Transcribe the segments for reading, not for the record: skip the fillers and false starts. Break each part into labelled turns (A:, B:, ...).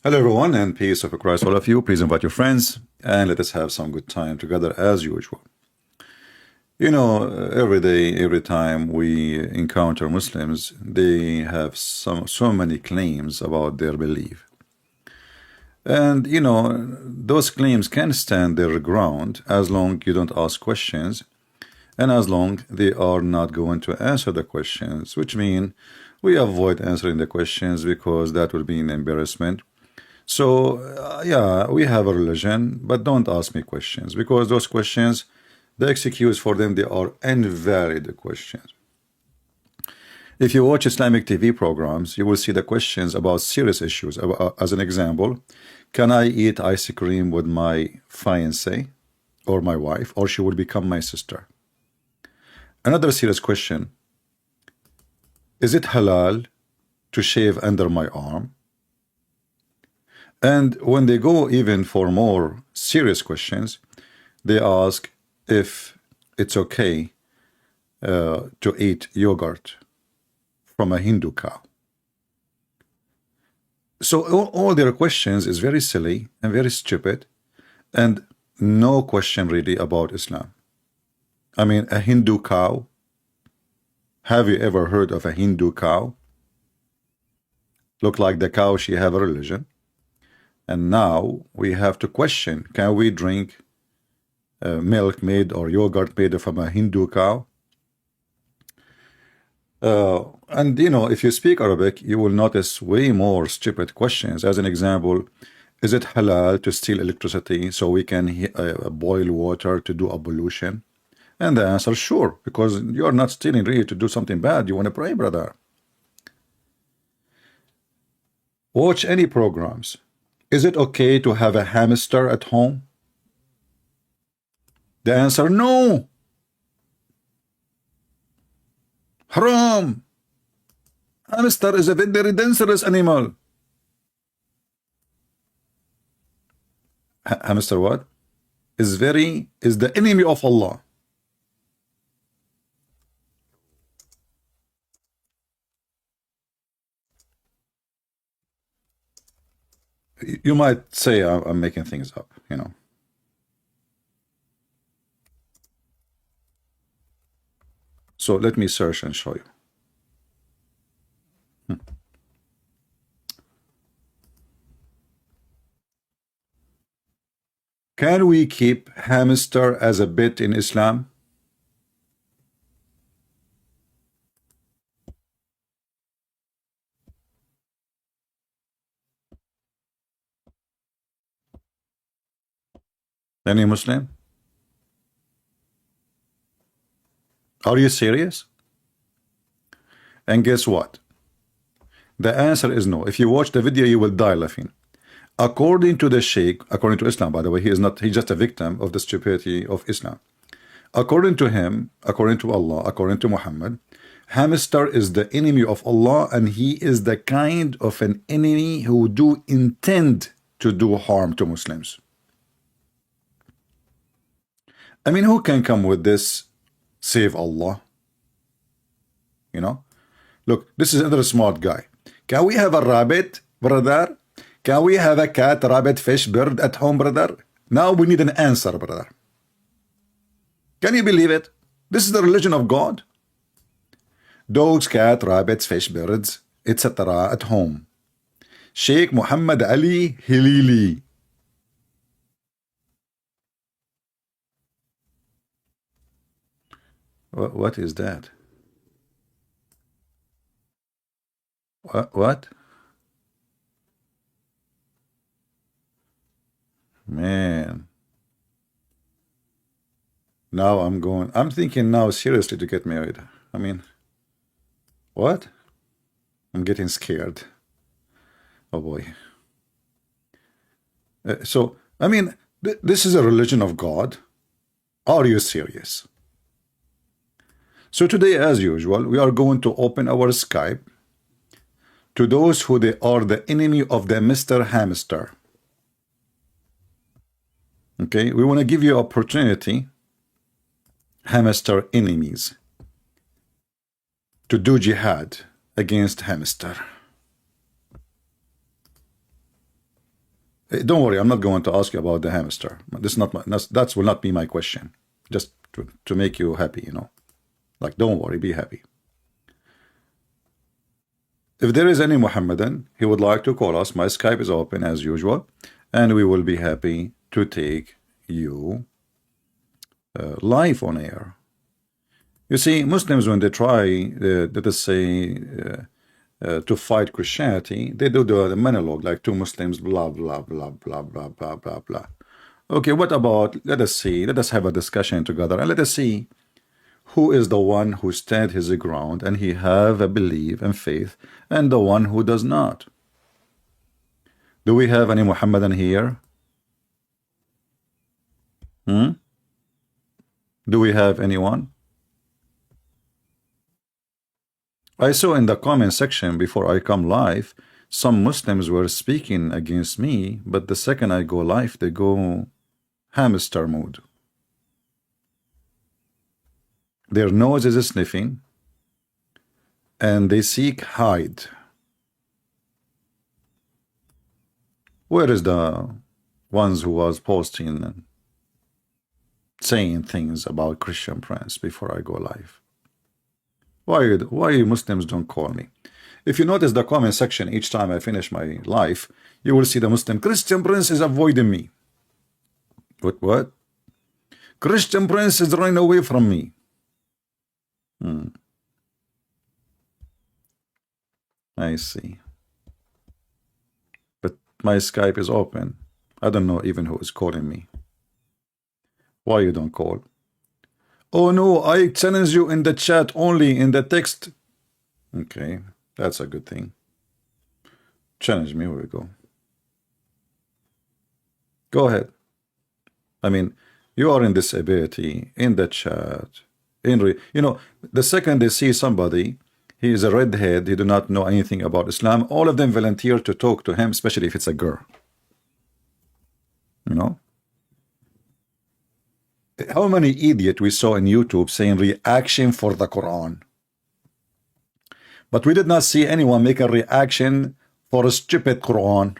A: Hello, everyone, and peace of Christ, all of you. Please invite your friends and let us have some good time together as usual. You know, every day, every time we encounter Muslims, they have so many claims about their belief. And, you know, those claims can stand their ground as long you don't ask questions and as long they are not going to answer the questions, which mean we avoid answering the questions because that would be an embarrassment. So, yeah, we have a religion, but don't ask me questions because those questions, the excuse for them, they are invalid questions. If you watch Islamic TV programs, you will see the questions about serious issues. As an example, can I eat ice cream with my fiancee or my wife, or she will become my sister? Another serious question, is it halal to shave under my arm? And when they go even for more serious questions, they ask if it's okay to eat yogurt from a Hindu cow. So all their questions is very silly and very stupid, and no question really about Islam. I mean, a Hindu cow. Have you ever heard of a Hindu cow? Look like the cow, she have a religion. And now we have to question, can we drink milk made or yogurt made from a Hindu cow? And you know, if you speak Arabic, you will notice way more stupid questions. As an example, is it halal to steal electricity so we can boil water to do ablution? And the answer, sure, because you're not stealing really to do something bad. You want to pray, brother. Watch any programs. Is it okay to have a hamster at home? The answer, no. Haram. Hamster is a very dangerous animal. Hamster what? Is the enemy of Allah. You might say I'm making things up, you know. So let me search and show you. Can we keep hamster as a pet in Islam? Any Muslim? Are you serious? And guess what? The answer is no. If you watch the video, you will die laughing. According to the Sheikh, according to Islam, by the way, he's just a victim of the stupidity of Islam. According to him, according to Allah, according to Muhammad, hamster is the enemy of Allah, and he is the kind of an enemy who do intend to do harm to Muslims. I mean, who can come with this? Save Allah. You know, look, this is another smart guy. Can we have a rabbit, brother? Can we have a cat, rabbit, fish, bird at home, brother? Now we need an answer, brother. Can you believe it? This is the religion of God. Dogs, cat, rabbits, fish, birds, etc. at home. Sheikh Muhammad Ali Hilili. What is that? What? Man. Now I'm thinking now seriously to get married. I mean, what? I'm getting scared. Oh boy. So, I mean, this is a religion of God. Are you serious? So today, as usual, we are going to open our Skype to those who they are the enemy of the Mr. Hamster. Okay, we want to give you opportunity, hamster enemies, to do jihad against hamster. Don't worry, I'm not going to ask you about the hamster. This is not my, that will not be my question. Just to make you happy, you know. Like, don't worry, be happy. If there is any Muhammadan, he would like to call us. My Skype is open as usual, and we will be happy to take you live on air. You see, Muslims, when they try, let us say, to fight Christianity, they do the monologue, like two Muslims, blah, blah, blah, blah, blah, blah, blah, blah. Okay, what about, let us see, let us have a discussion together, and let us see who is the one who stand his ground, and he have a belief and faith, and the one who does not. Do we have any Muhammadan here? Do we have anyone? I saw in the comment section before I come live, some Muslims were speaking against me, but the second I go live, they go hamster mode. Their nose is sniffing, and they seek hide. Where is the ones who was posting and saying things about Christian Prince before I go live? Why Muslims don't call me? If you notice the comment section each time I finish my live, you will see the Muslim Christian Prince is avoiding me. What? Christian Prince is running away from me. I see. But my Skype is open. I don't know even who is calling me. Why you don't call? Oh no, I challenge you in the chat only, in the text. Okay, that's a good thing. Challenge me, here we go. Go ahead. I mean, you are in disability, in the chat, you know, the second they see somebody, he is a redhead, he do not know anything about Islam, all of them volunteer to talk to him, especially if it's a girl. You know? How many idiot we saw in YouTube saying reaction for the Quran? But we did not see anyone make a reaction for a stupid Quran.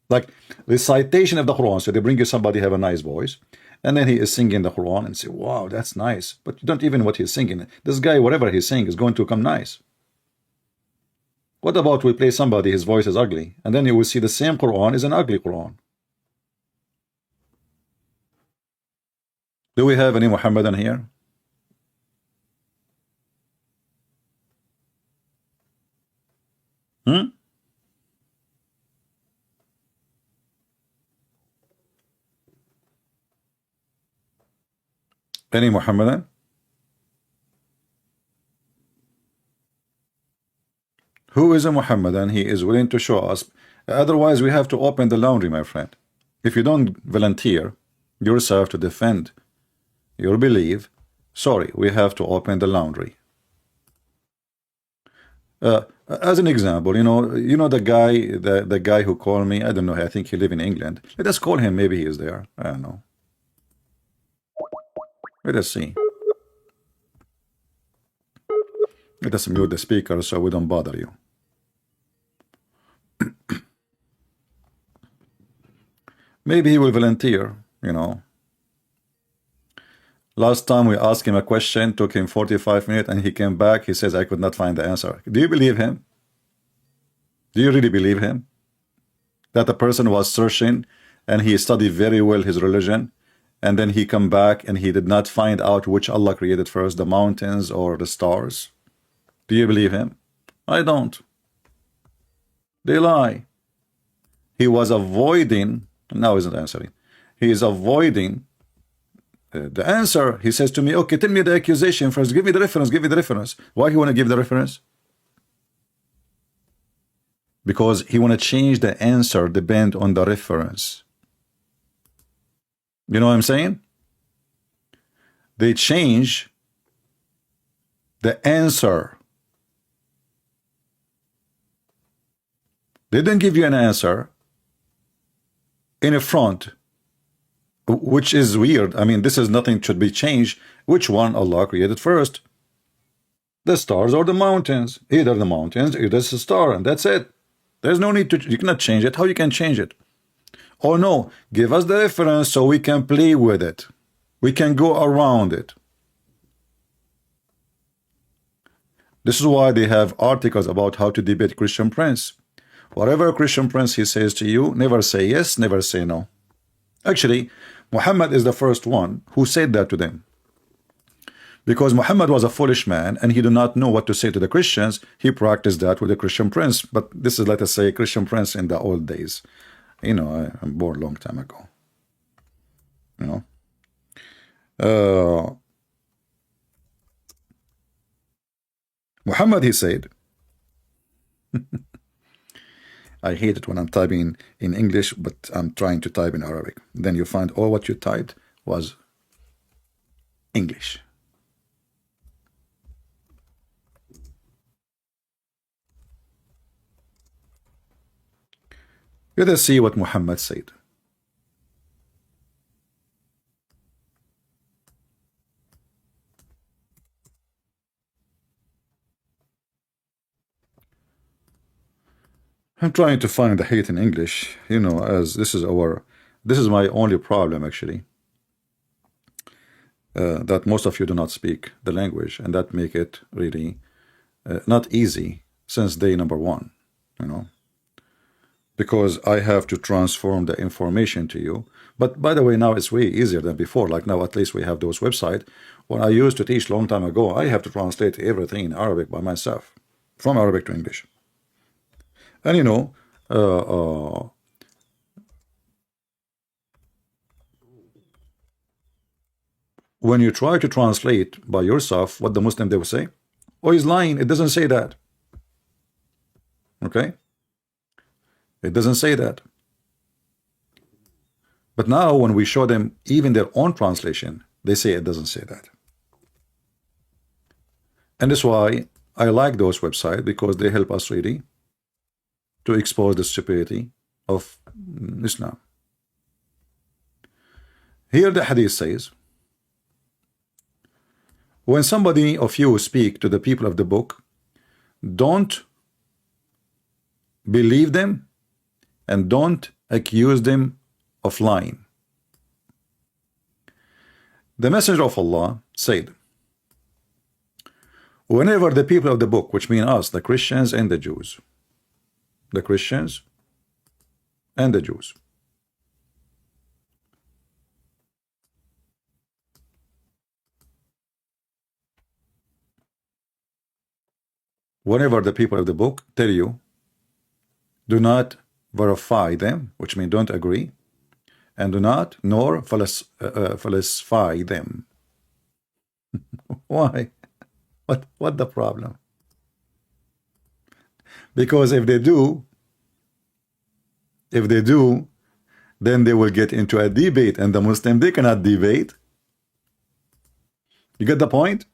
A: Like recitation of the Quran. So they bring you somebody have a nice voice, and then he is singing the Quran and say, wow, that's nice. But you don't even know what he's singing. This guy, whatever he's saying, is going to come nice. What about we play somebody, his voice is ugly, and then you will see the same Quran is an ugly Quran. Do we have any Muhammadan here? Any Muhammadan? Who is a Muhammadan? He is willing to show us. Otherwise, we have to open the laundry, my friend. If you don't volunteer yourself to defend your belief, sorry, we have to open the laundry. As an example, you know the guy who called me. I don't know. I think he live in England. Let us call him. Maybe he is there. I don't know. Let us see. Let us mute the speaker so we don't bother you. Maybe he will volunteer, you know. Last time we asked him a question, took him 45 minutes, and he came back. He says, I could not find the answer. Do you believe him? Do you really believe him? That the person was searching and he studied very well his religion, and then he come back and he did not find out which Allah created first, the mountains or the stars? Do you believe him? I don't. They lie. He was avoiding, now he's not answering. He is avoiding the answer. He says to me, okay, tell me the accusation first. Give me the reference. Give me the reference. Why he want to give the reference? Because he want to change the answer depend on the reference. You know what I'm saying? They change the answer. They didn't give you an answer in a front, which is weird. I mean, this is nothing should be changed. Which one Allah created first? The stars or the mountains? Either the mountains, either the star, and that's it. There's no need to, you cannot change it. How you can change it? Oh no, give us the reference so we can play with it. We can go around it. This is why they have articles about how to debate Christian Prince. Whatever Christian Prince he says to you, never say yes, never say no. Actually, Muhammad is the first one who said that to them. Because Muhammad was a foolish man and he did not know what to say to the Christians, he practiced that with the Christian Prince. But this is, let us say, Christian Prince in the old days. You know, I'm born a long time ago. You know. Muhammad, he said, I hate it when I'm typing in English, but I'm trying to type in Arabic. Then you find all what you typed was English. Let us see what Muhammad said. I'm trying to find the hate in English, you know, as this is my only problem actually. That most of you do not speak the language, and that make it really not easy since day number one, you know, because I have to transform the information to you. But by the way, now it's way easier than before. Like now, at least we have those websites. When I used to teach long time ago, I have to translate everything in Arabic by myself, from Arabic to English. And you know, when you try to translate by yourself, what the Muslim they will say, oh, he's lying, it doesn't say that. Okay, it doesn't say that. But now when we show them even their own translation, they say it doesn't say that. And that's why I like those websites, because they help us really to expose the stupidity of Islam. Here the hadith says, when somebody of you speak to the people of the book, don't believe them and don't accuse them of lying. The Messenger of Allah said, whenever the people of the book, which mean us, the Christians and the Jews, the Christians and the Jews, whenever the people of the book tell you, do not verify them, which means don't agree, and do not nor falsify them. Why? What the problem? Because if they do, then they will get into a debate, and the Muslim, they cannot debate. You get the point?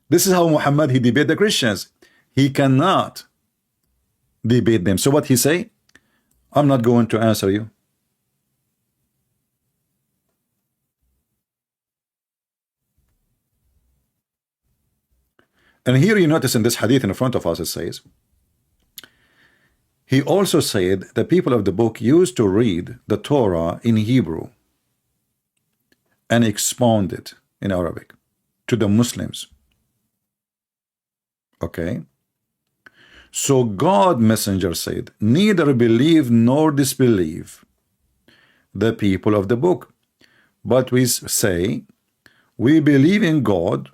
A: This is how Muhammad, he debate the Christians. He cannot debate them. So what he say? I'm not going to answer you. And here you notice in this hadith in front of us, it says, he also said the people of the book used to read the Torah in Hebrew and expound it in Arabic to the Muslims. Okay. So God messenger said, neither believe nor disbelieve the people of the book, but we say, we believe in God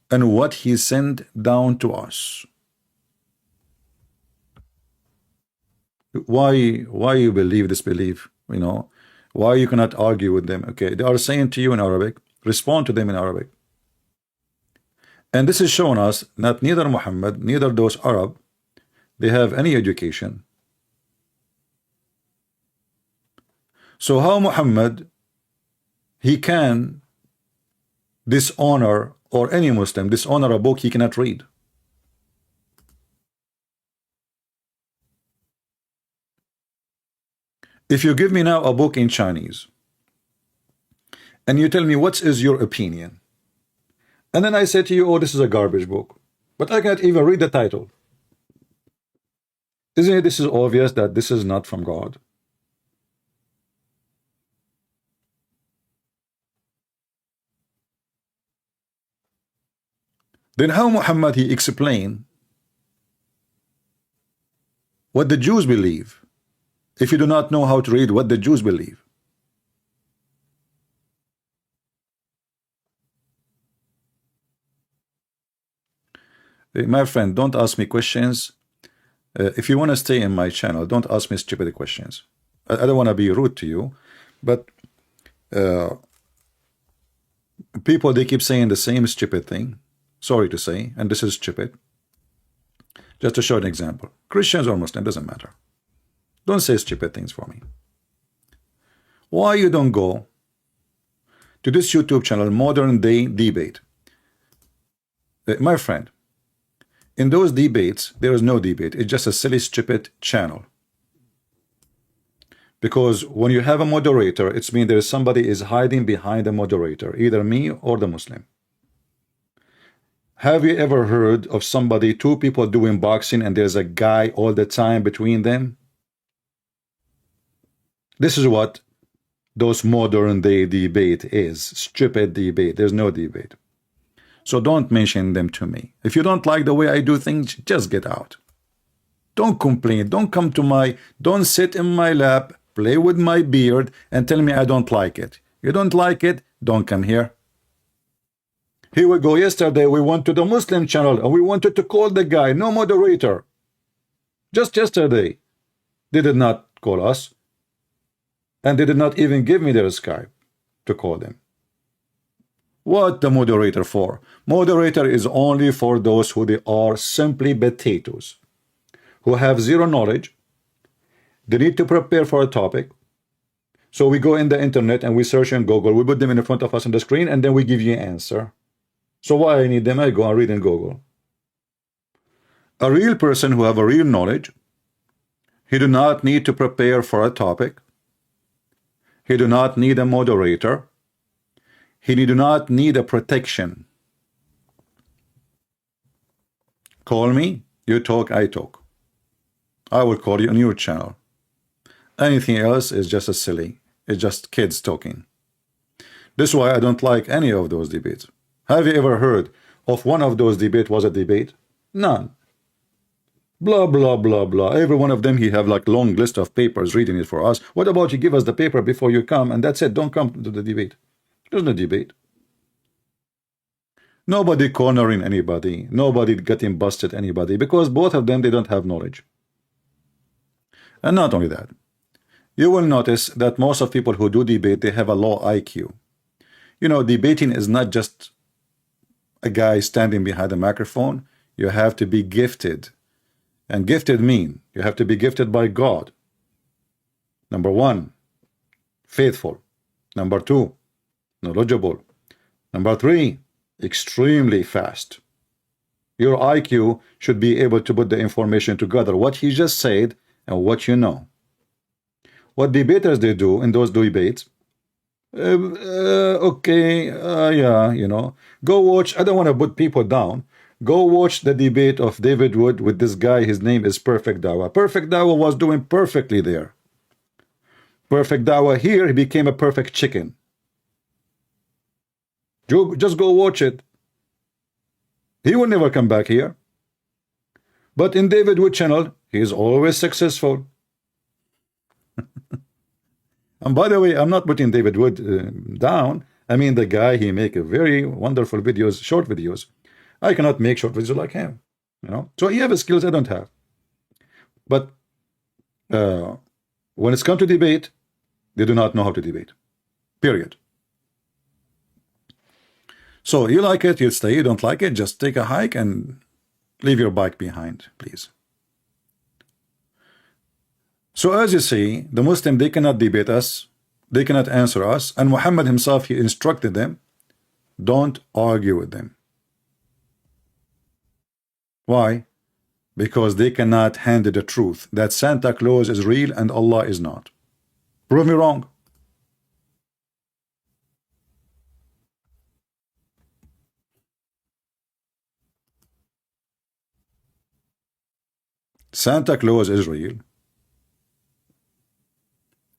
A: and what he sent down to us. Why you believe, disbelieve? You know, why you cannot argue with them? Okay, they are saying to you in Arabic, respond to them in Arabic. And this is showing us that neither Muhammad, neither those Arab, they have any education. So how Muhammad, he can dishonor, or any Muslim dishonor a book he cannot read? If you give me now a book in Chinese and you tell me what is your opinion, and then I say to you, oh, this is a garbage book, but I can't even read the title, isn't it this is obvious that this is not from God? Then how Muhammad he explain what the Jews believe if you do not know how to read what the Jews believe? My friend, don't ask me questions. If you want to stay in my channel, don't ask me stupid questions. I don't want to be rude to you, but people, they keep saying the same stupid thing. Sorry to say, and this is stupid. Just to show an example. Christians or Muslim, doesn't matter. Don't say stupid things for me. Why you don't go to this YouTube channel, Modern Day Debate? My friend, in those debates, there is no debate. It's just a silly, stupid channel. Because when you have a moderator, it's mean there is somebody is hiding behind the moderator, either me or the Muslim. Have you ever heard of somebody, two people doing boxing, and there's a guy all the time between them? This is what those modern day debate is. Stupid debate. There's no debate. So don't mention them to me. If you don't like the way I do things, just get out. Don't complain. Don't come to my, don't sit in my lap, play with my beard, and tell me I don't like it. You don't like it, don't come here. Here we go. Yesterday we went to the Muslim channel and we wanted to call the guy. No moderator. Just yesterday. They did not call us. And they did not even give me their Skype to call them. What the moderator for? Moderator is only for those who they are simply potatoes, who have zero knowledge. They need to prepare for a topic. So we go in the internet and we search in Google. We put them in front of us on the screen and then we give you an answer. So why I need them? I go and read in Google. A real person who have a real knowledge, he do not need to prepare for a topic. He do not need a moderator. He do not need a protection. Call me, you talk, I talk. I will call you on your channel. Anything else is just a silly. It's just kids talking. This is why I don't like any of those debates. Have you ever heard of one of those debates was a debate? None. Blah, blah, blah, blah. Every one of them, he have like long list of papers reading it for us. What about you give us the paper before you come and that's it. Don't come to the debate. There's no debate. Nobody cornering anybody. Nobody getting busted anybody because both of them, they don't have knowledge. And not only that, you will notice that most of people who do debate, they have a low IQ. You know, debating is not just a guy standing behind a microphone. You have to be gifted. And gifted mean you have to be gifted by God. Number one, faithful. Number two, knowledgeable. Number three, extremely fast. Your IQ should be able to put the information together, what he just said and what you know. What debaters they do in those debates, yeah, you know, go watch. I don't want to put people down. Go watch the debate of David Wood with this guy. His name is Perfect Dawah. Perfect Dawah was doing perfectly there. Perfect Dawah here, he became a perfect chicken. Just go watch it. He will never come back here. But in David Wood channel, he is always successful. And by the way, I'm not putting David Wood down. I mean, the guy, he make a very wonderful videos, short videos. I cannot make short videos like him, you know. So he have skills I don't have. But when it's come to debate, they do not know how to debate. Period. So you like it, you stay. You don't like it, just take a hike and leave your bike behind, please. So as you see, the Muslim, they cannot debate us, they cannot answer us, and Muhammad himself, he instructed them, don't argue with them. Why? Because they cannot handle the truth that Santa Claus is real and Allah is not. Prove me wrong. Santa Claus is real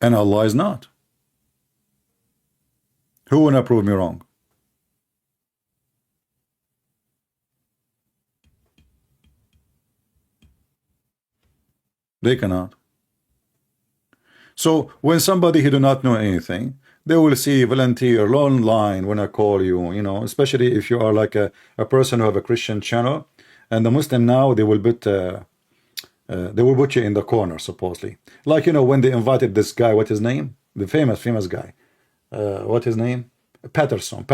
A: and Allah is not. Who wanna prove me wrong? They cannot. So when somebody who do not know anything, they will see volunteer online when I call you, you know, especially if you are like a person who have a Christian channel, and the Muslim now they will put you in the corner supposedly, like you know when they invited this guy, what his name, the famous guy, what his name, Patterson.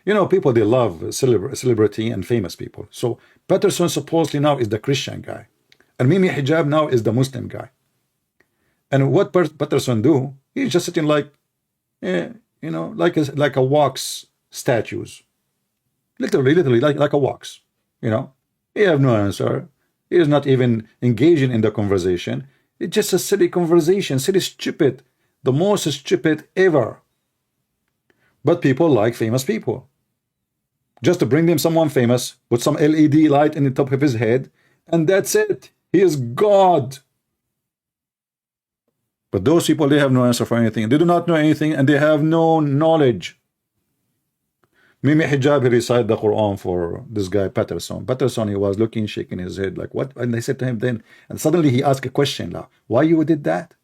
A: You know, people they love celebrity and famous people. So Patterson supposedly now is the Christian guy, and Mimi Hijab now is the Muslim guy. And what Patterson do? He's just sitting like, you know, like a wax statues, literally like a wax. You know, he have no answer. He is not even engaging in the conversation. It's just a silly conversation, silly, stupid, the most stupid ever. But people like famous people. Just to bring them someone famous, put some LED light in the top of his head, and that's it. He is God. But those people, they have no answer for anything. They do not know anything, and they have no knowledge. Mimi Hijab, he recited the Quran for this guy Patterson. Patterson, he was looking, shaking his head like, what? And they said to him then, and suddenly he asked a question, like, why you did that?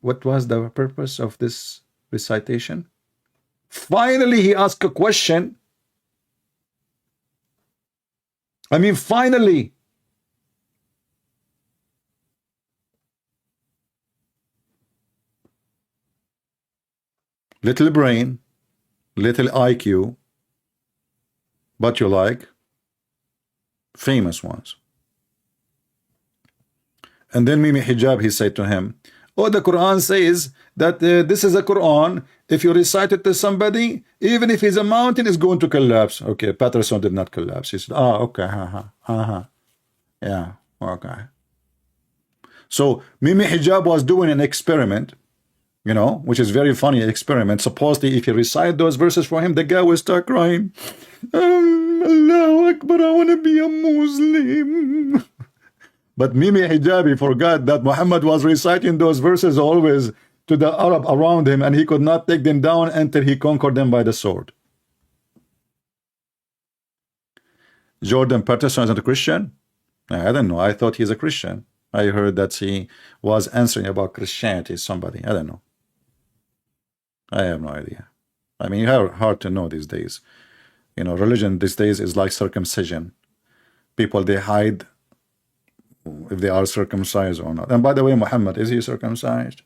A: What was the purpose of this recitation? Finally, he asked a question. I mean, finally. Little brain, little IQ, but you like famous ones. And then Mimi Hijab, he said to him, oh, the Quran says that this is a Quran. If you recite it to somebody, even if he's a mountain, is going to collapse. Okay, Patterson did not collapse. He said, oh, okay, yeah, okay. So Mimi Hijab was doing an experiment, you know, which is very funny experiment. Supposedly, if you recite those verses for him, the guy will start crying. Allahu Akbar, I want to be a Muslim. But Mimi Hijabi forgot that Muhammad was reciting those verses always to the Arab around him, and he could not take them down until he conquered them by the sword. Jordan Peterson is not a Christian? I don't know. I thought he's a Christian. I heard that he was answering about Christianity, somebody. I don't know. I have no idea. I mean, it's hard to know these days. You know, religion these days is like circumcision. People, they hide if they are circumcised or not. And by the way, Muhammad, is he circumcised?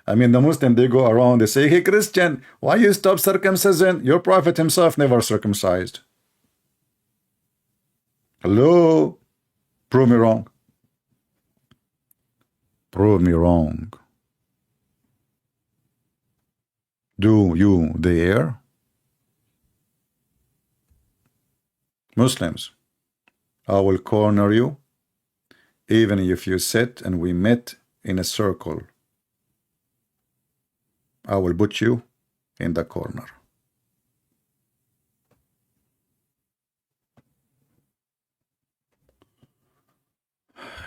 A: I mean, the Muslim, they go around, they say, hey, Christian, why you stop circumcision? Your prophet himself never circumcised. Hello? Prove me wrong. Prove me wrong. Do you dare? Muslims, I will corner you, even if you sit and we met in a circle. I will put you in the corner.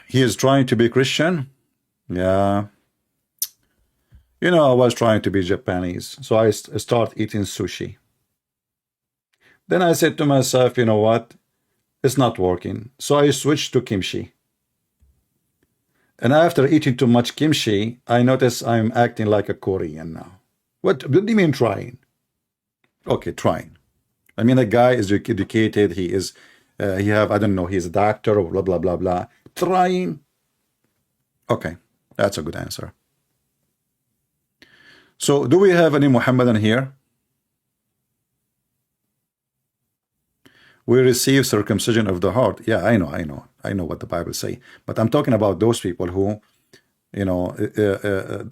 A: He is trying to be Christian. Yeah. You know, I was trying to be Japanese, so I start eating sushi. Then I said to myself, you know what? It's not working. So I switched to kimchi. And after eating too much kimchi, I notice I'm acting like a Korean now. What do you mean trying? Okay, trying. I mean, a guy is educated. He is, he have, I don't know, he's a doctor or blah, blah, blah, blah. Trying. Okay, that's a good answer. So do we have any Muhammadan here? We receive circumcision of the heart. Yeah, I know what the Bible say. But I'm talking about those people who, you know,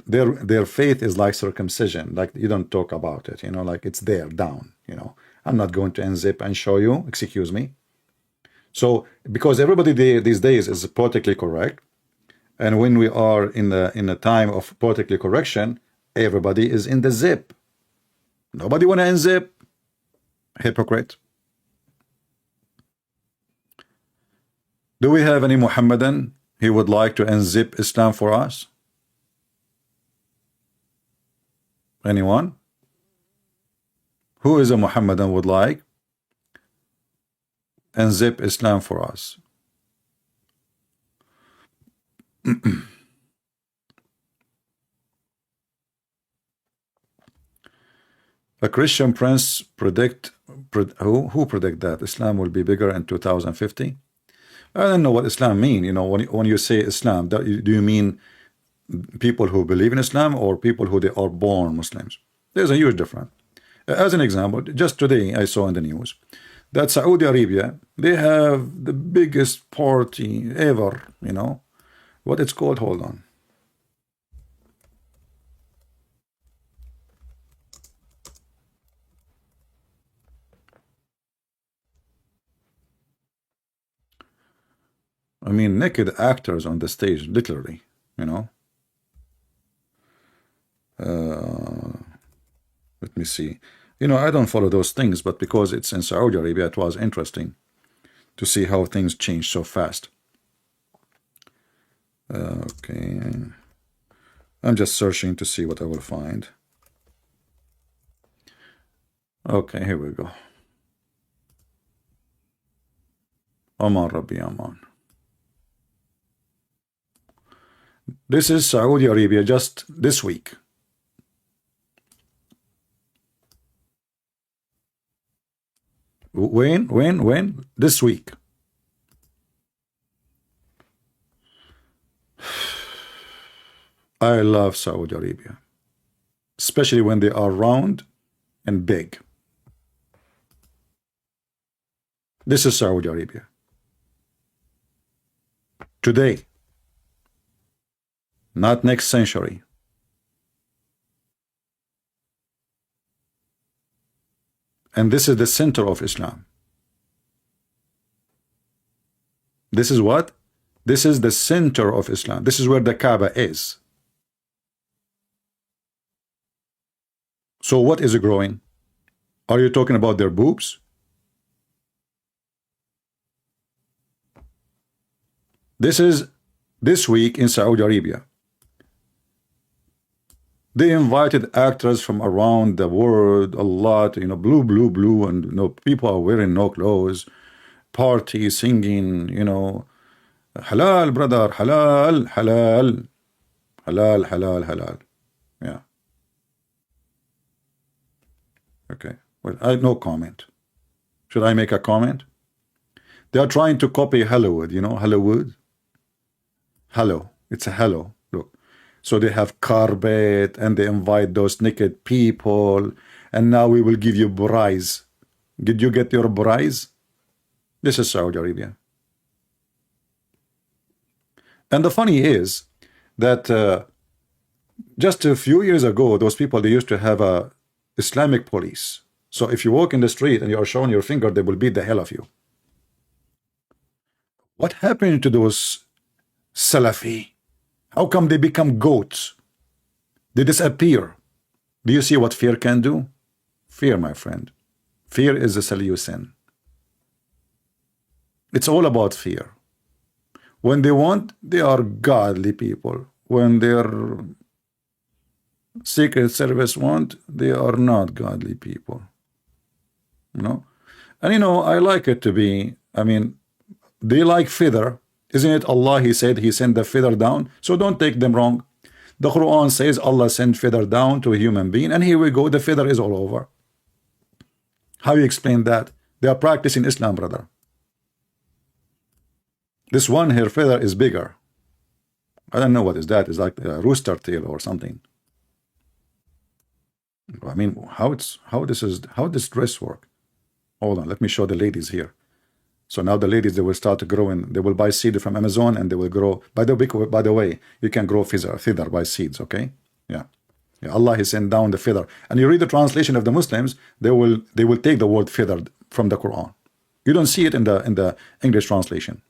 A: their faith is like circumcision. Like you don't talk about it, you know, like it's there down. You know, I'm not going to unzip and show you. Excuse me. So because everybody these days is politically correct, and when we are in the time of politically correction, everybody is in the zip. Nobody want to unzip. Hypocrite. Do we have any Muhammadan he would like to unzip Islam for us? Anyone? Who is a Muhammadan would like unzip Islam for us? A Christian prince who predict that Islam will be bigger in 2050? I don't know what Islam mean. You know, when you say Islam, do you mean people who believe in Islam or people who they are born Muslims? There's a huge difference. As an example, just today I saw in the news that Saudi Arabia, they have the biggest party ever. You know what it's called? Hold on. I mean, naked actors on the stage, literally. You know. Let me see. You know, I don't follow those things, but because it's in Saudi Arabia, it was interesting to see how things change so fast. Okay. I'm just searching to see what I will find. Okay, here we go. Aman Rabbi Aman. This is Saudi Arabia just this week. When? This week. I love Saudi Arabia, especially when they are round and big. This is Saudi Arabia. Today. Not next century. And this is the center of Islam. This is what? This is the center of Islam. This is where the Kaaba is. So what is growing? Are you talking about their boobs? This is this week in Saudi Arabia. They invited actors from around the world, a lot, you know, blue, and you know, people are wearing no clothes, party, singing, you know, halal, brother, halal, halal, halal, halal, halal. Yeah. Okay. Well, I no comment. Should I make a comment? They are trying to copy Hollywood, you know, Hollywood. Hello. It's a hello. Look. So they have carpet and they invite those naked people, and now we will give you prize. Did you get your prize? This is Saudi Arabia. And the funny is that just a few years ago, those people, they used to have a Islamic police. So if you walk in the street and you are showing your finger, they will beat the hell of you. What happened to those Salafi? How come they become goats? They disappear. Do you see what fear can do? Fear, my friend. Fear is a solution. It's all about fear. When they want, they are godly people. When their secret service want, they are not godly people. You know? And you know, I like it to be, I mean, they like feather. Isn't it Allah, he said he sent the feather down? So don't take them wrong. The Quran says Allah sent feather down to a human being, and here we go, the feather is all over. How you explain that? They are practicing Islam, brother. This one here feather is bigger. I don't know what is that. It's like a rooster tail or something. I mean, how this dress work? Hold on, let me show the ladies here. So now the ladies, they will start growing. They will buy seed from Amazon, and they will grow. By the way, you can grow feather by seeds. Okay, yeah. Allah has sent down the feather, and you read the translation of the Muslims. They will take the word feather from the Quran. You don't see it in the English translation.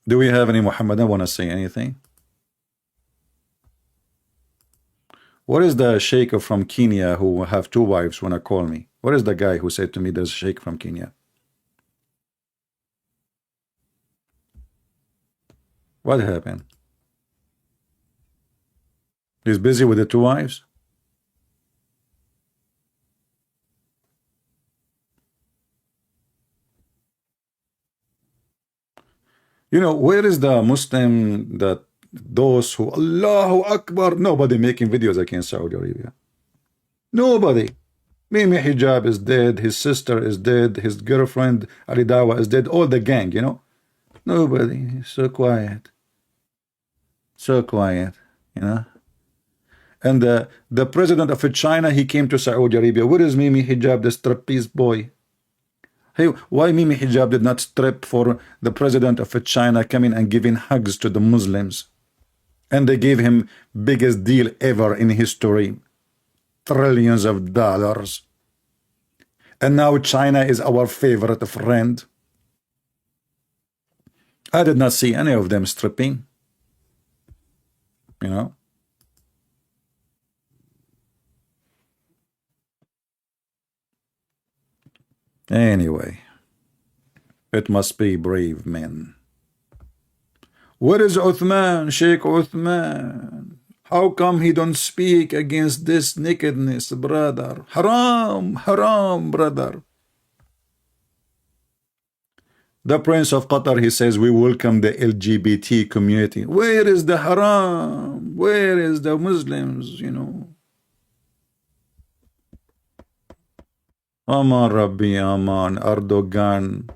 A: Do we have any Muhammadan want to say anything? What is the sheikh from Kenya who have 2 wives want to call me? What is the guy who said to me there's a sheikh from Kenya? What happened? He's busy with the 2 wives? Where is the Muslim that those who Allahu Akbar, nobody making videos against Saudi Arabia? Nobody. Mimi Hijab is dead, his sister is dead, his girlfriend Ali Dawa is dead, all the gang. Nobody. So quiet. So quiet, And the president of China, he came to Saudi Arabia. Where is Mimi Hijab, the striptease boy? Hey, why Mimi Hijab did not strip for the president of China coming and giving hugs to the Muslims? And they gave him biggest deal ever in history. Trillions of dollars. And now China is our favorite friend. I did not see any of them stripping. Anyway, it must be brave men. Where is Uthman, Sheikh Uthman? How come he don't speak against this nakedness, brother? Haram, haram, brother. The Prince of Qatar, he says, we welcome the LGBT community. Where is the haram? Where is the Muslims, Aman Rabbi Aman, Erdogan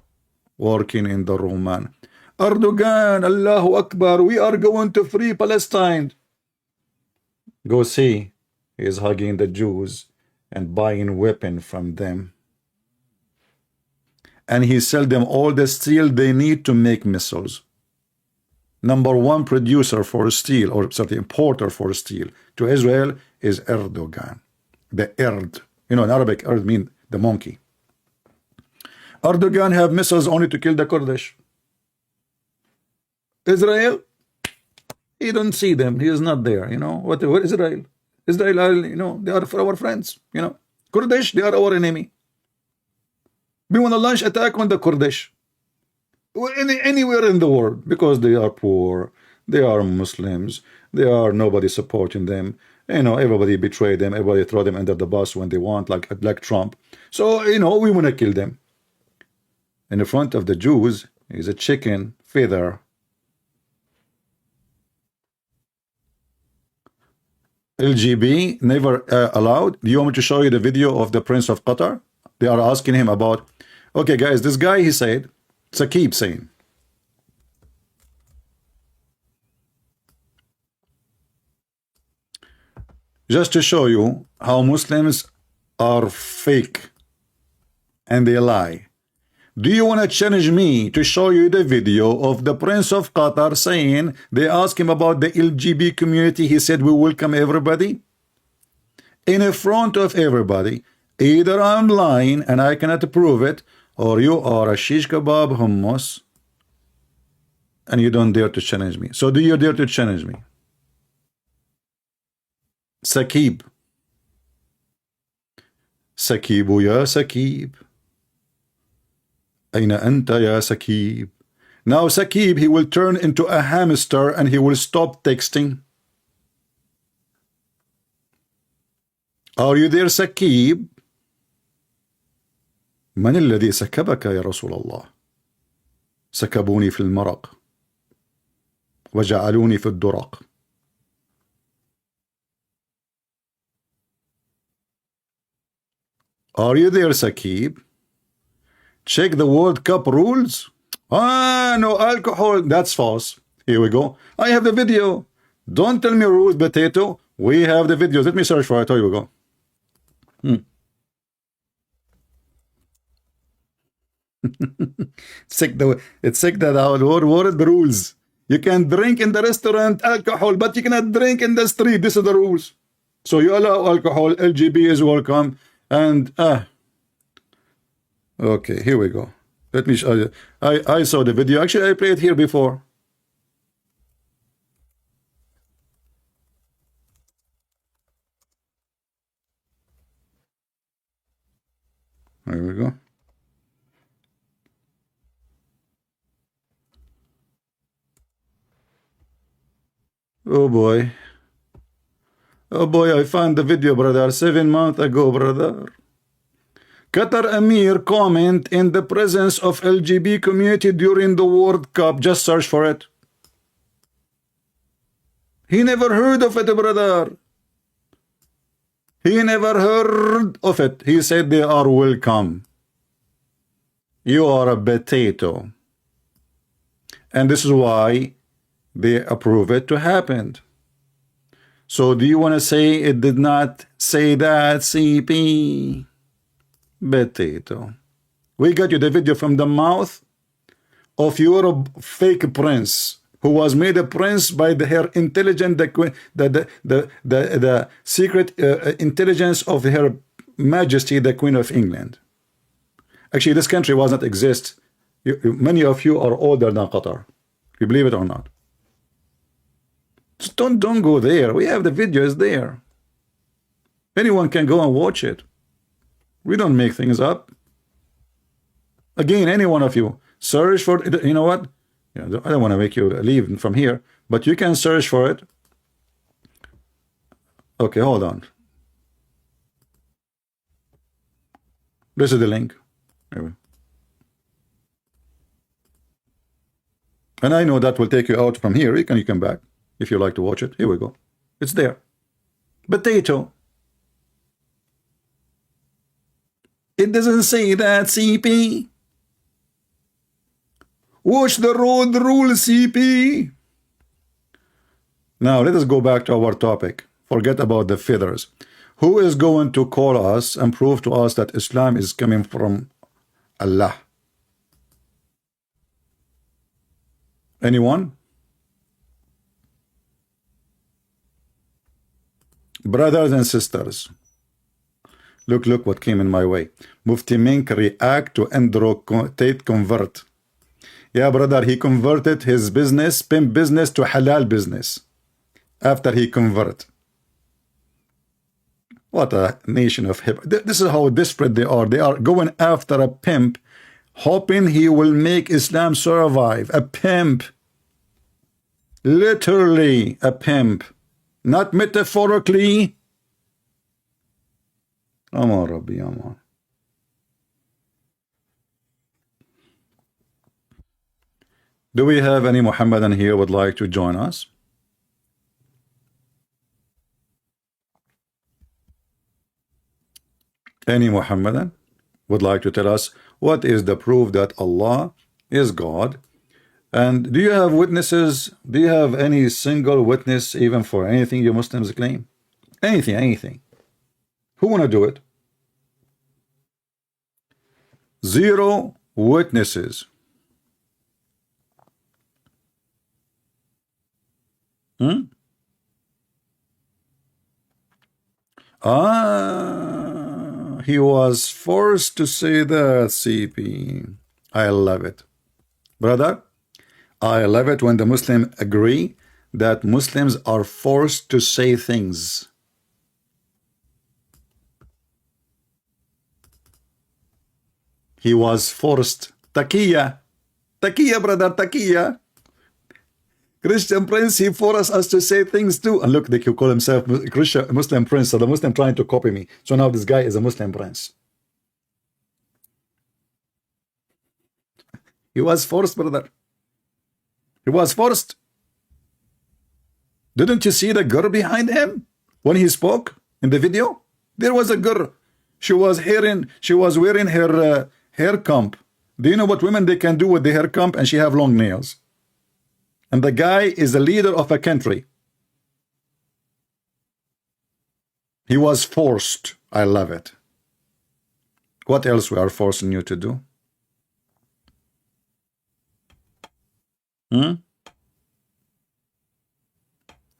A: working in the Roman. Erdogan, Allahu Akbar, we are going to free Palestine. Go see, he is hugging the Jews and buying weapons from them. And he sell them all the steel they need to make missiles. Number one producer for steel, or importer for steel to Israel is Erdogan. The Erd. In Arabic, Erd means the monkey. Erdogan have missiles only to kill the Kurdish. Israel, he don't see them. He is not there. What Israel? Israel, they are for our friends. Kurdish, they are our enemy. We want to launch attack on the Kurdish. Anywhere in the world, because they are poor, they are Muslims, they are nobody supporting them. Everybody betray them, everybody throw them under the bus when they want, like Trump. So, we want to kill them. In the front of the Jews is a chicken feather. LGB never allowed. Do you want me to show you the video of the Prince of Qatar? They are asking him about, okay guys, this guy, he said, Saqib saying, just to show you how Muslims are fake and they lie. Do you want to challenge me to show you the video of the Prince of Qatar saying, they asked him about the LGBT community, he said we welcome everybody? In front of everybody. Either I'm lying and I cannot prove it, or you are a shish kebab hummus and you don't dare to challenge me. So do you dare to challenge me? Saqib. Saqibu ya Saqib. Aina anta ya Saqib. Now Saqib, he will turn into a hamster and he will stop texting. Are you there, Saqib? من الذي سكبك يا رسول الله؟ سكبوني في المرق وجعلوني في الدرق. Are you there, Saqib? Check the World Cup rules. No alcohol. That's false. Here we go. I have the video. Don't tell me rules, potato. We have the videos. Let me search for it. Here we go. It's sick that our what are the rules? You can drink in the restaurant alcohol, but you cannot drink in the street. These are the rules. So you allow alcohol, LGB is welcome, and okay, here we go. Let me show you. I saw the video. Actually, I played it here before. There we go. Oh boy. Oh boy, I found the video, brother. 7 months ago, brother. Qatar Amir comment in the presence of LGBT community during the World Cup. Just search for it. He never heard of it, brother. He never heard of it. He said they are welcome. You are a potato. And this is why they approve it to happen. So do you want to say it did not say that, CP? Potato. We got you the video from the mouth of your fake prince, who was made a prince by her intelligent, the secret intelligence of her majesty, the Queen of England. Actually, this country was not exist. Many of you are older than Qatar. You believe it or not? Just don't go there. We have the videos there. Anyone can go and watch it. We don't make things up. Again, any one of you search for it. You know what? I don't want to make you leave from here, but you can search for it. Okay, hold on. This is the link. Anyway. And I know that will take you out from here. You can come back if you like to watch it. Here we go. It's there. Potato. It doesn't say that, CP. Watch the road rule, CP. Now let us go back to our topic. Forget about the feathers. Who is going to call us and prove to us that Islam is coming from Allah? Anyone? Brothers and sisters, look what came in my way. Mufti Mink react to Andrew Tate convert. Yeah, brother, he converted his business, pimp business, to halal business after he converted. What a nation of hip. This is how desperate they are. They are going after a pimp, hoping he will make Islam survive. A pimp. Literally a pimp. Not metaphorically. Aman Rabbi, Aman. Do we have any Muhammadan here would like to join us? Any Muhammadan would like to tell us what is the proof that Allah is God? And do you have witnesses? Do you have any single witness even for anything you Muslims claim? Anything. Who want to do it? Zero witnesses. He was forced to say that, CP. I love it. Brother, I love it when the Muslims agree that Muslims are forced to say things. He was forced. Taqiyya. Taqiyya, brother, taqiyya. Christian Prince, he forced us to say things too. And look, they call himself Christian Muslim Prince. So the Muslim trying to copy me. So now this guy is a Muslim Prince. He was forced, brother. He was forced. Didn't you see the girl behind him when he spoke in the video? There was a girl. She was wearing her hair comb. Do you know what women they can do with the hair comb? And she have long nails. And the guy is the leader of a country. He was forced. I love it. What else we are forcing you to do?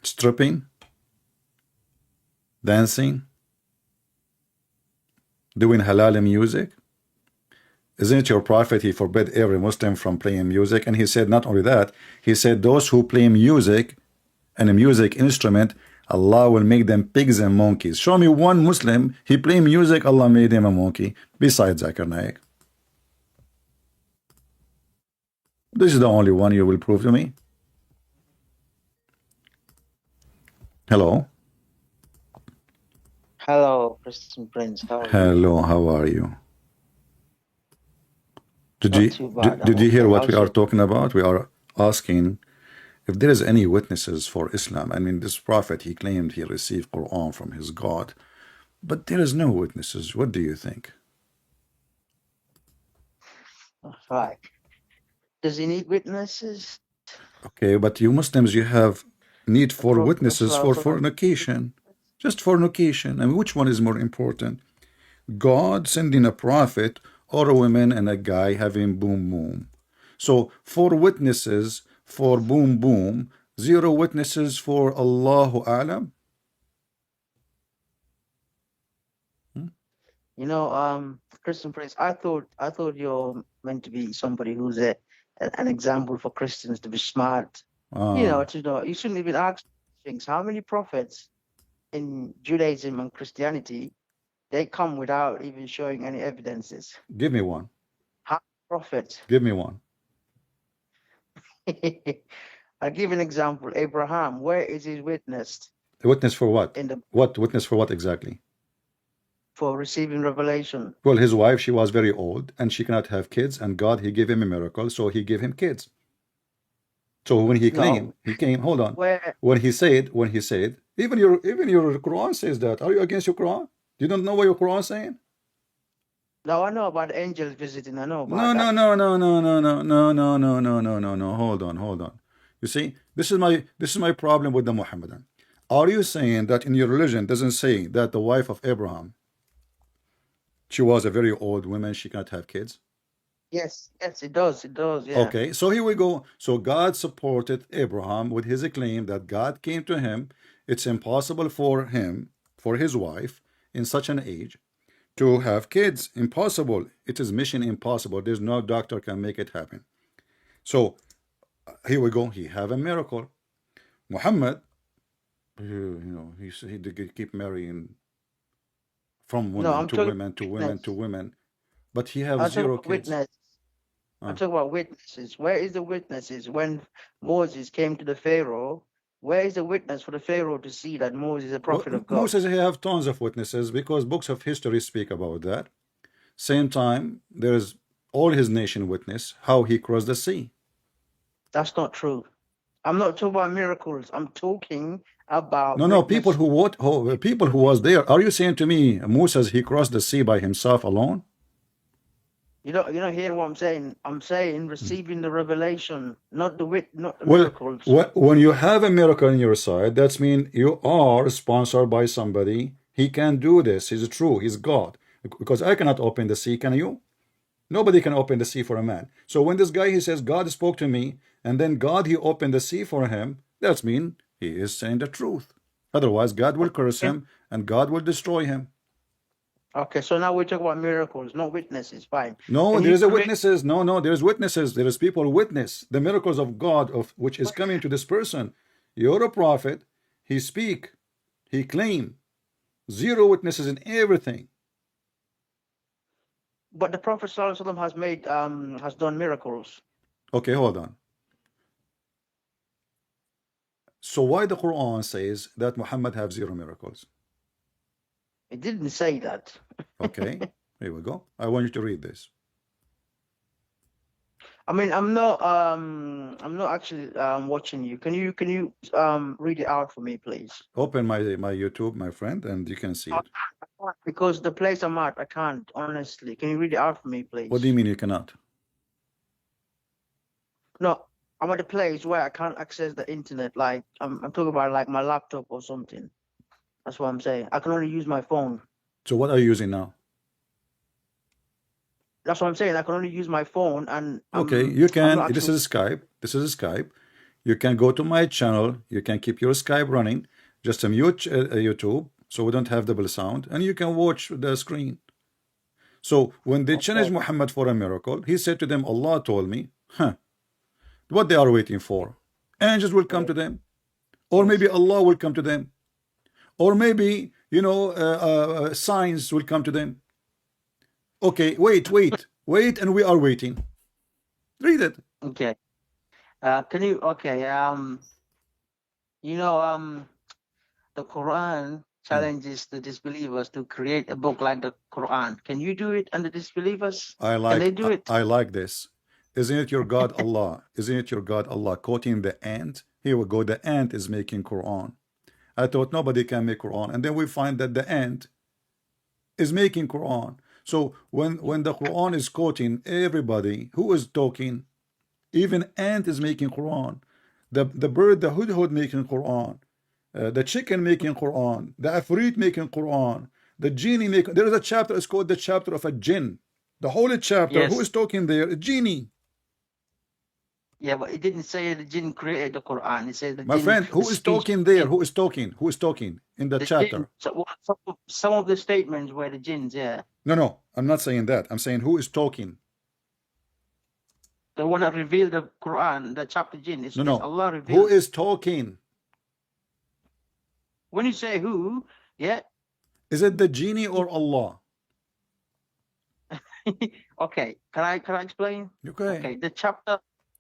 A: Stripping? Dancing? Doing halal music? Isn't it your prophet? He forbid every Muslim from playing music. And he said not only that, he said those who play music and a music instrument, Allah will make them pigs and monkeys. Show me one Muslim, he play music, Allah made him a monkey, besides Zakir Naik. This is the only one you will prove to me. Hello.
B: Hello, Christian Prince. How are you?
A: Hello, how are you? Did
B: Not
A: you
B: too bad. I'm
A: did you hear
B: okay.
A: what we
B: How's
A: are
B: you?
A: talking about? We are asking if there is any witnesses for Islam. I mean, this prophet, he claimed he received Quran from his God, but there is no witnesses. What do you think?
B: Right. Does he need witnesses?
A: Okay, but you Muslims, you have need
B: The
A: for
B: Prophet
A: witnesses for
B: ﷺ.
A: fornication. Just fornication. I mean, which one is more important? God sending a prophet or a woman and a guy having boom boom. So four witnesses for boom boom, zero witnesses for Allahu Alam.
B: You know, Christian Prince, I thought you're meant to be somebody who's an example for Christians to be smart.
A: Ah,
B: To know you shouldn't even ask things. How many prophets in Judaism and Christianity they come without even showing any evidences?
A: give me one.
B: How many prophets?
A: Give me one.
B: I'll give an example. Abraham, where is he witnessed
A: The witness for what?
B: in the
A: What witness for what exactly?
B: for receiving revelation?
A: Well, his wife, she was very old and she cannot have kids, and God, he gave him a miracle, so he gave him kids. So when
B: No,
A: he came, hold on.
B: where
A: When he said, even your Quran says that. Are you against your Quran? You don't know what your Quran is saying?
B: now I know about angels visiting, I know about
A: No, no,
B: that.
A: no, no, no, no, no, no, no, no, no, no, no, no. Hold on, hold on. You see, this is my problem with the Muhammadan. Are you saying that in your religion doesn't say that the wife of Abraham, she was a very old woman, she cannot have kids?
B: Yes, yes, it does, yeah.
A: Okay, so here we go. So God supported Abraham with his claim that God came to him. It's impossible for him, for his wife, in such an age, to have kids. Impossible. It is mission impossible. There's no doctor can make it happen. So here we go. He have a miracle. Muhammad, he did keep marrying from
B: No,
A: women
B: I'm
A: to
B: talking
A: women to
B: about
A: women to
B: witness.
A: women, but he have
B: I'm talking
A: zero
B: about
A: kids.
B: witness. I'm
A: Uh,
B: talking about witnesses. Where is the witnesses when Moses came to the Pharaoh? Where is the witness for the Pharaoh to see that Moses is a prophet of God?
A: Moses, he have tons of witnesses because books of history speak about that. Same time, there is all his nation witness how he crossed the sea.
B: That's not true. I'm not talking about miracles. I'm talking about
A: No, no, people
B: witness.
A: who what people who was there. Are you saying to me Moses he crossed the sea by himself alone?
B: You don't hear what I'm saying. I'm saying receiving the revelation, not the
A: Well,
B: miracles.
A: when you have a miracle on your side, that's mean you are sponsored by somebody. He can do this. He's true. He's God. Because I cannot open the sea. Can you? Nobody can open the sea for a man. So when this guy he says God spoke to me, and then God he opened the sea for him, that's mean he is saying the truth. Otherwise, God will curse
B: Okay,
A: him and God will destroy him.
B: okay, so now we talk about miracles, not witnesses. Fine.
A: No,
B: Can
A: there
B: you
A: is a
B: create?
A: witnesses. No, no, there is witnesses. There is people witness the miracles of God of which is coming to this person. You're a prophet. He speak. He claim. Zero witnesses in everything.
B: But the Prophet ﷺ has done miracles.
A: Okay, hold on. So why the Quran says that Muhammad have zero miracles?
B: It didn't say that.
A: Okay, here we go. I want you to read this.
B: I mean, I'm not actually watching you. Can you read it out for me, please?
A: Open my YouTube, my friend, and you can see
B: I
A: it.
B: can't, because the place I'm at, I can't, honestly. Can you read it out for me,
A: What do you
B: please?
A: mean you cannot?
B: No, I'm at a place where I can't access the internet. Like I'm talking about like my laptop or something. That's what I'm saying. I can only use my phone.
A: So what are you using now?
B: That's what I'm saying. I can only use my phone, and
A: Okay,
B: I'm
A: you
B: I'm
A: can.
B: not
A: This
B: actually.
A: is Skype. This is Skype. You can go to my channel. You can keep your Skype running. Just mute YouTube so we don't have double sound, and you can watch the screen. So when they challenged
B: Okay.
A: Muhammad for a miracle, he said to them, Allah told me, huh, what they are waiting for. Angels will come
B: Yes.
A: to them, or
B: Yes.
A: maybe Allah will come to them, or maybe, signs will come to them. Okay, wait, and we are waiting. Read it.
B: Okay. Can you? Okay. You know, the Quran challenges the disbelievers to create a book like the Quran. Can you do it, and the disbelievers?
A: I
B: Can they
A: like
B: do it?
A: I like this. Isn't it your God Allah? Isn't it your God Allah quoting the ant? Here we go. The ant is making Quran. I thought nobody can make Quran, and then we find that the ant is making Quran. So when the Quran is quoting everybody who is talking, even ant is making Quran. The bird, the hudhud making Quran. The chicken making Quran. The afrit making Quran. The genie making. There is a chapter. It's called the chapter of a jinn. The holy chapter. Who
B: Yes.
A: is talking there? A genie.
B: Yeah, but it didn't say the jinn created the Quran. It says the
A: My
B: jinn
A: friend, who is
B: speech.
A: talking there? Who is talking? Who is talking in the
B: The
A: chapter?
B: jinn. So, some of the statements were the jinns. Yeah,
A: No, I'm not saying that. I'm saying who is talking.
B: the one that revealed the Quran, the chapter jinn. Is
A: No.
B: Allah
A: Who
B: revealed.
A: is talking?
B: When you say who, yeah.
A: Is it the genie or Allah?
B: Okay, can I explain?
A: Okay.
B: Okay, the chapter.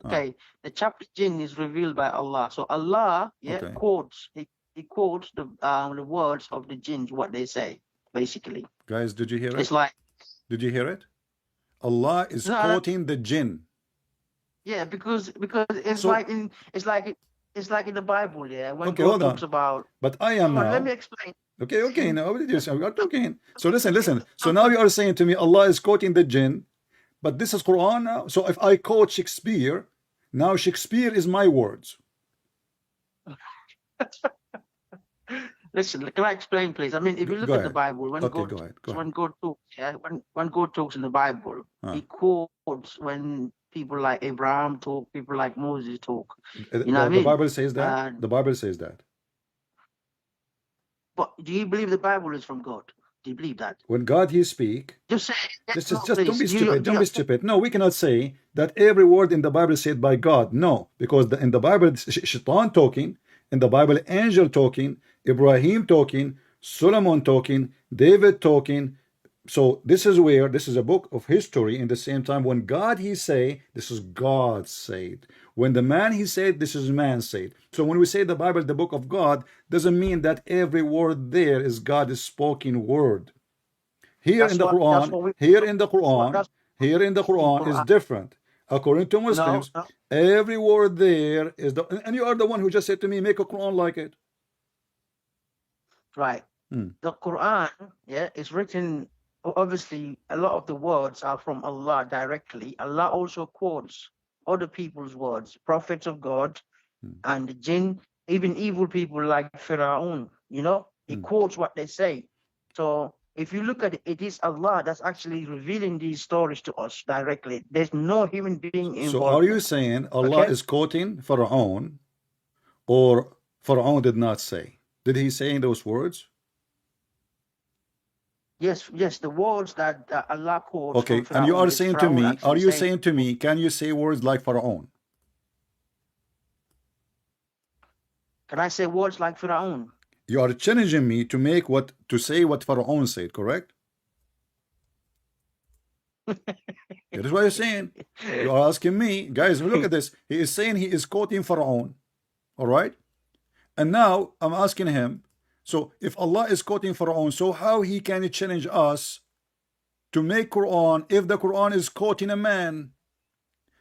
B: Okay, the chapter jinn is revealed by Allah. So Allah,
A: Okay.
B: quotes. He quotes the words of the jinns, what they say, basically.
A: Guys, did you hear it?
B: It's like,
A: Did you hear it? Allah is
B: No,
A: quoting the jinn.
B: yeah, because it's
A: So-
B: like in the Bible, yeah. When
A: Okay,
B: God
A: hold on.
B: talks about,
A: But I am
B: Come on,
A: now.
B: let me explain.
A: Okay, now we are talking. So listen. So now you are saying to me Allah is quoting the jinn, but this is Quran now. So if I quote Shakespeare, now Shakespeare is my words.
B: Listen, can I explain, please? I mean, if you look
A: Go
B: at the
A: ahead.
B: Bible, when
A: Okay,
B: God,
A: go ahead.
B: when God talks, yeah, when God talks in the Bible,
A: Huh.
B: He quotes when people like Abraham talk, people like Moses talk.
A: The,
B: You know what I
A: the
B: mean?
A: Bible says that.
B: And
A: The Bible says that.
B: but do you believe the Bible is from God? Do you believe that?
A: When God he speak,
B: Just say
A: just
B: no,
A: don't be
B: please.
A: stupid. Don't be stupid. No, we cannot say that every word in the Bible is said by God. No, because in the Bible, it's Shaitan talking, in the Bible, angel talking, Ibrahim talking, Solomon talking, David talking. So this is where this is a book of history. In the same time, when God he say, this is God said. When the man he said, this is man said. So when we say the Bible, the book of God, doesn't mean that every word there is God's spoken word. Here in the Quran, here in the Quran is different. According to Muslims,
B: No.
A: every word there is the, and you are the one who just said to me, make a Quran like it.
B: Right. The Quran, yeah, is written. Obviously, a lot of the words are from Allah directly. Allah also quotes other people's words, prophets of God, and the jinn, even evil people like Pharaoh. You know, he quotes what they say. So if you look at it, it is Allah that's actually revealing these stories to us directly. There's no human being involved.
A: So are you saying Allah is quoting Pharaoh, or Pharaoh did not say? Did he say in those words?
B: Yes, the words that Allah quotes.
A: Okay,
B: from
A: and you
B: Pharaoh
A: are
B: is
A: saying to
B: Pharaoh
A: me,
B: actually
A: are you
B: saying-
A: saying to me, can you say words like Pharaoh?
B: Can I say words like Pharaoh?
A: You are challenging me to say what Pharaoh said, correct? That is what you're saying. You are asking me, guys, look at this. He is saying he is quoting Pharaoh. All right? And now I'm asking him, so if Allah is quoting Pharaoh, so how he can challenge us to make Quran if the Quran is quoting a man?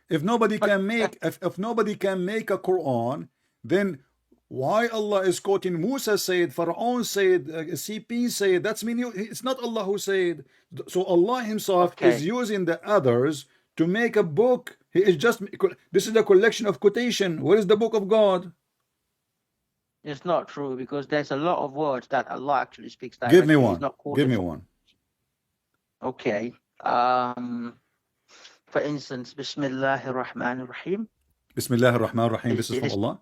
A: If nobody can make if nobody can make a Quran, then why Allah is quoting Musa said, Pharaoh said, CP said? That's mean it's not Allah who said. So Allah himself is using the others to make a book. He is just, this is a collection of quotation. Where is the book of God?
B: It's not true, because there's a lot of words that Allah actually speaks directly.
A: Give me one.
B: He's not
A: Give me one.
B: Okay. For instance, Bismillahir Rahmanir Rahim.
A: Bismillahir Rahmanir Rahim. This is from Allah?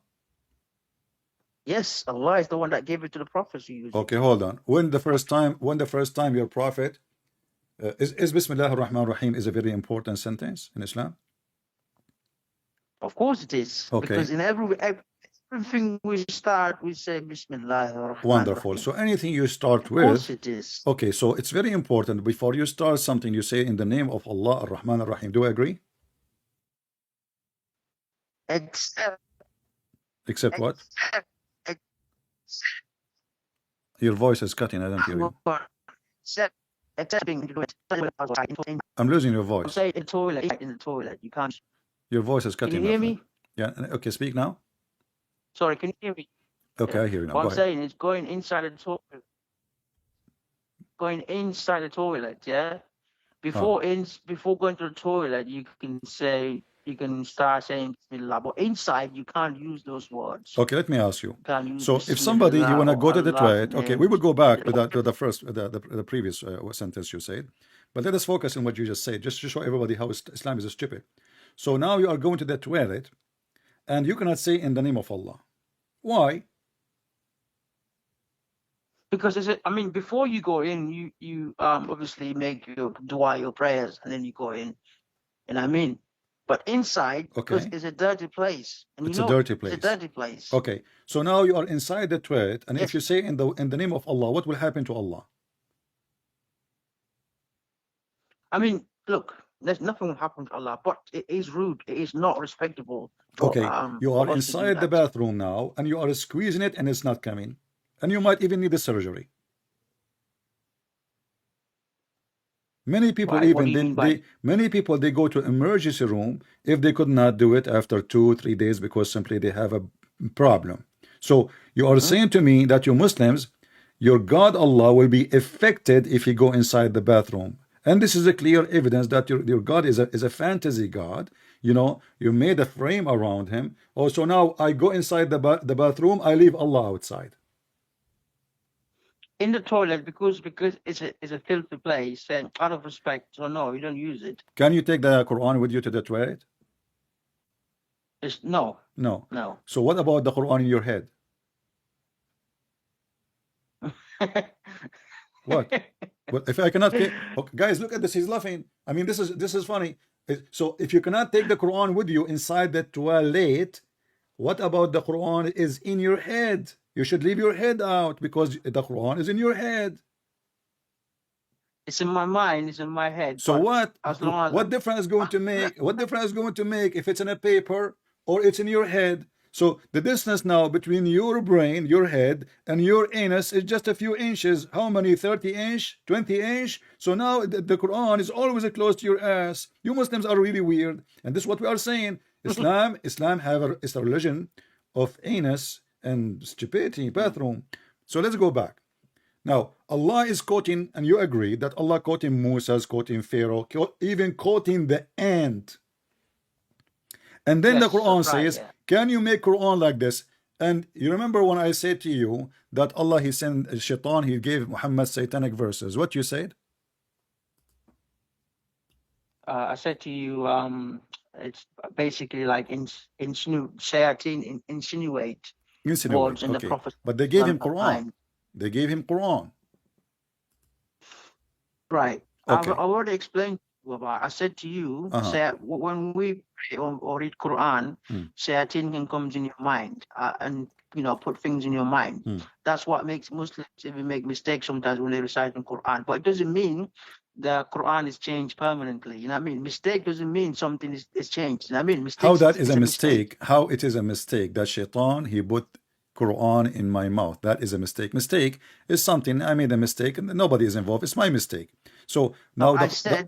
B: Yes, Allah is the one that gave it to the prophets.
A: Okay, hold on. When the first time your prophet is Bismillahir Rahmanir Rahim is a very important sentence in Islam?
B: Of course it is.
A: Okay.
B: Because in everything we start, we say Bismillahir Rahmanir Rahim.
A: Wonderful. So anything you start with.
B: Of course it is.
A: Okay, so it's very important before you start something, you say in the name of Allah Ar-Rahman Ar-Rahim. Do I agree? Except what? Your voice is cutting. I don't hear you.
B: Except being
A: I'm losing your
B: I'm
A: voice.
B: saying in the toilet, in the toilet. You can't.
A: Your voice is
B: Can
A: cutting.
B: you hear
A: my friend.
B: me?
A: Yeah. Okay. Speak now.
B: Sorry, can you hear me?
A: Okay, I hear you now.
B: What
A: Go
B: I'm
A: ahead.
B: saying is going inside the toilet. Going inside the toilet, yeah. Before going to the toilet, you can start saying Bismillah, but inside you can't use those words.
A: Okay, let me ask you.
B: You can't use
A: So if somebody you
B: Bismillah
A: want to
B: or
A: go to the
B: Allah's
A: toilet, okay,
B: name.
A: we will go back to the previous sentence you said, but let us focus on what you just said, just to show everybody how Islam is stupid. So now you are going to the toilet, and you cannot say in the name of Allah. Why?
B: Because before you go in, you obviously make your dua, your prayers, and then you go in. And I mean, but inside, because
A: Okay,
B: it's a dirty place, and
A: it's a dirty place.
B: it's a dirty place.
A: Okay, so now you are inside the toilet, and
B: Yes.
A: if you say in the name of Allah, what will happen to Allah?
B: I mean, look, there's nothing will happen to Allah, but it is rude. It is not respectable. For,
A: Okay, you
B: for
A: are
B: us to do
A: inside the
B: that.
A: bathroom now, and you are squeezing it, and it's not coming, and you might even need a surgery. Many people
B: Why? What do
A: even
B: you mean by?
A: many people they go to emergency room if they could not do it after 2-3 days because simply they have a problem. So you are saying to me that you Muslims, your God Allah will be affected if you go inside the bathroom, and this is a clear evidence that your God is a fantasy God. You know, you made a frame around him. Oh, so now I go inside the bathroom, I leave Allah outside.
B: In the toilet, because it's a filthy place, and out of respect, so no, you don't use it.
A: Can you take the Quran with you to the toilet?
B: It's no.
A: No. So what about the Quran in your head? What? Well, if I cannot take, okay, guys, look at this. He's laughing. I mean, this is funny. So if you cannot take the Quran with you inside the toilet, what about the Quran is in your head? You should leave your head out because the Quran is in your head.
B: It's in my mind. It's in my head.
A: So what?
B: As long as
A: What difference is going to make? What difference is going to make if it's in a paper or it's in your head? So the distance now between your brain, your head, and your anus is just a few inches. How many? 30 inch, 20 inch. So now the Quran is always close to your ass. You Muslims are really weird, and this is what we are saying. Islam is a religion of anus and stupidity, bathroom. So let's go back. Now, Allah is quoting, and you agree that Allah quoting Moses, quoting Pharaoh, even quoting the ant. And then the Quran says, can you make Quran like this? And you remember when I said to you that Allah, he sent shaitan, he gave Muhammad satanic verses. What you said?
B: I said to you, it's basically like insinuate words in the Prophet.
A: But they gave him Quran. They gave him Quran.
B: Right.
A: Okay.
B: I've already explained about. I said to you, when we pray or read Quran, Shayateen can come in your mind and put things in your mind. That's what makes Muslims even make mistakes sometimes when they recite the Quran. But it doesn't mean the Quran is changed permanently. You know what I mean? Mistake doesn't mean something is changed. You know what I mean?
A: How that is a mistake? How it is a mistake that Shaitan he put Quran in my mouth? That is a mistake. Mistake is something I made a mistake and nobody is involved. It's my mistake. So now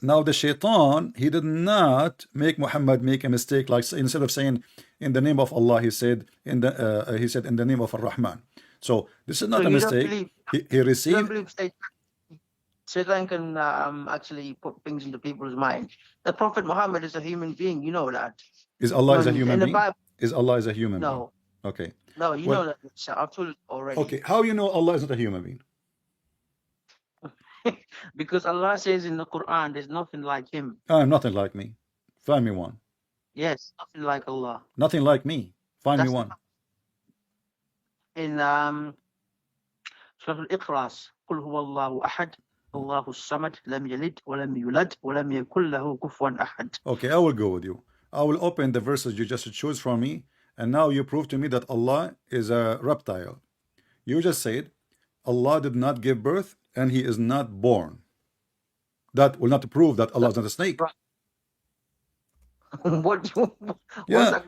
A: now the Shaitan he did not make Muhammad make a mistake. Like instead of saying in the name of Allah, he said in the name of Ar-Rahman. So this is not a mistake. He received.
B: Satan can actually put things into people's mind. The Prophet Muhammad is a human being. You know that.
A: Is Allah is a human being? Is Allah is a human being?
B: No.
A: Okay.
B: No, you know that. I've told you already.
A: Okay. How you know Allah is not a human being?
B: Because Allah says in the Quran, there's nothing like him.
A: Nothing like me. Find me one.
B: Yes, nothing like Allah.
A: Nothing like me. Find me one.
B: In Surah Al-Ikhlas, قل هو الله أحد الله الصمد لم يلد ولم يولد ولم يكن له كفوا أحد.
A: Okay, I will go with you. I will open the verses you just chose from me, and now you prove to me that Allah is a reptile. You just said Allah did not give birth and he is not born. That will not prove that Allah is not a snake. Yeah,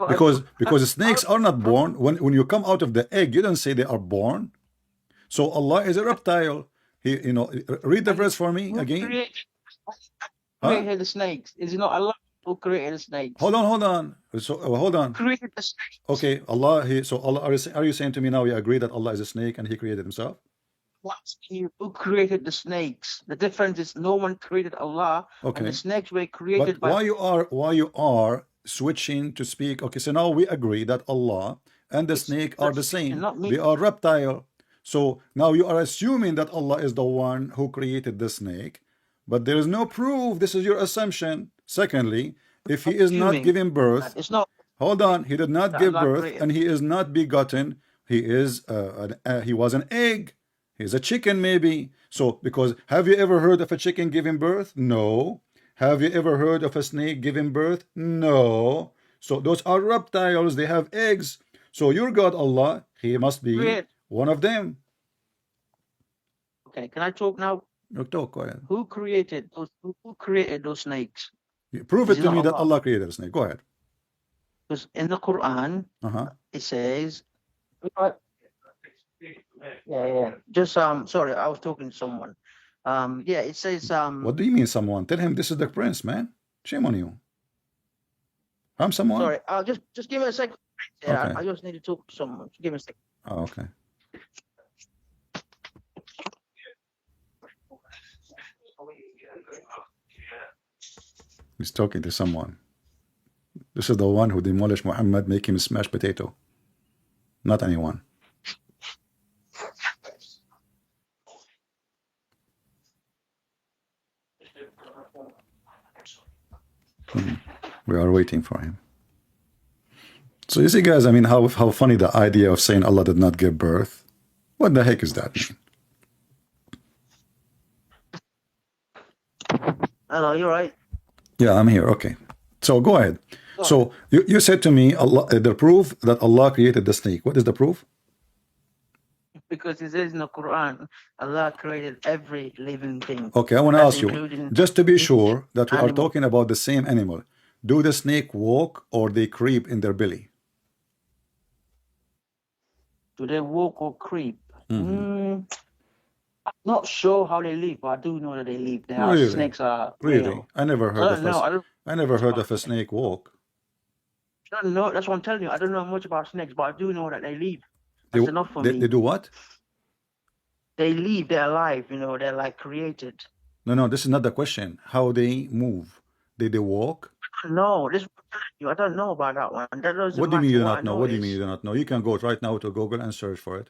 A: because snakes are not born. When you come out of the egg, you don't say they are born. So Allah is a reptile. He, read the verse for me
B: Who
A: again.
B: created
A: Huh?
B: the snakes? Is it not Allah who created the snakes?
A: Hold on. So hold on.
B: Created the snakes.
A: Okay, Allah. So Allah. Are you saying to me now you agree that Allah is a snake and He created Himself?
B: Who created the snakes? The difference is no one created Allah, and
A: Okay.
B: the snakes were created
A: But
B: by.
A: why you are switching to speak? Okay, so now we agree that Allah and the snake are the same.
B: Not me.
A: They are reptile. So now you are assuming that Allah is the one who created the snake, but there is no proof. This is your assumption. Secondly, if he is not
B: Assuming.
A: giving birth,
B: It's not
A: hold on, he did not
B: that
A: give
B: Allah
A: birth
B: created.
A: and he is not begotten. He is he was an egg. He's a chicken maybe. So because have you ever heard of a chicken giving birth? No. Have you ever heard of a snake giving birth? No. So those are reptiles. They have eggs. So your God Allah, He must be
B: Create.
A: one of them.
B: Okay, can I talk now?
A: Talk, go ahead.
B: Who created those snakes?
A: Prove
B: Is
A: it
B: it
A: to
B: not
A: me that
B: Allah?
A: Allah created a snake. Go ahead.
B: Because in the Quran it says, yeah. Just sorry, I was talking to someone. Yeah, it says
A: What do you mean someone? Tell him this is the prince, man. Shame on you. I'm someone?
B: sorry, just give me a second. Yeah,
A: Okay.
B: I just need to talk to someone. Just give me a second.
A: Oh, okay. He's talking to someone. This is the one who demolished Muhammad, make him smash potato. Not anyone. We are waiting for him. So you see, guys, I mean, how funny the idea of saying Allah did not give birth. What the heck is that mean?
B: Hello, you're right.
A: Yeah, I'm here. Okay. So go ahead. So you said to me, Allah, the proof that Allah created the snake. What is the proof?
B: Because it says in the Quran, Allah created every living thing.
A: Okay, I want to
B: That's
A: ask you,
B: including
A: just to be
B: each
A: sure that we are
B: animal.
A: talking about the same animal. Do the snake walk or they creep in their belly?
B: Do they walk or creep? I'm not sure how they live, but I do know that they live. There are
A: Really?
B: snakes are
A: Really?
B: real.
A: I never heard of
B: I
A: I never heard of a snake walk.
B: don't know. That's what I'm telling you. I don't know much about snakes, but I do know that they live.
A: They,
B: That's enough for me.
A: they do what?
B: They live. They're alive. They're like created.
A: No, this is not the question. How they move? They walk?
B: No, this. I don't know about that one. That doesn't
A: What do you mean you do
B: matter.
A: not know? What do you mean you do not know? You can go right now to Google and search for it.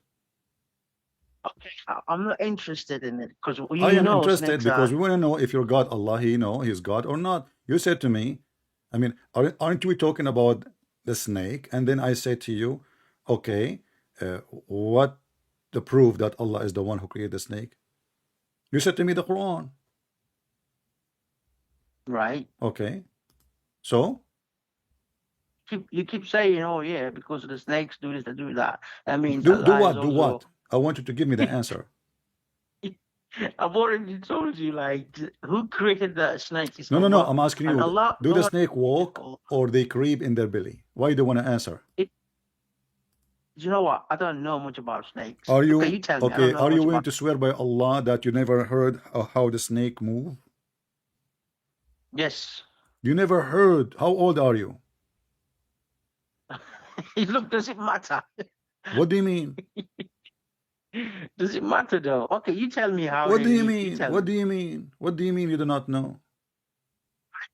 B: Okay, I'm not interested in it because
A: I am interested
B: snakes
A: because
B: are.
A: we want to know if your God Allah, He's God or not. You said to me, I mean, aren't we talking about the snake? And then I said to you, okay, what the proof that Allah is the one who created the snake? You said to me the Quran.
B: Right.
A: Okay. So?
B: You keep saying, oh yeah, because the snakes do this, they do that. That means
A: Do
B: Allah
A: what?
B: is
A: Do
B: also.
A: what? I want you to give me the answer.
B: I've already told you, like, who created the snakes? It's
A: No.
B: Allah.
A: I'm asking you,
B: And Allah,
A: do the snake walk or they creep in their belly? Why do you want to answer?
B: You know what? I don't know much about snakes.
A: Are you
B: Okay, you tell me. I
A: okay?
B: don't know
A: Are you
B: much
A: willing
B: about.
A: to swear by Allah that you never heard how the snake move?
B: Yes.
A: You never heard. How old are you?
B: Look, does it matter?
A: What do you mean?
B: Does it matter though? Okay, you tell me how.
A: What
B: they
A: do you
B: live.
A: mean?
B: tell
A: What
B: me.
A: do you mean? What do you mean you do not know?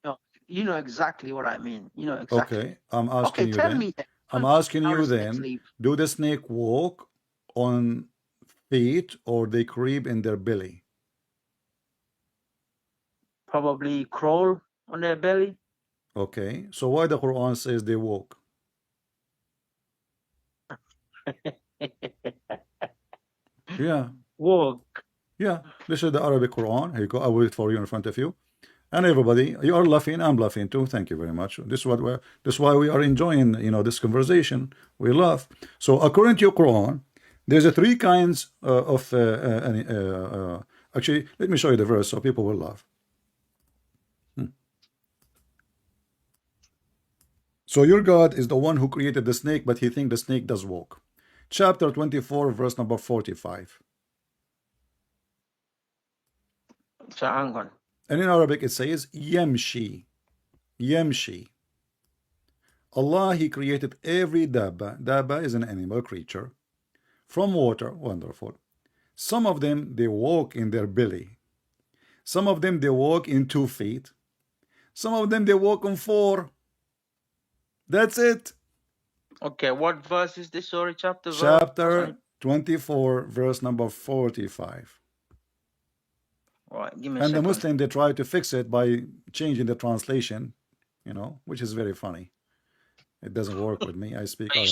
B: No, you know exactly what I mean. You know exactly.
A: Okay, I'm asking
B: Okay,
A: you
B: tell
A: then.
B: me.
A: I'm asking
B: how
A: you
B: the snakes
A: then,
B: live.
A: do the snake walk on feet or they creep in their belly?
B: Probably crawl on their belly.
A: Okay, so why the Quran says they walk? Yeah.
B: Walk.
A: Yeah, this is the Arabic Quran. Here you go. I will read it for you in front of you. And everybody, you are laughing. I'm laughing too. Thank you very much. This is what we're. This is why we are enjoying, this conversation. We laugh. So, according to your Quran, there's a three kinds of. Actually, let me show you the verse so people will laugh. So your God is the one who created the snake, but he thinks the snake does walk. Chapter 24, verse number 45.
B: So hang on.
A: And in Arabic it says yamshi. Yamshi. Allah, He created every dabba. Dabba is an animal creature from water. Wonderful. Some of them, they walk in their belly. Some of them, they walk in 2 feet. Some of them, they walk on 4. That's it.
B: Okay, what verse is this? Sorry, chapter.
A: Chapter 24, verse number 45.
B: Right, give me a
A: And
B: second.
A: the Muslim, they try to fix it by changing the translation, which is very funny. It doesn't work with me. I speak Arabic.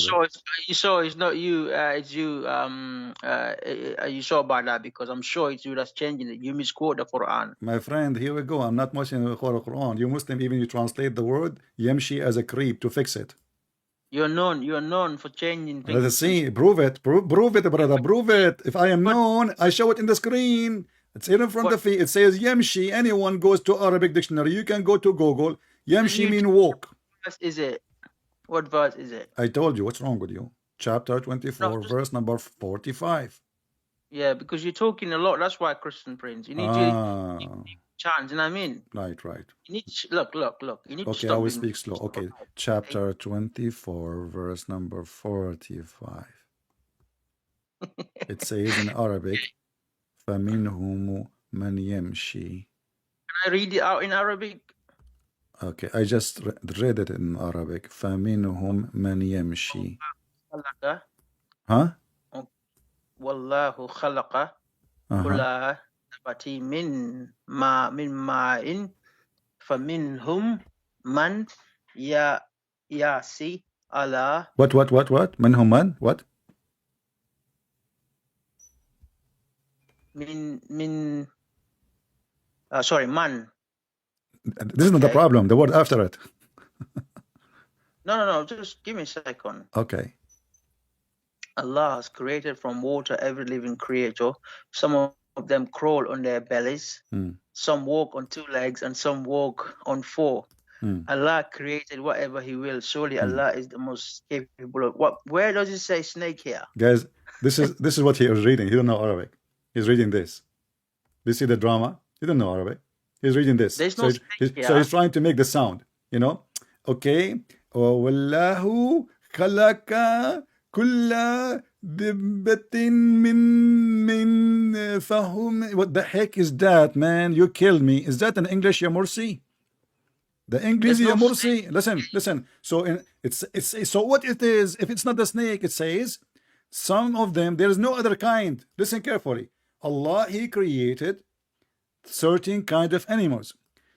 B: You sure it's not you? It's you. Are you sure about that? Because I'm sure it's you that's changing it. You misquote the Quran.
A: My friend, here we go. I'm not Muslim in the Quran. You Muslim, even you translate the word yamshi as a creep to fix it.
B: You're known for changing things.
A: Let us see. Prove it. Prove it, brother. Prove it. If I am known, I show it in the screen. It's here in front of me. It says yamshi. Anyone goes to Arabic dictionary. You can go to Google. Yamshi mean walk.
B: What verse is it? What verse is it?
A: I told you. What's wrong with you? Chapter 24, verse number 45.
B: Yeah, because you're talking a lot. That's why, Christian Prince. You need to chance. You know what I mean?
A: Right.
B: You need to, look. You need to
A: Okay,
B: stop
A: I will speak slow. Okay, chapter 24, verse number 45. It says in Arabic, فَمِنْهُمْ مَنْ يَمْشِي.
B: Can I read it out in Arabic?
A: Okay, I just read it in Arabic. فَمِنْهُمْ مَنْ يَمْشِي. Huh?
B: Wallahu khalaqa kulla dabati min ma'in faminhum man yasi ala.
A: What? Minhum man? What?
B: Sorry, man.
A: This is not the problem. The word after it.
B: No. Just give me a second.
A: Okay.
B: Allah has created from water every living creature. Some of them crawl on their bellies. Some walk on 2 legs, and some walk on 4. Allah created whatever He will. Surely Allah is the most capable of what. Where does it say snake here?
A: Guys, this is what he was reading. He don't know Arabic. He's reading this. Do you see the drama? He don't know Arabic. He's reading this.
B: There's no snake here.
A: So he's trying to make the sound. Okay. Wallahu khalaqa kulla dibbatin min fahum. What the heck is that, man? You killed me. Is that in English, ya Mursi? The English, ya Mursi. Listen. So so what it is? If it's not the snake, it says some of them. There is no other kind. Listen carefully. Allah, He created certain kind of animals.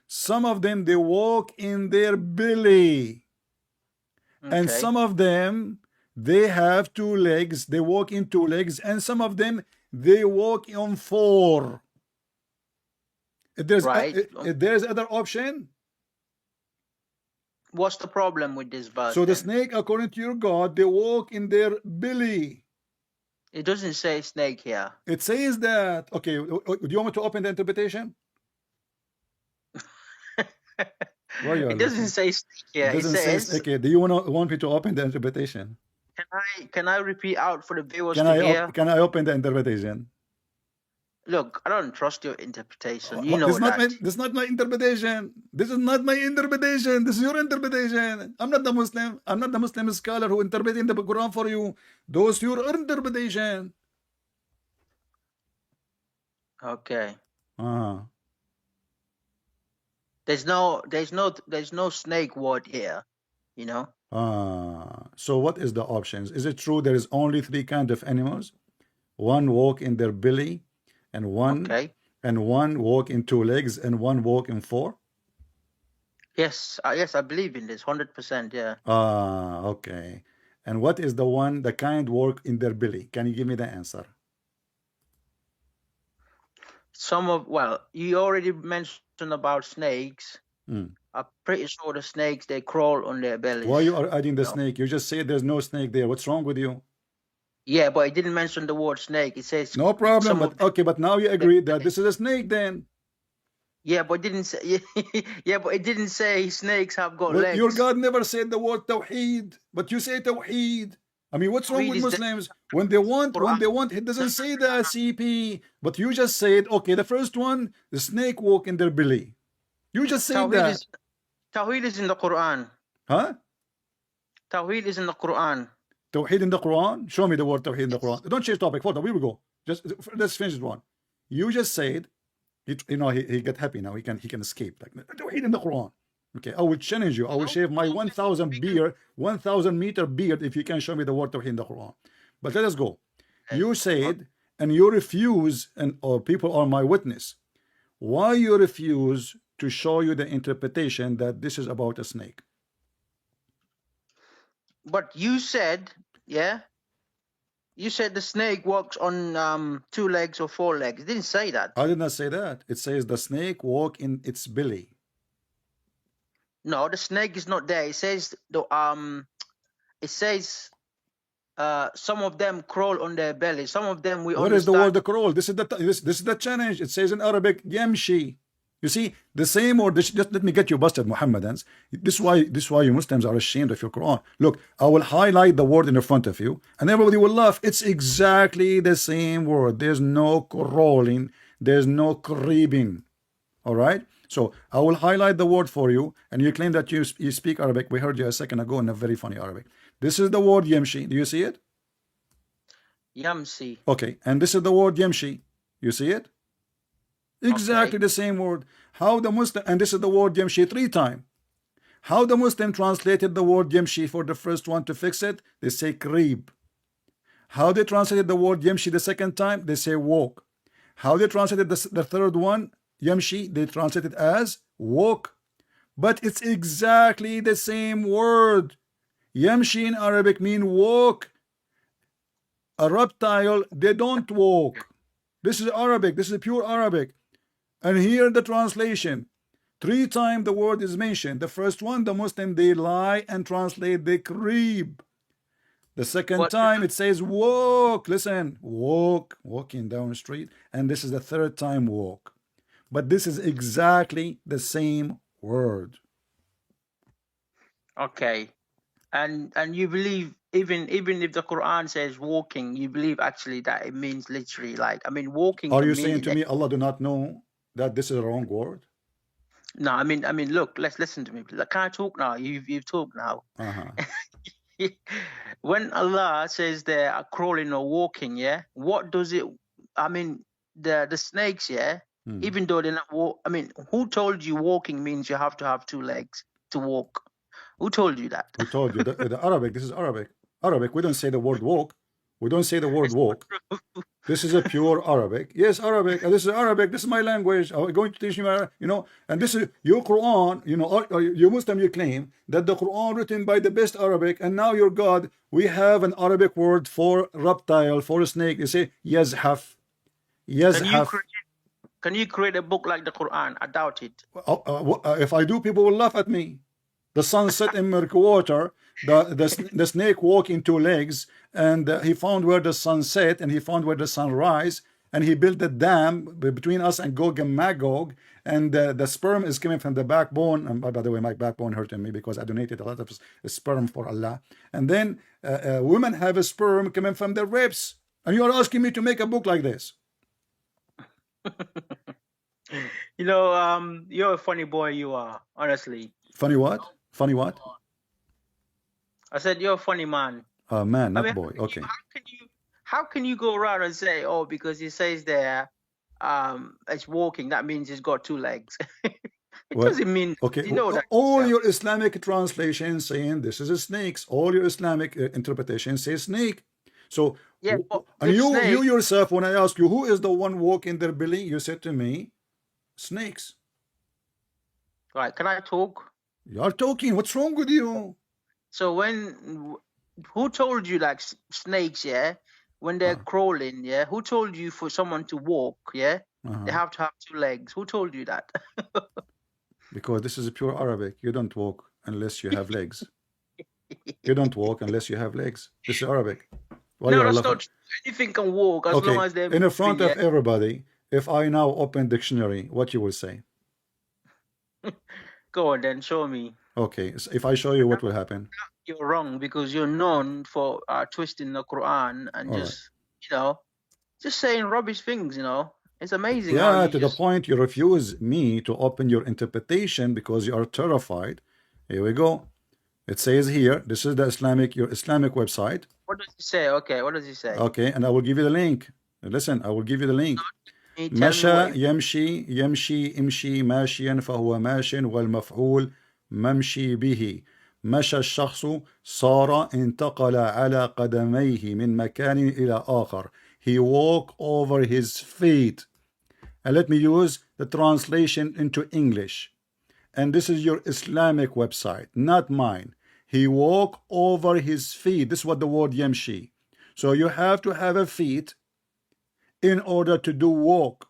A: Some of them, they walk in their belly. Okay. And some of them, they have 2 legs. They walk in 2 legs. And some of them, they walk on 4. If there's other option.
B: What's the problem with this verse?
A: So the snake, according to your God, they walk in their belly.
B: It doesn't say snake here.
A: It says that. Okay, do you want me to open the interpretation?
B: It doesn't say snake here.
A: It says, okay, do you want me to open the interpretation?
B: Can I repeat out for the viewers to hear?
A: Can I open the interpretation?
B: Look, I don't trust your interpretation.
A: This is not my interpretation. This is not my interpretation. This is your interpretation. I'm not the Muslim. I'm not the Muslim scholar who interpreting the Quran for you. Those your interpretation.
B: Okay. There's no snake word here.
A: So what is the options? Is it true there is only 3 kind of animals? One walk in their belly, and one walk in 2 legs, and one walk in 4?
B: Yes, I believe in this 100%. Yeah.
A: Okay. And what is the kind walk in their belly? Can you give me the answer?
B: You already mentioned about snakes. I'm pretty sure the snakes, they crawl on their bellies.
A: Why you are adding the snake? You just said there's no snake there. What's wrong with you?
B: Yeah, but it didn't mention the word snake. It says
A: no problem. But now you agree that this is a snake then.
B: Yeah, but it didn't say. Yeah, but it didn't say snakes have got legs.
A: Your God never said the word tawheed, but you say tawheed. I mean, what's wrong with Muslims when they want? It doesn't say the CP, but you just said, okay, the first one, the snake walk in their belly. You just said that.
B: Tawheed is in the Quran.
A: Huh?
B: Tawheed is in the Quran.
A: Tawheed in the Quran? Show me the word Tawheed in the Quran. Don't change topic. Hold on, we will go. Just let's finish this one. You just said, you know, he got happy now. He can escape. Like Tawheed in the Quran. Okay, I will challenge you. I will shave my 1,000 meter beard if you can show me the word Tawheed in the Quran. But let us go. You said, and you refuse, and people are my witness. Why you refuse to show you the interpretation that this is about a snake?
B: But you said, yeah, you said the snake walks on 2 legs or 4 legs. It didn't say that.
A: I did not say that. It says the snake walk in its belly.
B: No, the snake is not there. It says some of them crawl on their belly. Some of them we
A: What
B: understand.
A: is the word crawl? This is the challenge. It says in Arabic, yamshi. You see, the same word. Just let me get you busted, Muhammadans. This is why you Muslims are ashamed of your Quran. Look, I will highlight the word in front of you, and everybody will laugh. It's exactly the same word. There's no crawling. There's no creeping. All right. So I will highlight the word for you, and you claim that you speak Arabic. We heard you a second ago in a very funny Arabic. This is the word yamshi. Do you see it?
B: Yamsi.
A: Okay, and this is the word yamshi. You see it? Exactly the same word. How the Muslim, and this is the word yamshi 3 times. How the Muslim translated the word yamshi for the first one to fix it? They say creep. How they translated the word yamshi the second time? They say walk. How they translated the third one, yamshi, they translate it as walk. But it's exactly the same word. Yamshi in Arabic mean walk. A reptile, they don't walk. This is Arabic. This is pure Arabic. And here the translation. 3 times the word is mentioned. The first one, the Muslim, they lie and translate they creep. The second time it says walk. Listen, walk, walking down the street. And this is the 3rd time walk. But this is exactly the same word.
B: Okay. And you believe even if the Quran says walking, you believe actually that it means literally, like, I mean, walking.
A: Are you saying to me Allah do not know that this is a wrong word?
B: No, I mean, look, let's listen to me. Can I talk now? You've talked now. When Allah says they are crawling or walking, yeah, what does it? I mean, the snakes, yeah, even though they're not walk. I mean, who told you walking means you have to have 2 legs to walk? Who told you that?
A: Who told you? The Arabic. This is Arabic. Arabic. We don't say the word walk. We don't say the word walk. This is a pure Arabic. Yes, Arabic. This is Arabic. This is my language. I'm going to teach you, you know. And this is your Quran. You know, you Muslim, you claim that the Quran written by the best Arabic, and now your God, we have an Arabic word for reptile, for a snake. You say yazhaf. Yazhaf.
B: Can you create a book like the Quran? I doubt it.
A: If I do, people will laugh at me. The sun set in murky water. The snake walked in 2 legs, and he found where the sun set, and he found where the sun rise, and he built a dam between us and Gog and Magog, and the sperm is coming from the backbone. And by the way, my backbone hurting me because I donated a lot of sperm for Allah. And then women have a sperm coming from their ribs, and you are asking me to make a book like this.
B: You know, you're a funny boy, you are, honestly.
A: Funny what? Funny what?
B: I said you're a funny man.
A: Man, not boy. Okay.
B: How can you go around and say, oh, because he says there, it's walking, that means he's got 2 legs? It doesn't mean.
A: Okay.
B: You know that
A: all your Islamic translations saying this is a snake. All your Islamic interpretations say snake. So
B: yeah,
A: and you yourself, when I ask you who is the one walking their belly, you said to me, snakes.
B: Right? Can I talk?
A: You are talking. What's wrong with you?
B: So who told you, like, snakes, yeah, when they're crawling, yeah, who told you for someone to walk, yeah, they have to have 2 legs? Who told you that?
A: Because this is a pure Arabic. You don't walk unless you have legs. You don't walk unless you have legs. This is Arabic. Why
B: no, that's not. Anything can walk as long as they're
A: in front of everybody. If I now open dictionary, what you will say?
B: Go on then, show me.
A: Okay, so if I show you, what will happen?
B: you're wrong because you're known for twisting the Quran and
A: All right.
B: just, you know, just saying rubbish things, you know. It's amazing how
A: Yeah,
B: you
A: to the
B: just
A: point you refuse me to open your interpretation because you are terrified. Here we go. It says here, this is the your Islamic website.
B: what does he say? Okay, what does he say?
A: Okay, and I will give you the link. Listen, I will give you the link.
B: Can you tell me
A: مشى
B: what
A: يمشي يمشي امشي ماشيا فهو ماش والمفعول ممشي به مشى الشخص صار انتقل على قدميه من مكان إلى آخر. He walked over his feet. And let me use the translation into English. And this is your Islamic website, not mine. He walked over his feet. This is what the word yamshi. So you have to have a feet in order to do walk.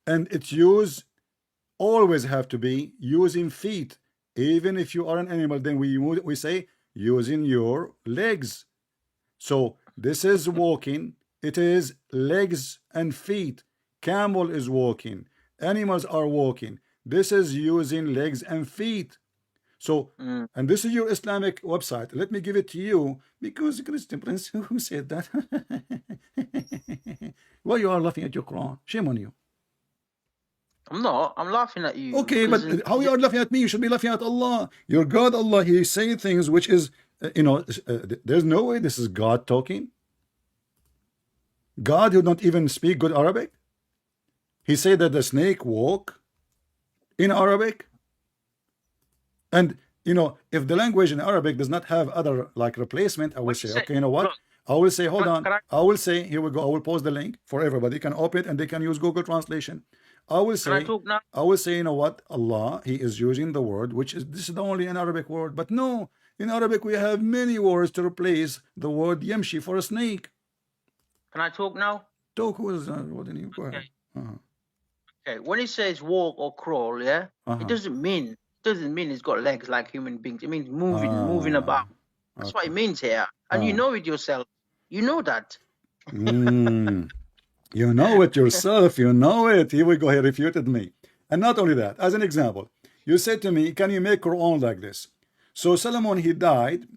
A: And its use always have to be using feet. Even if you are an animal, then we say using your legs. So this is walking. It is legs and feet. Camel is walking. Animals are walking. This is using legs and feet. So, and this is your Islamic website. Let me give it to you because Christian Prince, who said that? Why you are laughing at your Quran? Shame on you.
B: I'm not. I'm laughing at you.
A: Okay, but how you are laughing at me? You should be laughing at Allah. Your God, Allah, He say things which is, there's no way this is God talking. God who don't even speak good Arabic. He said that the snake walk in Arabic. And if the language in Arabic does not have other like replacement, I will say, okay, you know what?
B: Look,
A: I will say, hold on.
B: can
A: I will say, here we go. I will post the link for everybody. Can open it and they can use Google Translation. I will
B: can I
A: say,
B: talk now?
A: I will say, you know what? Allah, He is using the word, which is this is the only an Arabic word. But no, in Arabic we have many words to replace the word yamshi for a snake.
B: Can I talk now?
A: Talk. Who is what do you go ahead?
B: Okay. When it says walk or crawl, yeah, it doesn't mean it's got legs like human beings. It means moving about. That's what it means here, and you know it yourself. You know that.
A: You know it yourself. You know it. Here we go. He refuted me. And not only that, as an example, you said to me, can you make Quran like this? So Solomon, he died,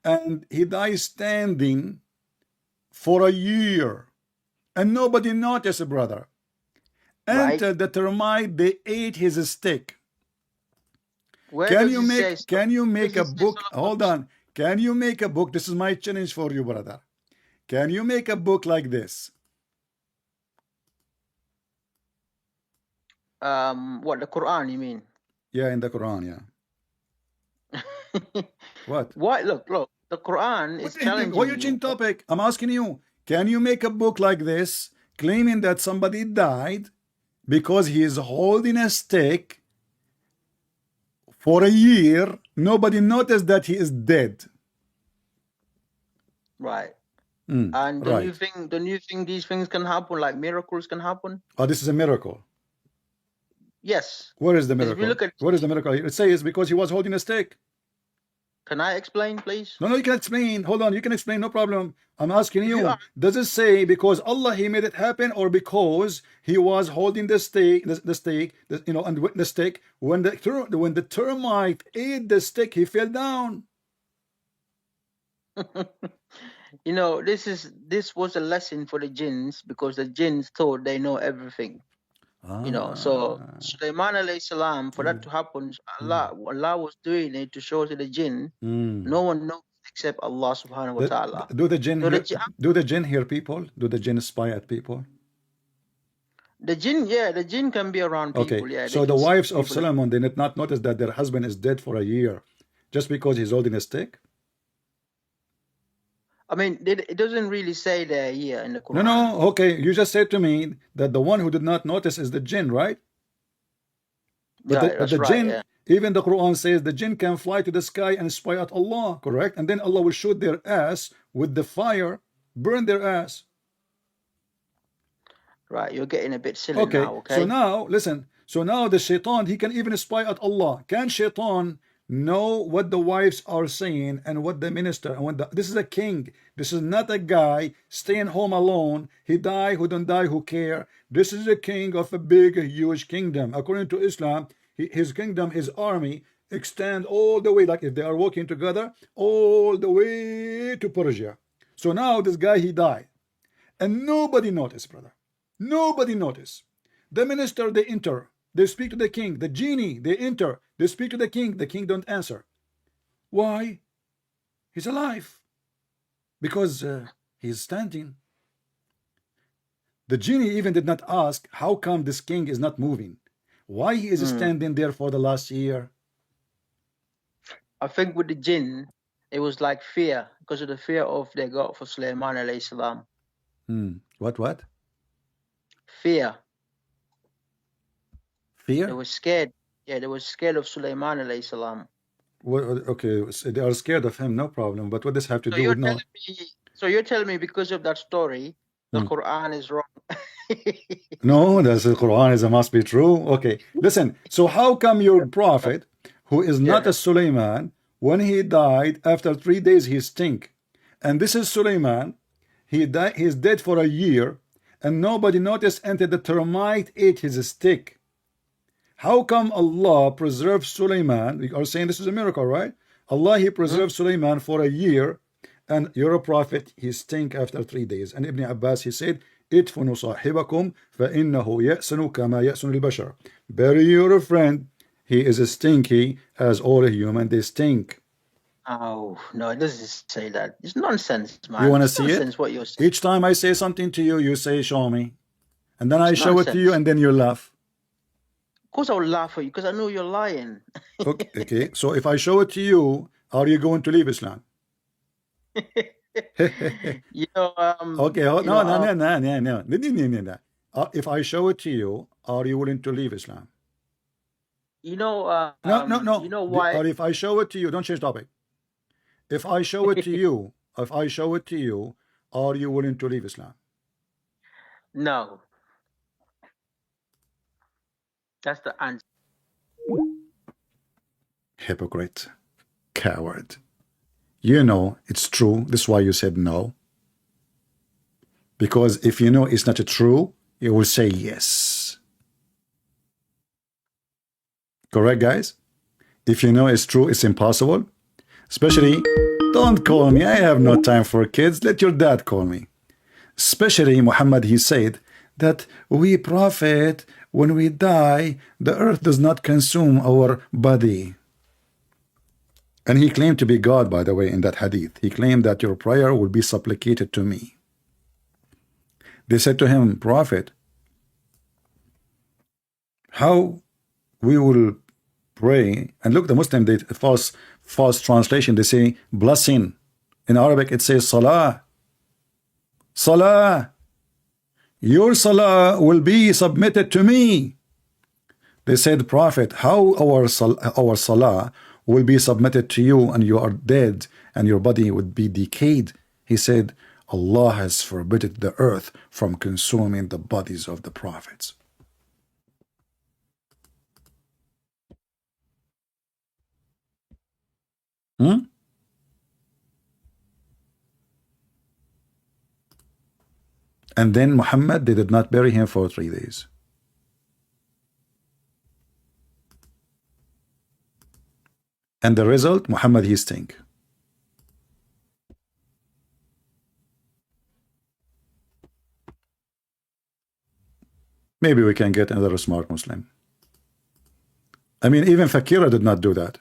A: and he died standing for a year. And nobody noticed, brother. Until the termite, they ate his stick. Can you make a book? Hold on. Can you make a book? This is my challenge for you, brother. Can you make a book like this?
B: What, the Quran, you mean?
A: Yeah, in the Quran, yeah. What?
B: What? Look, the Quran is challenging
A: why you change topic? I'm asking you, can you make a book like this, claiming that somebody died because he is holding a stick for a year? Nobody noticed that he is dead.
B: Right. And don't you think these things can happen, like miracles can happen?
A: Oh, this is a miracle.
B: Yes.
A: Where is the miracle? What is the miracle? It says because he was holding a stick.
B: Can I explain, please?
A: No, you can explain. Hold on, you can explain, no problem. I'm asking you, does it say because Allah He made it happen, or because he was holding the stick, and with the stick, when the termite ate the stick, he fell down?
B: This was a lesson for the jinns, because the jinns thought they know everything. So Sulaiman alayhi salam, for that to happen, Allah was doing it to show to the jinn, no one knows except Allah subhanahu wa ta'ala.
A: Do the jinn hear people? Do the jinn spy at people?
B: The jinn can be around people.
A: Okay,
B: yeah.
A: So the wives of Solomon, they did not notice that their husband is dead for a year just because he's holding a stick?
B: I mean, it doesn't really say there here in the Quran.
A: No, okay. You just said to me that the one who did not notice is the jinn, right? But the jinn, even the Quran says the jinn can fly to the sky and spy at Allah, correct? And then Allah will shoot their ass with the fire, burn their ass.
B: Right, you're getting a bit silly now, okay?
A: So now, listen. So now the shaitan, he can even spy at Allah. Can shaitan know what the wives are saying and what the minister and this is a king. This is not a guy staying home alone. He die, who don't die, who care. This is a king of a big, huge kingdom. According to Islam, his kingdom, his army extend all the way, like if they are walking together, all the way to Persia. So now this guy, he died. And nobody noticed, brother. Nobody noticed. The minister, they enter. They speak to the king. The genie, they enter. They speak to the king. The king don't answer. Why? He's alive. Because he's standing. The genie even did not ask, how come this king is not moving? Why he is standing there for the last year?
B: I think with the jinn, it was like fear, because of the fear of they got for Sulaiman alayhi salam.
A: What?
B: Fear.
A: Fear?
B: They were scared. Yeah, they were scared of Sulaiman alayhi salam.
A: Well, okay, so they are scared of him, no problem. But what does have to
B: So
A: do with no?
B: So you're telling me because of that story, the Quran is wrong?
A: No, that's the Quran is a must be true. Okay, listen. So how come your prophet, who is not a Suleiman, when he died after 3 days he stink, and this is Suleiman, he died. He's dead for a year, and nobody noticed until the termite ate his stick. How come Allah preserved Suleiman? You are saying this is a miracle, right? Allah, he preserved Suleiman for a year, and your prophet, he stink after 3 days. And Ibn Abbas, he said, ادفنوا صاحبكم فإنه يأسن كما يأسن البشر. Bury your friend, he is stinky as all human, they stink.
B: Oh, no, it doesn't say that. It's nonsense, man.
A: You want to see it?
B: What you're saying.
A: Each time I say something to you, you say, show me. And then I show it to you, and then you laugh.
B: Of course I will laugh at you, because I know you're lying.
A: Okay, so if I show it to you, are you going to leave Islam?
B: You know,
A: okay, no. If I show it to you, are you willing to leave Islam?
B: You know,
A: no.
B: You know why?
A: Or if I show it to you, don't change topic. If I show it to you, are you willing to leave Islam?
B: No. That's the answer.
A: Hypocrite, coward. You know it's true. This is why you said no. Because if you know it's not true, you will say yes. Correct, guys? If you know it's true, it's impossible. Especially, don't call me. I have no time for kids. Let your dad call me. Especially Muhammad, he said that we prophet, when we die, the earth does not consume our body. And he claimed to be God, by the way, in that hadith. He claimed that your prayer will be supplicated to me. They said to him, Prophet, how we will pray? And look, the Muslim, they false translation, they say blessing. In Arabic, it says salah. Salah. Your salah will be submitted to me. They said, Prophet, how our salah will be submitted to you, and you are dead and your body would be decayed? He said, Allah has forbidden the earth from consuming the bodies of the prophets. And then Muhammad, they did not bury him for 3 days. And the result, Muhammad, he stink. Maybe we can get another smart Muslim. I mean, even Fakira did not do that.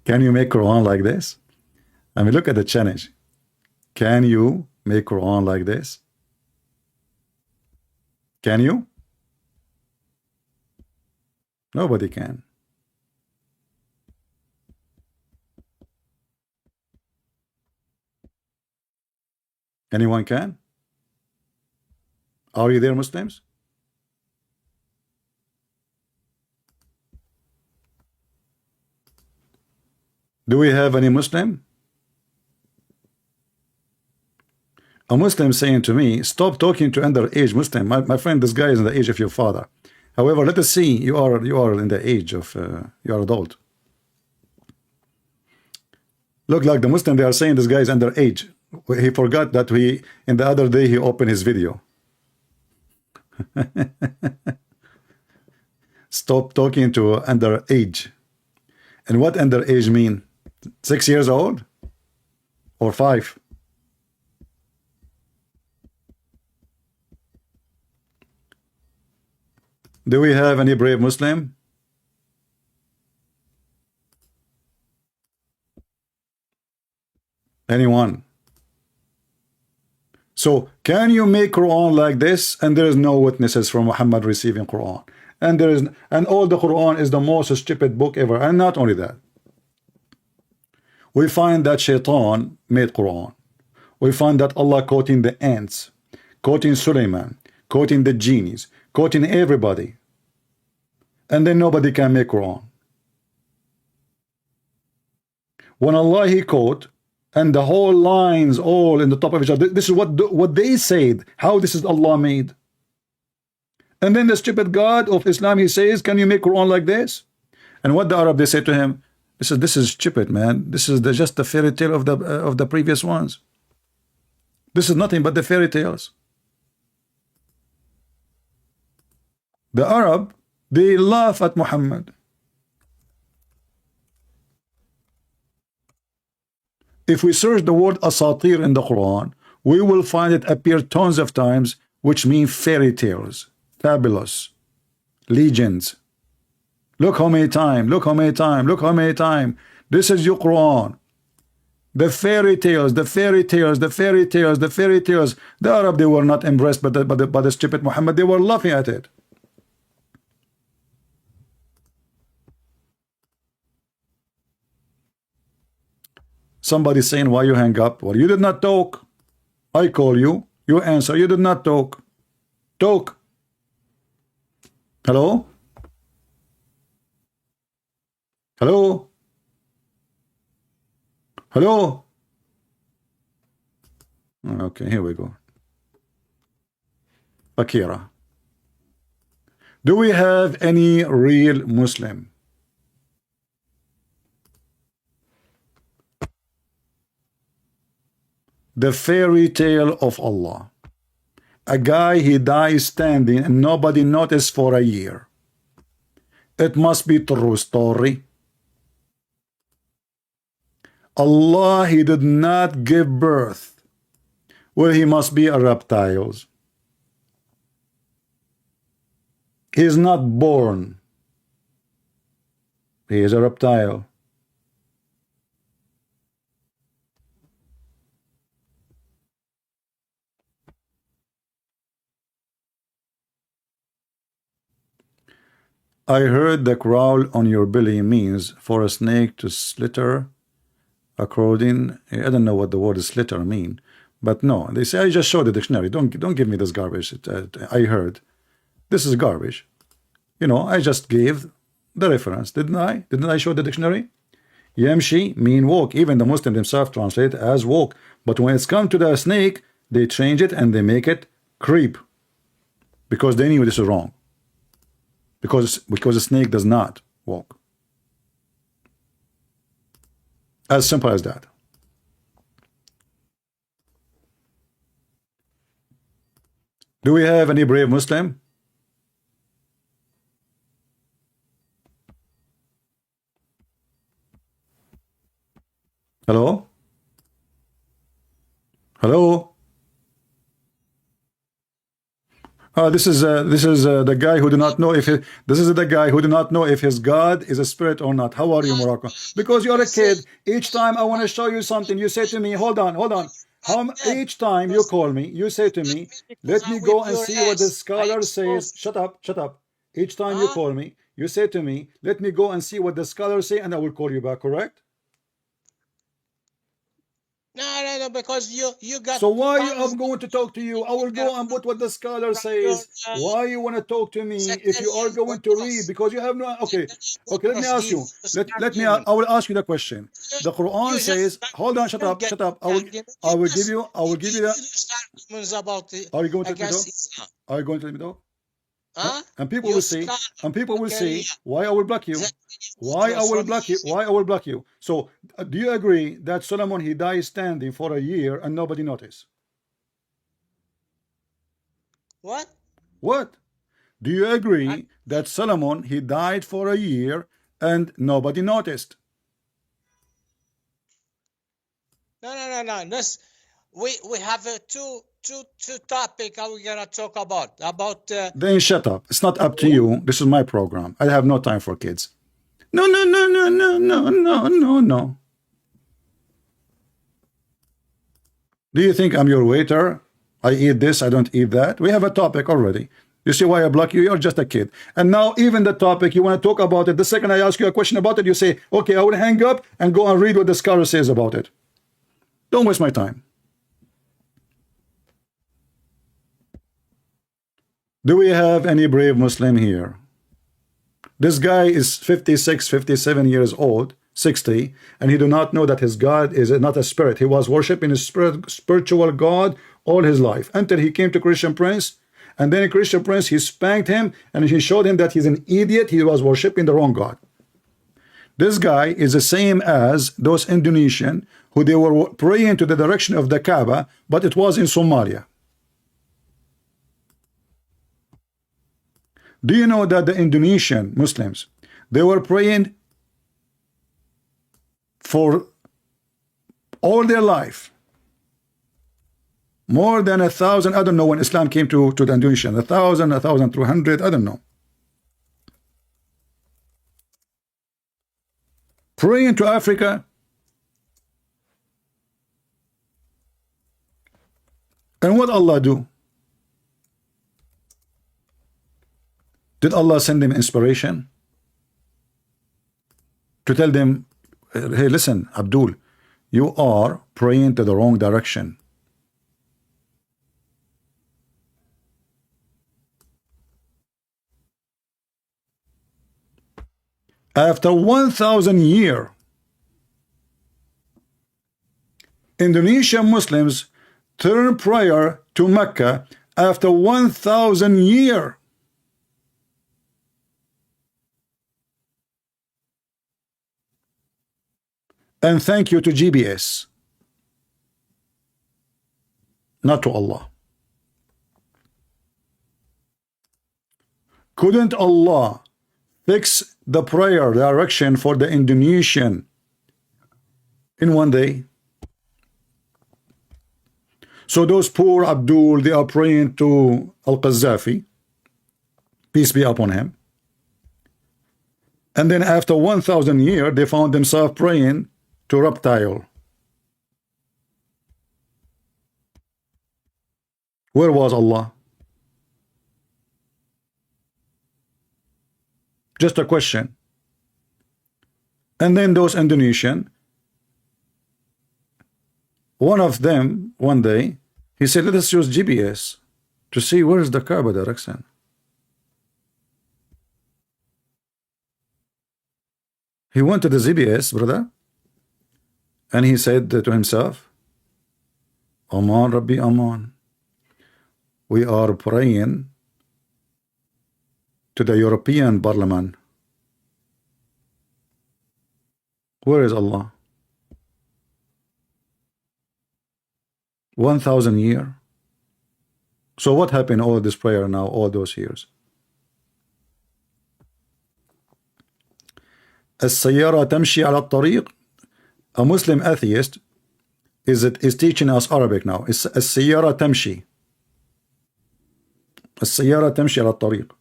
A: Can you make Quran like this? I mean, look at the challenge. Can you make Quran like this? Can you? Nobody can. Anyone can? Are you there, Muslims? Do we have any Muslim? A Muslim saying to me, stop talking to underage Muslim. My friend, this guy is in the age of your father. However, let us see, you are in the age of, you are adult. Look, like the Muslim, they are saying this guy is underage. He forgot that in the other day, he opened his video. Stop talking to underage. And what underage mean? 6 years old or 5? Do we have any brave Muslim? Anyone? So can you make Quran like this and there is no witnesses from Muhammad receiving Quran? And all the Quran is the most stupid book ever. And not only that, we find that Shaitan made Quran. We find that Allah quoting the ants, quoting Sulaiman, quoting the genies, quoting everybody. And then nobody can make Quran. When Allah He quote, and the whole lines all in the top of each other. This is what they said. How this is Allah made. And then the stupid God of Islam, he says, can you make Quran like this? And what the Arab they say to him? They said, this is stupid, man. This is just the fairy tale of the previous ones. This is nothing but the fairy tales. The Arab, they laugh at Muhammad. If we search the word asatir in the Quran, we will find it appear tons of times, which mean fairy tales, fabulous, legends. Look how many times, look how many times, look how many times. This is your Quran. The fairy tales, the fairy tales, the fairy tales, the fairy tales. The Arab, they were not impressed by the stupid Muhammad. They were laughing at it. Somebody saying, why you hang up? Well, you did not talk. I call you. You answer. You did not talk. Talk. Hello? Hello? Hello? Okay, here we go. Akira. Do we have any real Muslim? The fairy tale of Allah. A guy, he dies standing and nobody noticed for a year. It must be true story. Allah, he did not give birth. Well, he must be a reptile. He is not born. He is a reptile. I heard the crawl on your belly means for a snake to slither according. I don't know what the word slither mean, but no, they say I just showed the dictionary. Don't give me this garbage. I heard this is garbage. You know, I just gave the reference, didn't I? Didn't I show the dictionary? Yamshi mean walk. Even the Muslim themselves translate as walk, but when it's come to the snake, they change it and they make it creep because they knew this is wrong. Because a snake does not walk. As simple as that. Do we have any brave Muslim? Hello? Hello? This is the guy who do not know if this is the guy who do not know if his God is a spirit or not. How are you, Morocco? Because you're a kid. Each time I want to show you something, you say to me, hold on. Each time you call me, you say to me, let me go and see what the scholar says. Shut up. Each time you call me, you say to me, let me go and see what the scholar say, and I will call you back, correct?
C: No, because you got.
A: So why I'm going to talk to you? I will go and put what the scholar says. Why you want to talk to me if you are going to read? Because you have no. Okay. Let me ask you. Let me. I will ask you the question. The Quran says. Hold on. Shut up. I will give you. that. Are you going to let me talk? Are you going to let me talk? And people will say, why I will block you? Why I will block you? So do you agree that Solomon, he died standing for a year and nobody noticed?
C: What?
A: What? Do you agree that Solomon, he died for a year and nobody noticed?
C: No. We have two topic we're gonna talk about.
A: Then shut up. It's not up to you. This is my program. I have no time for kids. No. Do you think I'm your waiter? I eat this, I don't eat that. We have a topic already. You see why I block you? You're just a kid. And now even the topic, you want to talk about it. The second I ask you a question about it, you say, okay, I will hang up and go and read what the scholar says about it. Don't waste my time. Do we have any brave Muslim here? This guy is 56, 57 years old, 60, and he do not know that his God is not a spirit. He was worshiping a spiritual God all his life until he came to Christian Prince. And then a Christian Prince, he spanked him and he showed him that he's an idiot. He was worshiping the wrong God. This guy is the same as those Indonesian who they were praying to the direction of the Kaaba, but it was in Somalia. Do you know that the Indonesian Muslims, they were praying for all their life, more than 1,000, I don't know when Islam came to the Indonesian, 1,000, 1,200, I don't know. Praying to Africa. And what Allah do? Did Allah send them inspiration to tell them, hey, listen, Abdul, you are praying to the wrong direction. After 1,000 years, Indonesian Muslims turn prayer to Mecca after 1,000 years. And thank you to GBS, not to Allah. Couldn't Allah fix the prayer direction for the Indonesian in one day? So those poor Abdul, they are praying to Al-Qaddafi, peace be upon him. And then after 1,000 years, they found themselves praying to reptile. Where was Allah? Just a question. And then those Indonesian, one of them, one day, he said, let us use GPS to see where is the Kaaba direction. He went to the GPS, brother, and he said to himself, Aman Rabbi Aman, we are praying to the European Parliament. Where is Allah? 1,000 years. So what happened all this prayer now, all those years? السيارة تمشي على الطريق. A Muslim atheist is teaching us Arabic now. السيارة تمشي. السيارة تمشي على الطريق.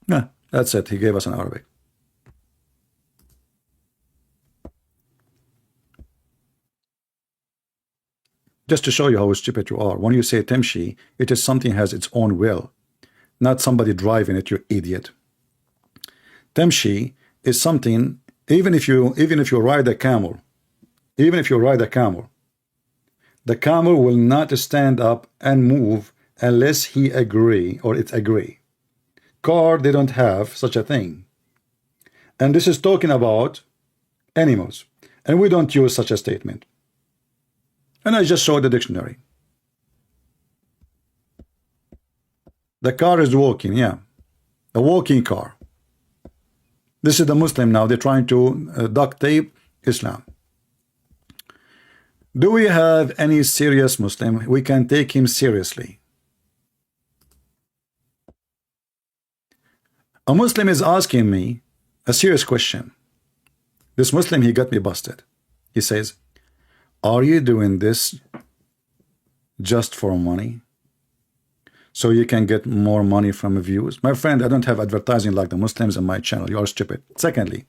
A: Yeah, that's it. He gave us an Arabic. Just to show you how stupid you are. When you say temshi, it is something has its own will, not somebody driving it, you idiot. Temshi is something, even if you ride a camel, the camel will not stand up and move unless he agree or it agree. Car, they don't have such a thing. And this is talking about animals, and we don't use such a statement. And I just showed the dictionary. The car is walking, yeah. A walking car. This is the Muslim now. They're trying to duct tape Islam. Do we have any serious Muslim we can take him seriously? A Muslim is asking me a serious question. This Muslim, he got me busted. He says, are you doing this just for money? So you can get more money from views? My friend, I don't have advertising like the Muslims on my channel. You are stupid. Secondly,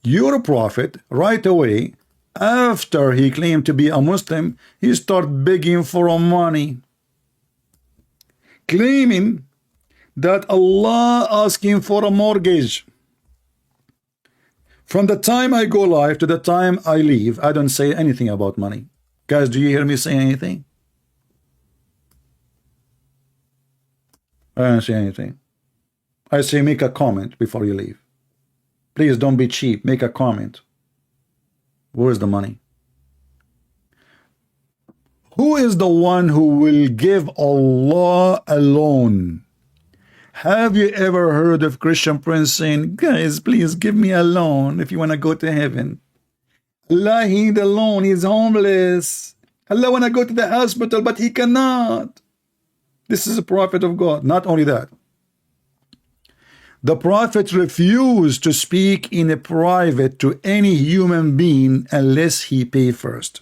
A: your prophet right away, after he claimed to be a Muslim, he started begging for money, claiming that Allah asked him for a mortgage. From the time I go live to the time I leave, I don't say anything about money. Guys, do you hear me say anything? I don't say anything. I say make a comment before you leave. Please don't be cheap. Make a comment. Where's the money? Who is the one who will give Allah alone? Have you ever heard of Christian Prince saying, guys, please give me a loan if you want to go to heaven? Allah, he need a loan. He's homeless. Allah want to go to the hospital, but he cannot. This is a prophet of God. Not only that, the prophet refused to speak in a private to any human being unless he pay first.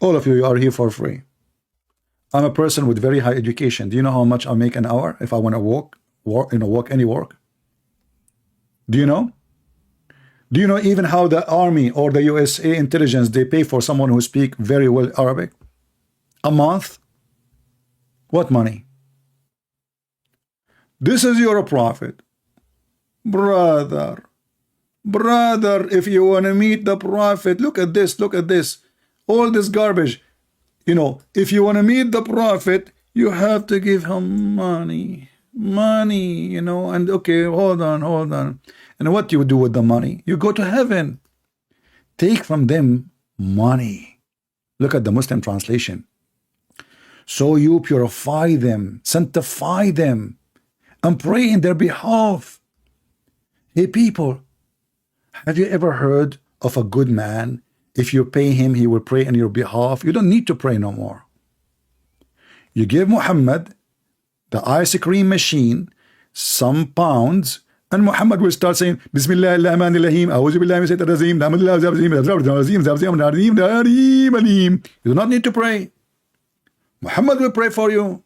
A: All of you are here for free. I'm a person with very high education. Do you know how much I make an hour if I want to walk any work? Do you know? Do you know even how the army or the USA intelligence, they pay for someone who speak very well Arabic? A month? What money? This is your prophet. Brother, if you want to meet the prophet, look at this, all this garbage. You know, if you want to meet the prophet, you have to give him money, you know, and okay, hold on. And what you do with the money? You go to heaven. Take from them money. Look at the Muslim translation. So you purify them, sanctify them, and pray in their behalf. Hey people, have you ever heard of a good man? If you pay him, he will pray on your behalf. You don't need to pray no more. You give Muhammad the ice cream machine some pounds, and Muhammad will start saying, Bismillah ar-Rahman ar-Rahim, A'udhu billahi min shaitanir rajim. You do not need to pray. Muhammad will pray for you.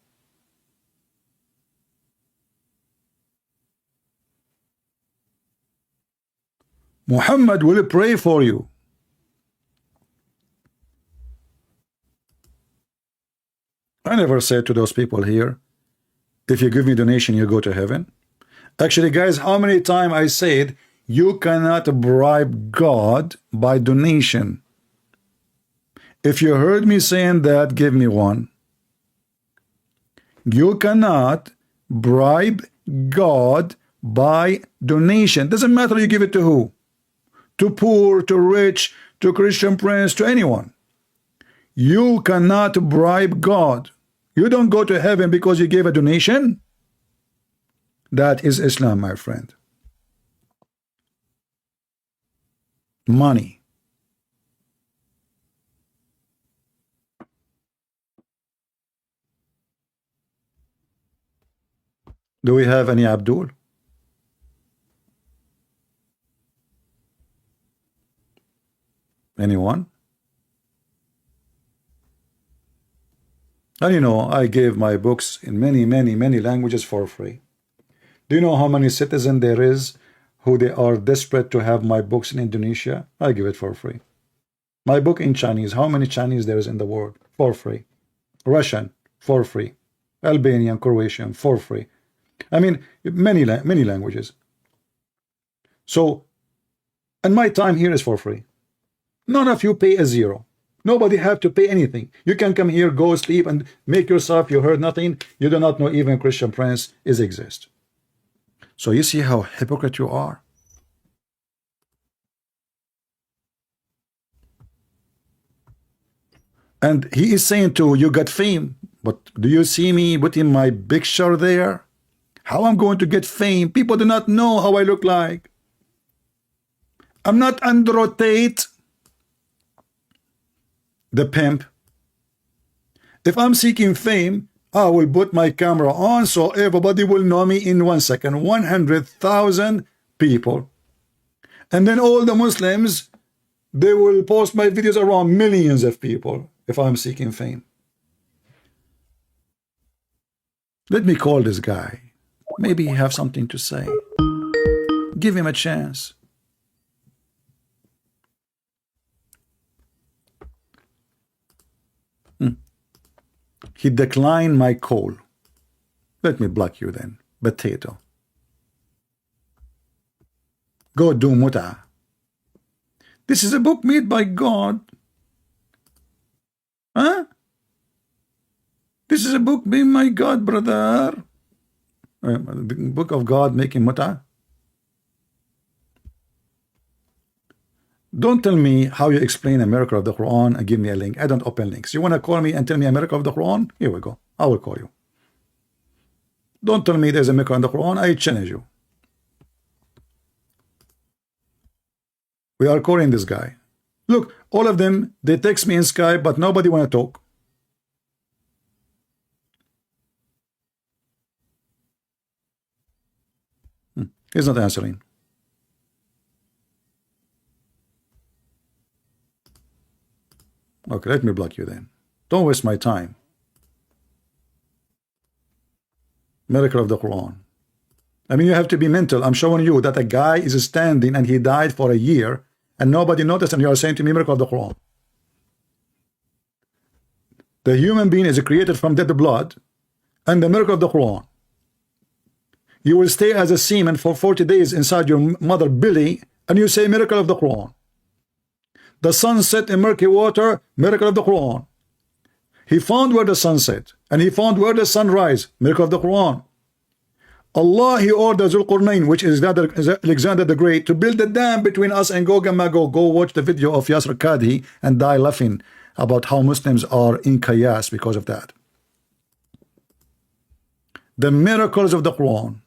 A: Muhammad will pray for you. I never said to those people here, if you give me donation, you go to heaven. Actually, guys, how many times I said, you cannot bribe God by donation. If you heard me saying that, give me one. You cannot bribe God by donation. Doesn't matter you give it to who. To poor, to rich, to Christian Prince, to anyone. You cannot bribe God. You don't go to heaven because you gave a donation. That is Islam, my friend. Money. Do we have any Abdul? Anyone? And you know, I gave my books in many languages for free. Do you know how many citizens there is who they are desperate to have my books in Indonesia? I give it for free. My book in Chinese, how many Chinese there is in the world? For free. Russian, for free. Albanian, Croatian, for free. I mean, many languages. So, and my time here is for free. None of you pay a zero. Nobody have to pay anything. You can come here, go sleep, and make yourself you heard nothing. You do not know even Christian Prince is exist. So you see how hypocrite you are. And he is saying to you got fame, but do you see me putting my picture there? How I'm going to get fame? People do not know how I look like. I'm not Andrew Tate. the pimp. If I'm seeking fame, I will put my camera on so everybody will know me in 1 second. 100,000 people. And then all the Muslims, they will post my videos around millions of people if I'm seeking fame. Let me call this guy. Maybe he have something to say. Give him a chance. He declined my call. Let me block you then. Potato. Go do muta. This is a book made by God. Huh? This is a book made by God, brother. The book of God making muta. Don't tell me how you explain a miracle of the Quran and give me a link. I don't open links. You want to call me and tell me a miracle of the Quran? Here we go. I will call you. Don't tell me there's a miracle in the Quran. I challenge you. We are calling this guy. Look, all of them, they text me in Skype, but nobody want to talk. He's not answering. Okay, let me block you then. Don't waste my time. Miracle of the Quran. I mean, you have to be mental. I'm showing you that a guy is standing and he died for a year and nobody noticed, and you are saying to me miracle of the Quran. The human being is created from dead blood, and the miracle of the Quran. You will stay as a semen for 40 days inside your mother belly, and you say miracle of the Quran. The sun set in murky water, miracle of the Quran. He found where the sun set, and he found where the sun rise, miracle of the Quran. Allah, he ordered Zulqarnain, which is Alexander the Great, to build a dam between us and Gog and Magog. Go watch the video of Yasser Kadhi and die laughing about how Muslims are in chaos because of that. The miracles of the Quran.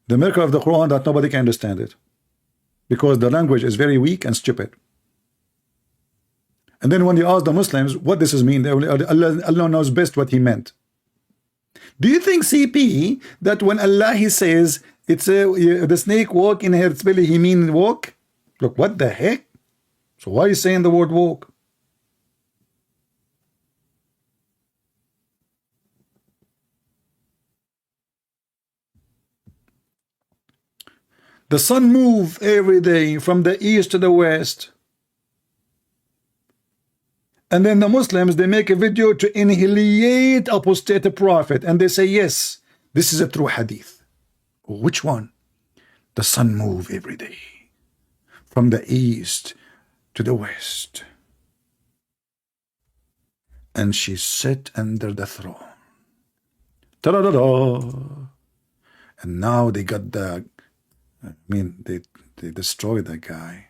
A: The miracle of the Quran that nobody can understand it, because the language is very weak and stupid. And then when you ask the Muslims what this is mean, they will, Allah knows best what he meant. Do you think, CP, that when Allah he says it's the snake walk in its belly, he mean walk? Look, what the heck? So why are you saying the word walk? The sun moves every day from the east to the west. And then the Muslims, they make a video to annihilate apostate prophet. And they say, yes, this is a true hadith. Which one? The sun moves every day from the east to the west. And she sat under the throne. Ta-da-da-da. And now they got the... they destroyed that guy.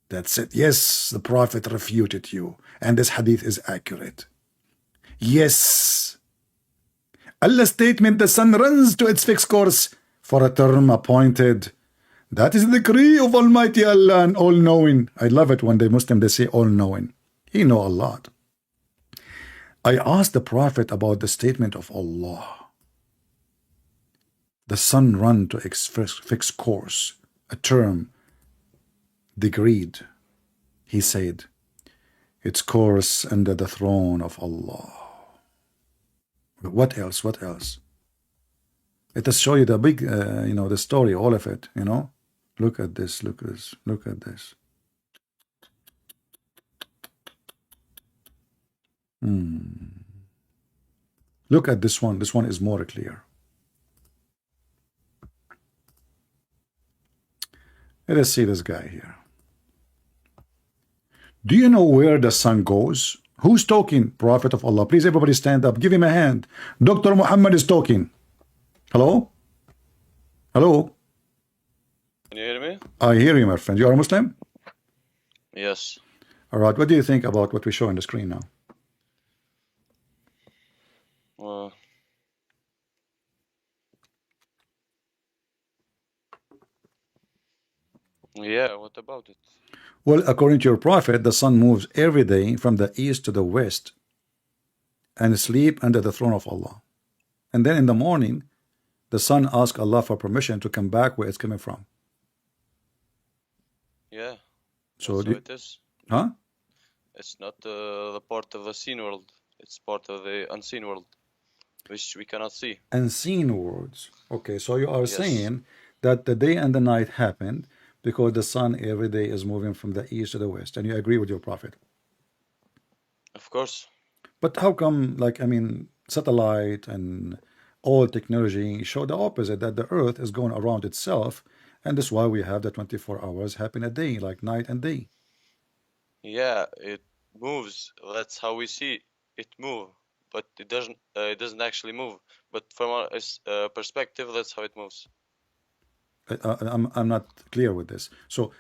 A: That's it. Yes, the Prophet refuted you, and this hadith is accurate. Yes. Allah's statement, the sun runs to its fixed course for a term appointed. That is the decree of Almighty Allah and all-knowing. I love it when the Muslim, they say all-knowing. He know a lot. I asked the Prophet about the statement of Allah. The sun run to its fixed course, a term decreed. He said, its course under the throne of Allah. What else? What else? Let us show you the big, the story, all of it, Look at this, look at this, look at this. Look at this one. This one is more clear. Let us see this guy here. Do you know where the sun goes? Who's talking? Prophet of Allah. Please, everybody stand up. Give him a hand. Dr. Muhammad is talking. Hello? Hello?
D: Can you hear me?
A: I hear you, my friend. You are a Muslim?
D: Yes.
A: All right. What do you think about what we show on the screen now?
D: Yeah, what about it?
A: Well, according to your prophet, the sun moves every day from the east to the west and sleep under the throne of Allah. And then in the morning, the sun asks Allah for permission to come back where it's coming from.
D: Yeah,
A: So,
D: that's how it is.
A: huh?
D: It's not the part of the seen world. It's part of the unseen world, which we cannot see.
A: Unseen words. Okay, so you are
D: Yes.
A: saying that the day and the night happened because the sun every day is moving from the east to the west, and you agree with your prophet.
D: Of course.
A: But how come, like, I mean, satellite and all technology show the opposite, that the earth is going around itself, and that's why we have the 24 hours happen a day, like night and day.
D: Yeah, it moves. That's how we see it move. But it doesn't actually move. But from our perspective, that's how it moves.
A: I'm not clear with this. So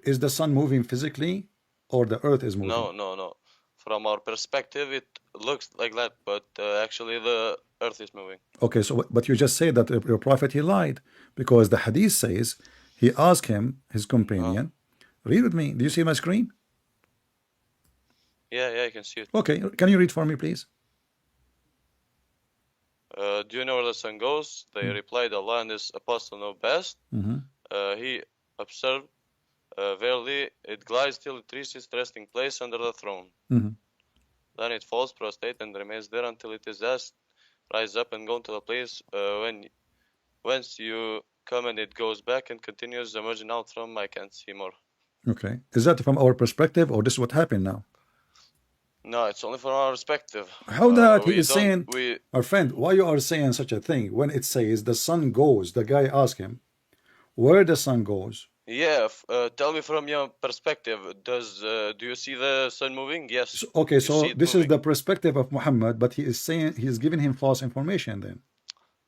A: is the sun moving physically, or the earth is moving?
D: No. From our perspective, it looks like that, but actually the earth is moving.
A: Okay, so but you just said that your prophet, he lied, because the hadith says he asked him, his companion, read with me. Do you see my screen?
D: Yeah, I can see it.
A: Okay, can you read for me, please?
D: Do you know where the sun goes? They replied, Allah and his apostle know best. He observed, verily, it glides till it reaches its resting place under the throne. Then it falls prostrate and remains there until it is asked, rise up and go to the place whence you come, and it goes back and continues emerging out from, I can't see more.
A: Okay, is that from our perspective, or this is what happened now?
D: No, it's only from our perspective.
A: How that he is
D: don't-
A: saying, our friend, why you are saying such a thing when it says the sun goes? The guy asked him where the sun goes.
D: Yeah, tell me from your perspective. Do you see the sun moving? Yes.
A: Okay,
D: you
A: so
D: see it
A: this is
D: moving.
A: the perspective of Muhammad, but he is saying, he is giving him false information then.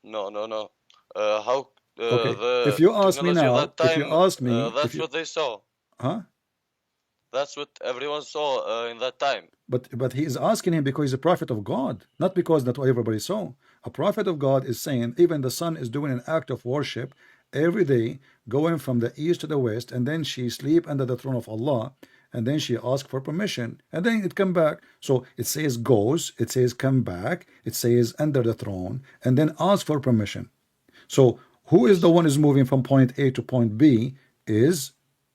D: No. How?
A: Okay, if you ask me
D: technology of
A: now,
D: that time,
A: if you ask me,
D: that's what they saw.
A: huh?
D: That's what everyone saw in that time.
A: But he is asking him because he's a prophet of God, not because that's what everybody saw. A prophet of God is saying even the sun is doing an act of worship every day, going from the east to the west, and then she sleep under the throne of Allah, and then she asks for permission, and then it come back. So it says goes, it says come back, it says under the throne, and then ask for permission. So who is the one is moving from point A to point B? Is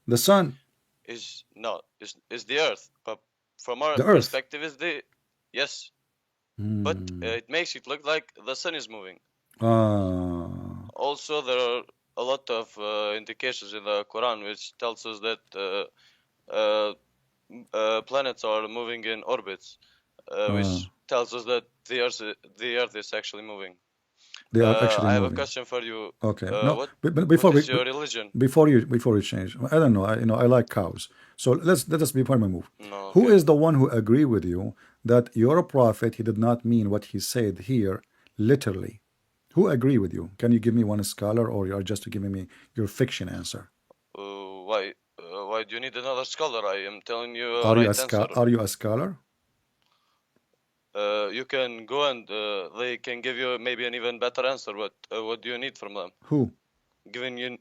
A: the sun.
D: Is the earth. But from our
A: The earth.
D: perspective, is the yes. But it makes it look like the sun is moving. Also, there are a lot of indications in the Quran which tells us that planets are moving in orbits, which tells us that the earth is actually moving.
A: They are actually
D: I have
A: moving.
D: a question for you.
A: Okay. No,
D: what
A: before
D: is
A: we,
D: your religion?
A: before you change, I don't know. I like cows. So let us before we move.
D: No,
A: Who
D: okay.
A: is the one who agree with you that you're a prophet? He did not mean what he said here literally. Who agree with you? Can you give me one scholar, or you are just giving me your fiction answer?
D: Why do you need another scholar? I am telling you
A: Are
D: right
A: you
D: answer.
A: Are you a scholar?
D: You can go and they can give you maybe an even better answer. What do you need from them?
A: Who?
D: Giving you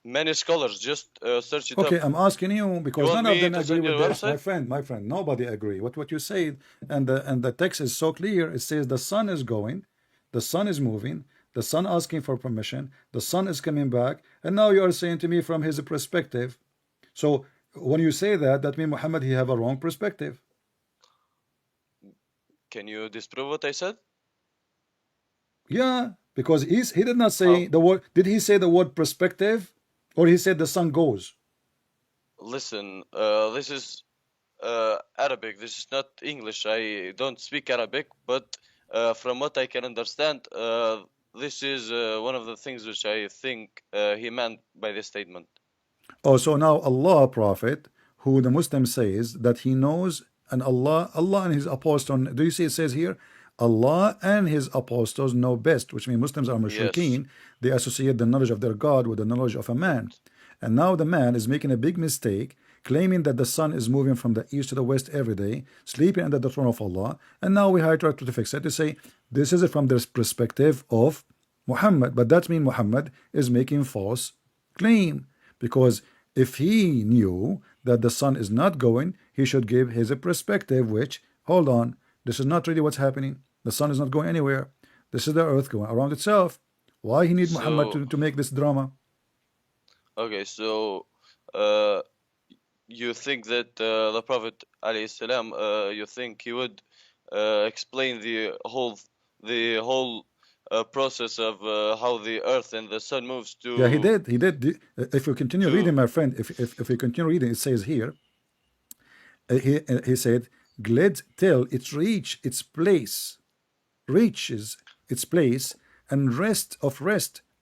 D: many scholars. Just search it
A: Okay,
D: up.
A: I'm asking you because
D: You
A: none
D: want
A: of them
D: me to
A: agree
D: send
A: with
D: you a
A: this.
D: website?
A: My friend, nobody agree. What you said, and the text is so clear. It says the sun is going, the sun is moving, the sun asking for permission, the sun is coming back, and now you are saying to me from his perspective. So when you say that, that means Muhammad, he have a wrong perspective.
D: Can you disprove what I said?
A: Yeah, because he did not say the word. Did he say the word perspective, or he said the sun goes?
D: Listen, this is Arabic. This is not English. I don't speak Arabic, but from what I can understand, this is one of the things which I think he meant by this statement.
A: Oh, so now Allah, prophet, who the Muslim says that he knows, and Allah and his apostles, do you see it says here, Allah and his apostles know best, which means Muslims are mushrikeen.
D: Yes.
A: They associate the knowledge of their God with the knowledge of a man. And now the man is making a big mistake, claiming that the sun is moving from the east to the west every day, sleeping under the throne of Allah. And now we try to fix it to say this is from the perspective of Muhammad, but that means Muhammad is making false claim. Because if he knew that the sun is not going, he should give his perspective, which, hold on, this is not really what's happening. The sun is not going anywhere. This is the earth going around itself. Why he need Muhammad to make this drama?
D: Okay, so you think that the Prophet alayhi salam, you think he would explain the whole process of how the earth and the sun moves to?
A: Yeah, he did. He did. If you continue reading, my friend, if you continue reading, it says here. He said, "Glad till it reaches its place, and rest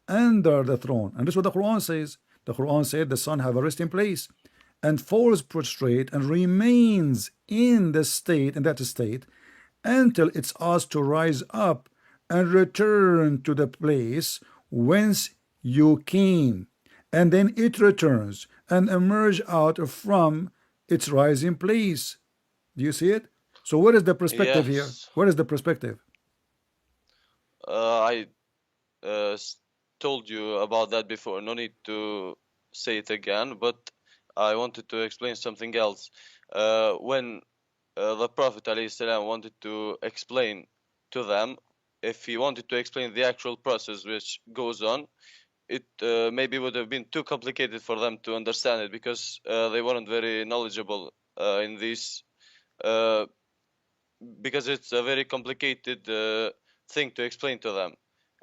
A: under the throne." And this is what the Quran says. The Quran said the sun have a resting place, and falls prostrate and remains in that state, until it's asked to rise up and return to the place whence you came, and then it returns and emerge out from its rising place. Do you see it? So what is the perspective here? What is the perspective?
D: I told you about that before. No need to say it again, but I wanted to explain something else. When the Prophet ﷺ wanted to explain to them, if he wanted to explain the actual process which goes on, it maybe would have been too complicated for them to understand it, because they weren't very knowledgeable in this, because it's a very complicated thing to explain to them.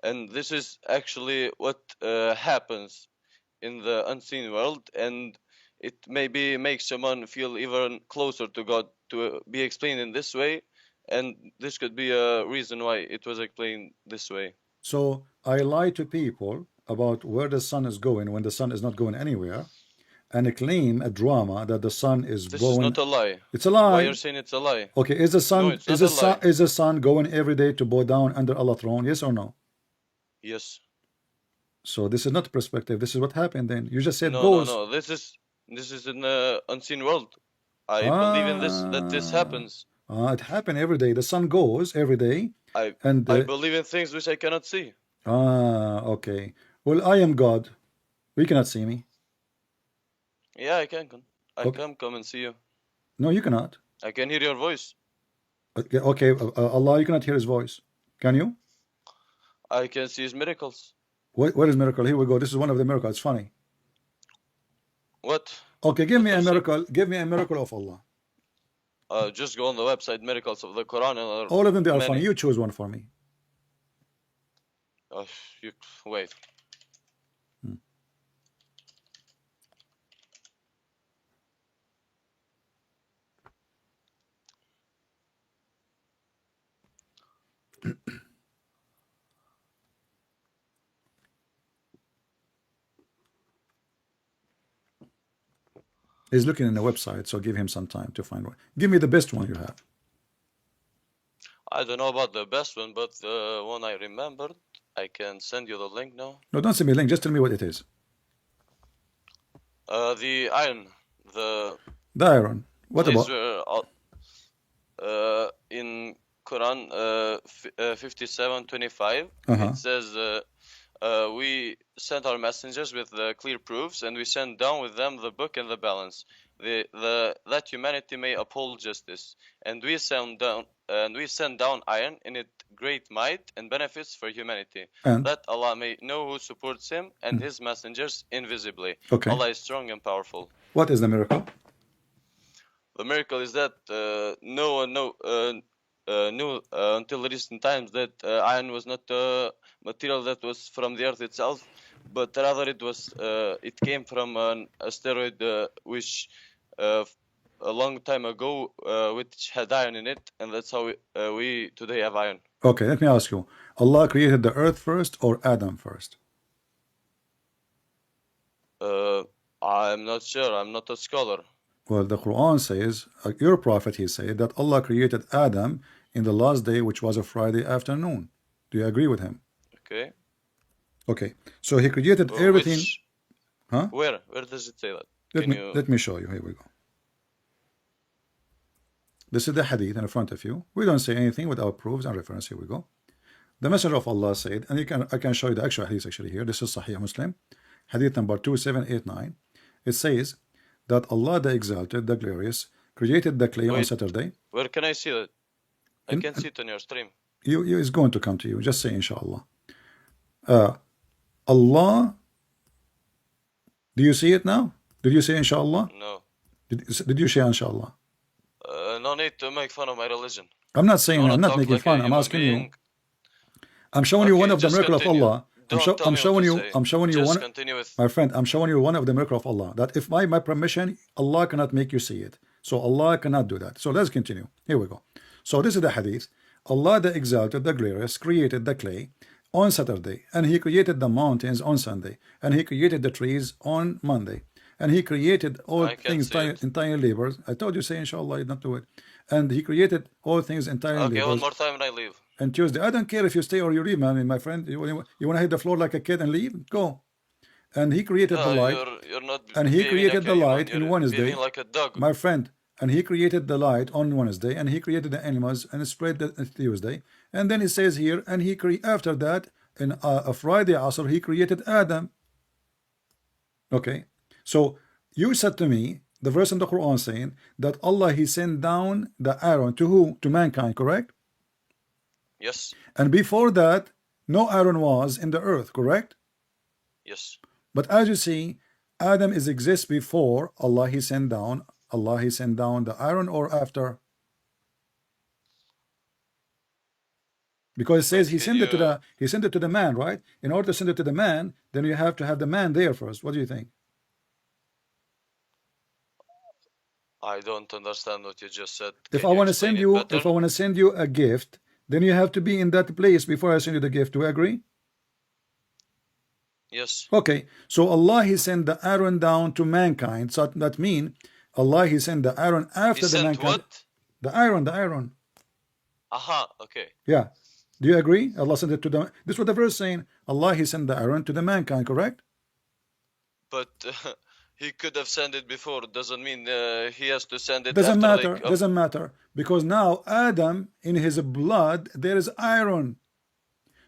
D: And this is actually what happens in the unseen world, and it maybe makes someone feel even closer to God to be explained in this way, and this could be a reason why it was explained this way.
A: So I lie to people about where the sun is going when the sun is not going anywhere, and claim a drama that the sun is
D: This
A: going.
D: is not a lie.
A: It's a lie.
D: Why you're saying it's a lie?
A: Okay, is the sun
D: No, it's not a lie.
A: is the sun going every day to bow down under Allah's throne? Yes or no?
D: Yes.
A: So this is not perspective. This is what happened. Then you just said
D: No,
A: goes.
D: no. This is in the unseen world. I believe in this, that this happens.
A: It happened every day. The sun goes every day.
D: I believe in things which I cannot see.
A: Okay. Well, I am God. We cannot see me.
D: Yeah, I can come. I can come and see you.
A: No, you cannot.
D: I can hear your voice.
A: Okay, Allah, you cannot hear His voice. Can you?
D: I can see His miracles.
A: What is miracle? Here we go. This is one of the miracles. It's funny.
D: What?
A: Okay, give me a miracle. Give me a miracle of Allah.
D: Just go on the website, miracles of the Quran.
A: All of them, they are funny. You choose one for me.
D: Wait.
A: He's looking in the website, so give him some time to find one. Give me the best one you have.
D: I don't know about the best one, but the one I remembered, I can send you the link now.
A: No, don't send me a link. Just tell me what it is.
D: The iron. The
A: iron. What about?
D: In Quran 57:25, it says, we sent our messengers with the clear proofs, and we sent down with them the book and the balance, that humanity may uphold justice. And we sent down iron in it great might and benefits for humanity, that Allah may know who supports Him and His messengers invisibly.
A: Okay.
D: Allah is strong and powerful.
A: What is the miracle?
D: The miracle is that no one knew until recent times that iron was not a material that was from the earth itself, but rather it came from an asteroid which a long time ago which had iron in it, and that's how we today have iron.
A: Okay, let me ask you. Allah created the earth first or Adam first?
D: I'm not sure. I'm not a scholar.
A: Well, the Quran says, your prophet, he said that Allah created Adam in the last day, which was a Friday afternoon. Do you agree with him?
D: Okay.
A: Okay. So he created everything. Huh?
D: Where does it say that?
A: Let me show you. Here we go. This is the hadith in front of you. We don't say anything without proofs and reference. Here we go. The Messenger of Allah said, and I can show you the actual hadith actually here. This is Sahih Muslim. hadith number 2789, it says that Allah the Exalted, the Glorious, created the clay on
D: Wait.
A: Saturday.
D: Where can I see that? I can see it on your stream.
A: It's going to come to you. Just say inshallah. Allah, do you see it now? Did you say inshallah?
D: No.
A: Did you say inshallah?
D: No need to make fun of my religion.
A: I'm not saying,
D: wanna
A: I'm not
D: talk
A: making
D: like a
A: fun. I'm
D: human
A: asking you.
D: being?
A: I'm showing you
D: Okay,
A: one of the
D: just
A: miracle of
D: continue.
A: Allah. I'm
D: Don't tell me
A: showing
D: what to
A: you.
D: say.
A: I'm showing you
D: Just
A: one.
D: continue with.
A: My friend, I'm showing you one of the miracle of Allah. That if by my permission, Allah cannot make you see it. So Allah cannot do that. So let's continue. Here we go. So this is the hadith. Allah the Exalted, the Glorious, created the clay on Saturday, and He created the mountains on Sunday, and He created the trees on Monday, and He created all
D: I can
A: things
D: see it.
A: entire labors. I told you, say inshallah, you don't do it. And He created all things entire
D: Okay, one
A: labors.
D: more time and I leave.
A: And Tuesday, I don't care if you stay or you leave, man, my friend. You want to hit the floor like a kid and leave? Go. And He created the light.
D: You're not.
A: And He
D: behaving
A: created
D: like
A: the
D: a human,
A: light in
D: you're
A: Wednesday.
D: behaving like a dog.
A: My friend, and He created the light on Wednesday, and He created the animals and spread the Tuesday. And then it says here, and He after that, in a Friday Asr, He created Adam. Okay, so you said to me, the verse in the Quran saying that Allah He sent down the iron to who? To mankind, correct?
D: Yes.
A: And before that, no iron was in the earth, correct?
D: Yes.
A: But as you see, Adam exists before Allah He sent down. Allah He sent down the iron, or after? Because it says He sent it to the man, right? In order to send it to the man, then you have to have the man there first. What do you think?
D: I don't understand what you just said.
A: If
D: Can
A: I
D: you
A: want to
D: explain
A: send
D: it
A: you,
D: better?
A: if I want to send you a gift, then you have to be in that place before I send you the gift. Do we agree?
D: Yes.
A: Okay, so Allah He sent the iron down to mankind. So that means Allah He sent the iron after
D: He
A: the
D: sent
A: mankind.
D: what?
A: The iron.
D: Aha. Okay.
A: Yeah. Do you agree? Allah sent it to the. This is what the verse saying. Allah He sent the iron to the mankind, correct?
D: But he could have sent it before. Doesn't mean he has to send it.
A: Doesn't
D: after,
A: matter.
D: like,
A: Doesn't matter, because now Adam, in his blood there is iron.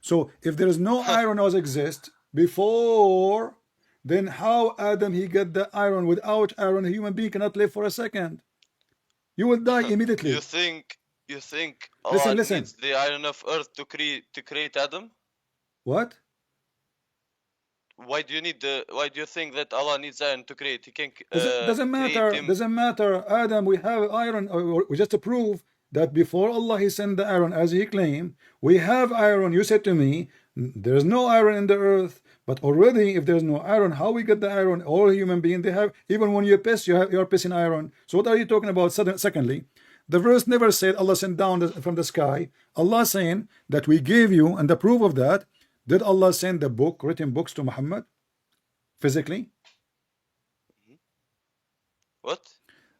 A: So if there is no iron as exist before, then how Adam he get the iron? Without iron, a human being cannot live for a second. You will die immediately.
D: You think Allah
A: Listen.
D: needs the iron of earth to create Adam?
A: What?
D: Why do you think that Allah needs iron to create? He can
A: Doesn't matter.
D: create him.
A: Doesn't matter. Adam, we have iron. We just to prove that before Allah He sent the iron, as He claimed, we have iron. You said to me, there is no iron in the earth. But already, if there's no iron, how we get the iron? All human beings, they have. Even when you piss, you're pissing iron. So what are you talking about? Secondly, the verse never said Allah sent down from the sky. Allah saying that we gave you, and the proof of that, did Allah send the book, written books to Muhammad physically?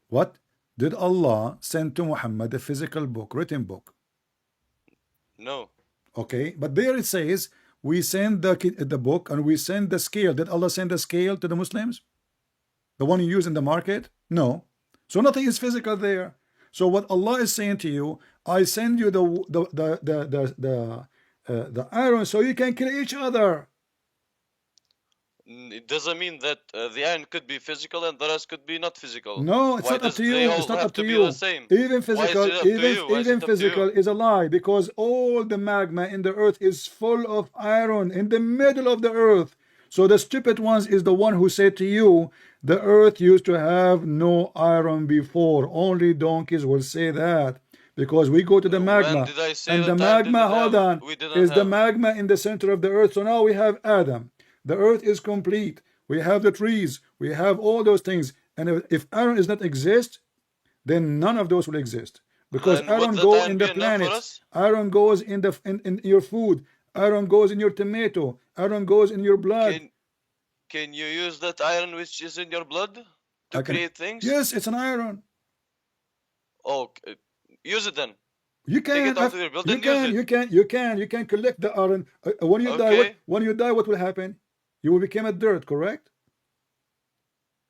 A: What? Did Allah send to Muhammad a physical book, written book?
D: No.
A: Okay, but there it says we send the book and we send the scale. Did Allah send the scale to the Muslims? The one you use in the market? No. So nothing is physical there. So what Allah is saying to you, I send you the iron so you can kill each other.
D: It doesn't mean that the iron could be physical and the rest could be not physical.
A: No, it's
D: Why
A: not up
D: does
A: to you.
D: they all
A: It's not
D: have
A: up to
D: be
A: you.
D: the same?
A: Even
D: Why
A: physical,
D: is it up to you? Why is
A: even
D: it up to
A: physical
D: you?
A: is a lie, because all the magma in the earth is full of iron in the middle of the earth. So the stupid ones is the one who said to you, the earth used to have no iron before. Only donkeys will say that, because we go to the magma,
D: When did I say
A: and the
D: that I didn't
A: magma, hold
D: have-
A: on,
D: we didn't
A: is the
D: have?
A: magma in the center of the earth. So now we have Adam. The earth is complete. We have the trees. We have all those things. And if iron does not exist, then none of those will exist. Because
D: Then would
A: iron
D: that
A: goes
D: iron
A: in
D: be
A: the
D: enough for
A: planets.
D: us?
A: Iron goes in your food. Iron goes in your tomato. Iron goes in your blood.
D: Can you use that iron which is in your blood to create things?
A: Yes, it's an iron.
D: Oh, use it then.
A: You
D: Take
A: can.
D: it out of your blood
A: You
D: and use
A: can.
D: it.
A: You can collect the iron. When you die,
D: Okay.
A: when you die, what will happen? You will become a dirt, correct?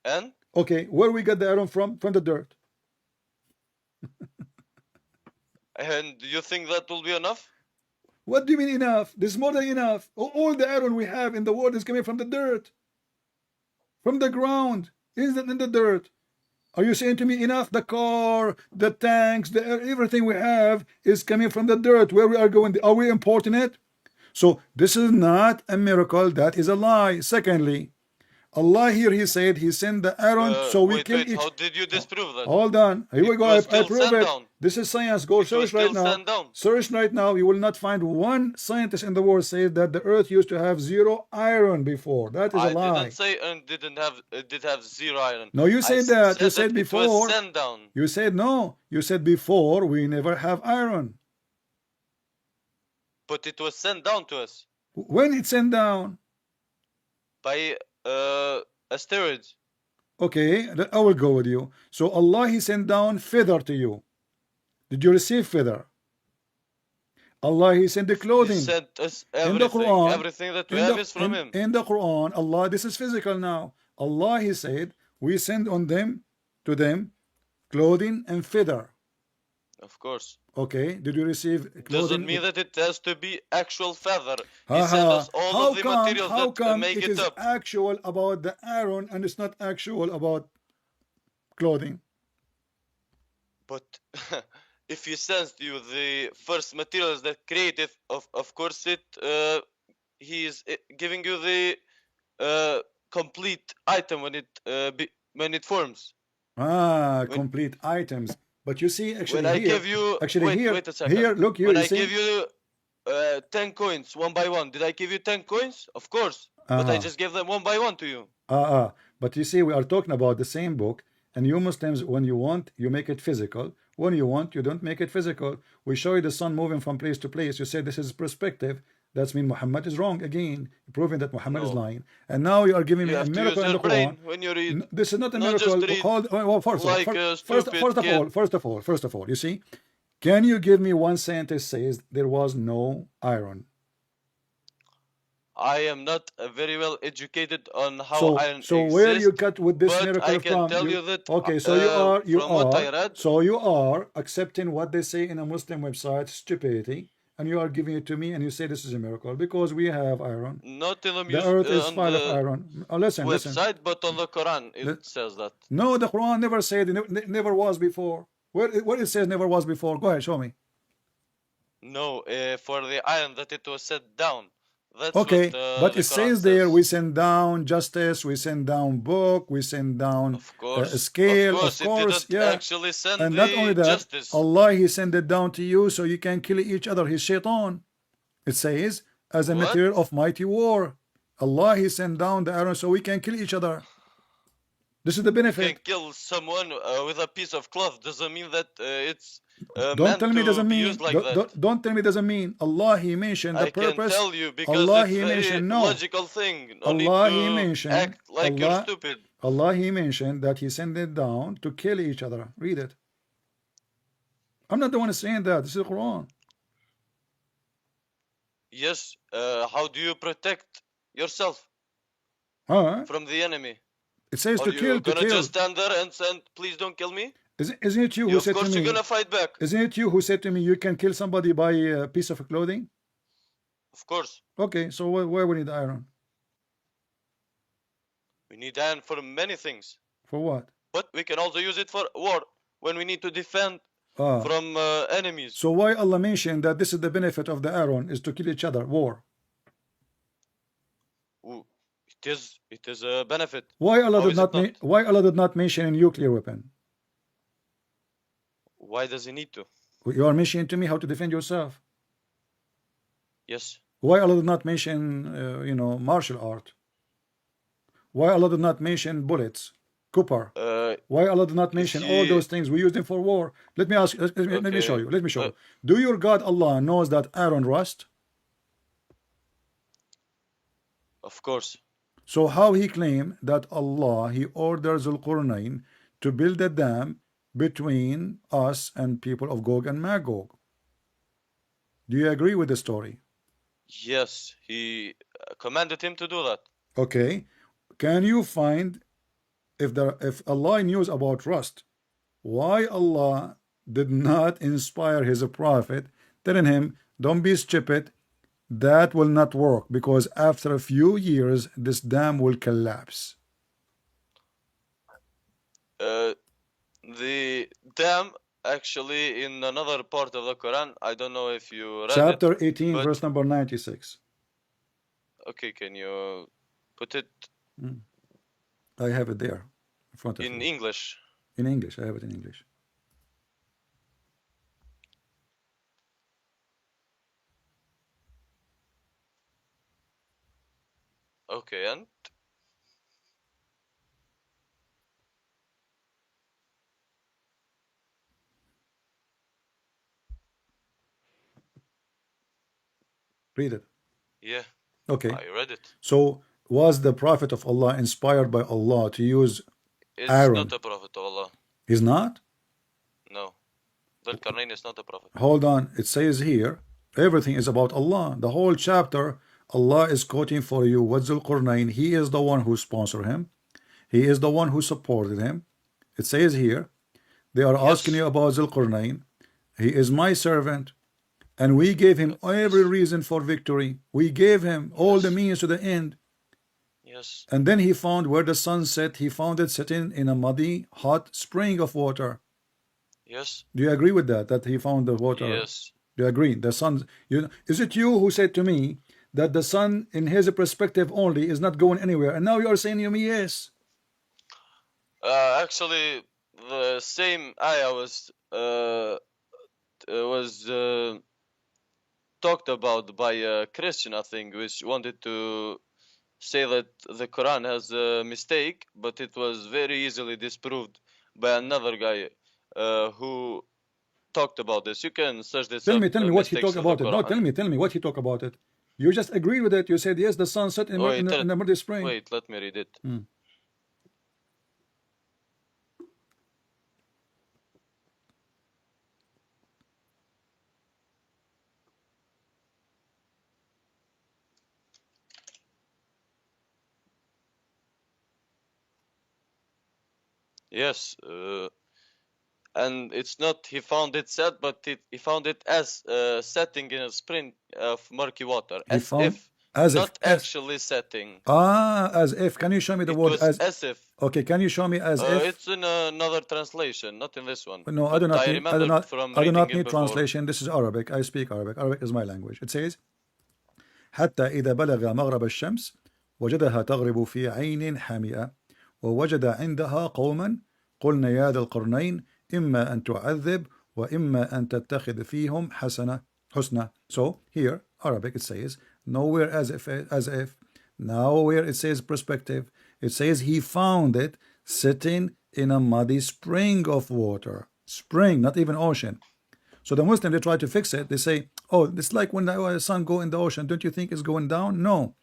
D: And
A: Okay, where we get the iron from? From the dirt.
D: and you think that will be enough?
A: What do you mean enough? There's more than enough. All the iron we have in the world is coming from the dirt. From the ground, in the dirt. Are you saying to me enough? The car, the tanks, everything we have is coming from the dirt. Where we are going? Are we importing it? So this is not a miracle. That is a lie. Secondly, Allah here, he said he sent the Aaron so we kill each.
D: How did you disprove that?
A: Hold on. Here we go. I prove it.
D: Down.
A: This is science. Go search right now. Search right now. You will not find one scientist in the world say that the earth used to have 0 iron before. That is a lie.
D: I didn't say it did have 0 iron.
A: No, you said that. You said before.
D: It was sent down.
A: You said no. You said before we never have iron.
D: But it was sent down to us.
A: When it sent down?
D: By asteroids.
A: Okay, I will go with you. So Allah, he sent down feather to you. Did you receive feather? Allah, he sent the clothing. He
D: sent us everything. In the Quran, everything that we have is from him.
A: In the Quran, Allah, this is physical now. Allah, he said, we send on them, to them, clothing and feather.
D: Of course.
A: Okay, did you receive clothing?
D: Doesn't mean that it has to be actual feather. He sent us all of the materials that make it up.
A: How come it is actual about the iron and it's not actual about clothing?
D: But if he sends you the first materials that create it, of course he is giving you the complete item when it forms.
A: Complete items. But you see, actually,
D: when I give you, wait a second.
A: Here, look here.
D: When I give you 10 coins one by one, did I give you 10 coins? Of course. But I just gave them one by one to you.
A: But you see, we are talking about the same book, and you Muslims, when you want, you make it physical. When you want, you don't make it physical. We show you the sun moving from place to place. You say this is perspective. That means Muhammad is wrong again, proving that Muhammad is lying. And now you are giving me a miracle in the Quran.
D: When you read.
A: This is not a miracle. First of all, you see, can you give me one scientist says there was no iron?
D: I am not very well educated on how iron exists.
A: So where you cut with this miracle
D: I can
A: from?
D: Tell you that,
A: okay, so you are accepting what they say in a Muslim website, stupidity. And you are giving it to me, and you say this is a miracle because we have iron.
D: Not in
A: the earth is full of iron. Listen,
D: website, but on the Quran it says that.
A: No, the Quran never said it never was before. Where it says never was before? Go ahead, show me.
D: No, for the iron that it was set down. That's
A: okay,
D: what,
A: but it says there we send down justice, we send down book, we send down scale, of course, yeah.
D: Actually send
A: and not only that,
D: justice.
A: Allah, he sent it down to you so you can kill each other. He's shaitan. It says as a material of mighty war. Allah, he sent down the iron so we can kill each other. This is the benefit.
D: You can kill someone with a piece of cloth. Doesn't mean that it's
A: don't tell me doesn't mean. Don't tell me doesn't mean. Allah, he mentioned the purpose.
D: I can tell you because
A: Allah,
D: it's
A: he mentioned no
D: logical thing. No
A: Allah,
D: need to
A: he mentioned.
D: Act like you're stupid.
A: Allah, he mentioned that he sent it down to kill each other. Read it. I'm not the one saying that. This is the Quran.
D: Yes. How do you protect yourself from the enemy?
A: It says to kill.
D: To kill. Just stand there and say, "Please don't kill me."
A: Isn't it you who said to me?
D: Of course, you're gonna fight back.
A: Isn't it you who said to me, "You can kill somebody by a piece of clothing"?
D: Of course.
A: Okay, so why we need iron?
D: We need iron for many things.
A: For what?
D: But we can also use it for war when we need to defend from enemies.
A: So why Allah mentioned that this is the benefit of the iron is to kill each other? War.
D: It is a benefit.
A: Why Allah did not mention a nuclear weapon?
D: Why does he need to?
A: You are mentioning to me how to defend yourself.
D: Yes.
A: Why Allah did not mention martial art? Why Allah did not mention bullets, copper? Why Allah did not mention all those things? We use them for war. Let me ask. Let me show you. Let me show you. Do your God Allah knows that iron rust?
D: Of course.
A: So how he claim that Allah, he orders Al-Qurnayn to build a dam between us and people of Gog and Magog? Do you agree with the story?
D: Yes, he commanded him to do that.
A: Okay, can you find if Allah knows about rust, why Allah did not inspire his prophet telling him, don't be stupid, that will not work, because after a few years this dam will collapse?
D: the dam actually in another part of the Quran. I don't know if you read
A: Chapter
D: it,
A: 18,
D: but-
A: verse number 96.
D: Okay, can you put it
A: I have it there in front of
D: in
A: you.
D: English?
A: In English, I have it in English.
D: Okay, and
A: Read it.
D: yeah,
A: Okay.
D: I read it.
A: So, was the Prophet of Allah inspired by Allah to use
D: It's
A: Aaron?
D: not a prophet of Allah.
A: He's not?
D: No, Dhul-Qarnayn is not a prophet.
A: Hold on. It says here, everything is about Allah. The whole chapter, Allah is quoting for you what Dhul-Qarnayn, he is the one who sponsored him. He is the one who supported him. It says here, they are asking you about Dhul-Qarnayn. He is my servant. And we gave him every reason for victory. We gave him all the means to the end.
D: Yes.
A: And then he found where the sun set. He found it sitting in a muddy, hot spring of water.
D: Yes.
A: Do you agree with that? That he found the water?
D: Yes.
A: Do you agree? The sun. Is it you who said to me that the sun, in his perspective only, is not going anywhere? And now you are saying to me, yes.
D: Actually, the same ayah was talked about by a Christian, I think, which wanted to say that the Quran has a mistake, but it was very easily disproved by another guy who talked about this. You can search this
A: Tell
D: up.
A: me what he
D: mistakes
A: talked
D: of the
A: about it. No,
D: Quran.
A: tell me what he talked about it. You just agreed with it. You said, yes, the sun set in the muddy spring.
D: Wait, let me read it. Yes, and it's not he found it set, but he found it as setting in a spring of murky water, as not actually setting.
A: As if. Can you show me the word
D: as if?
A: Okay, can you show me as if?
D: It's in another translation, not in this one.
A: No, I do not need translation. This is Arabic. I speak Arabic. Arabic is my language. It says حتى إذا بلغ مغرب الشمس وجدها تغرب في عين حامئة ووجد عندها قوما قلنا يا ذا القرنين إما أن تعذب وإما أن تتخذ فيهم حسنة. So here, Arabic, it says nowhere as if. Nowhere it says perspective. It says he found it sitting in a muddy spring of water. Spring, not even ocean. So the Muslim, they try to fix it. They say, oh, it's like when the sun go in the ocean. Don't you think it's going down? No.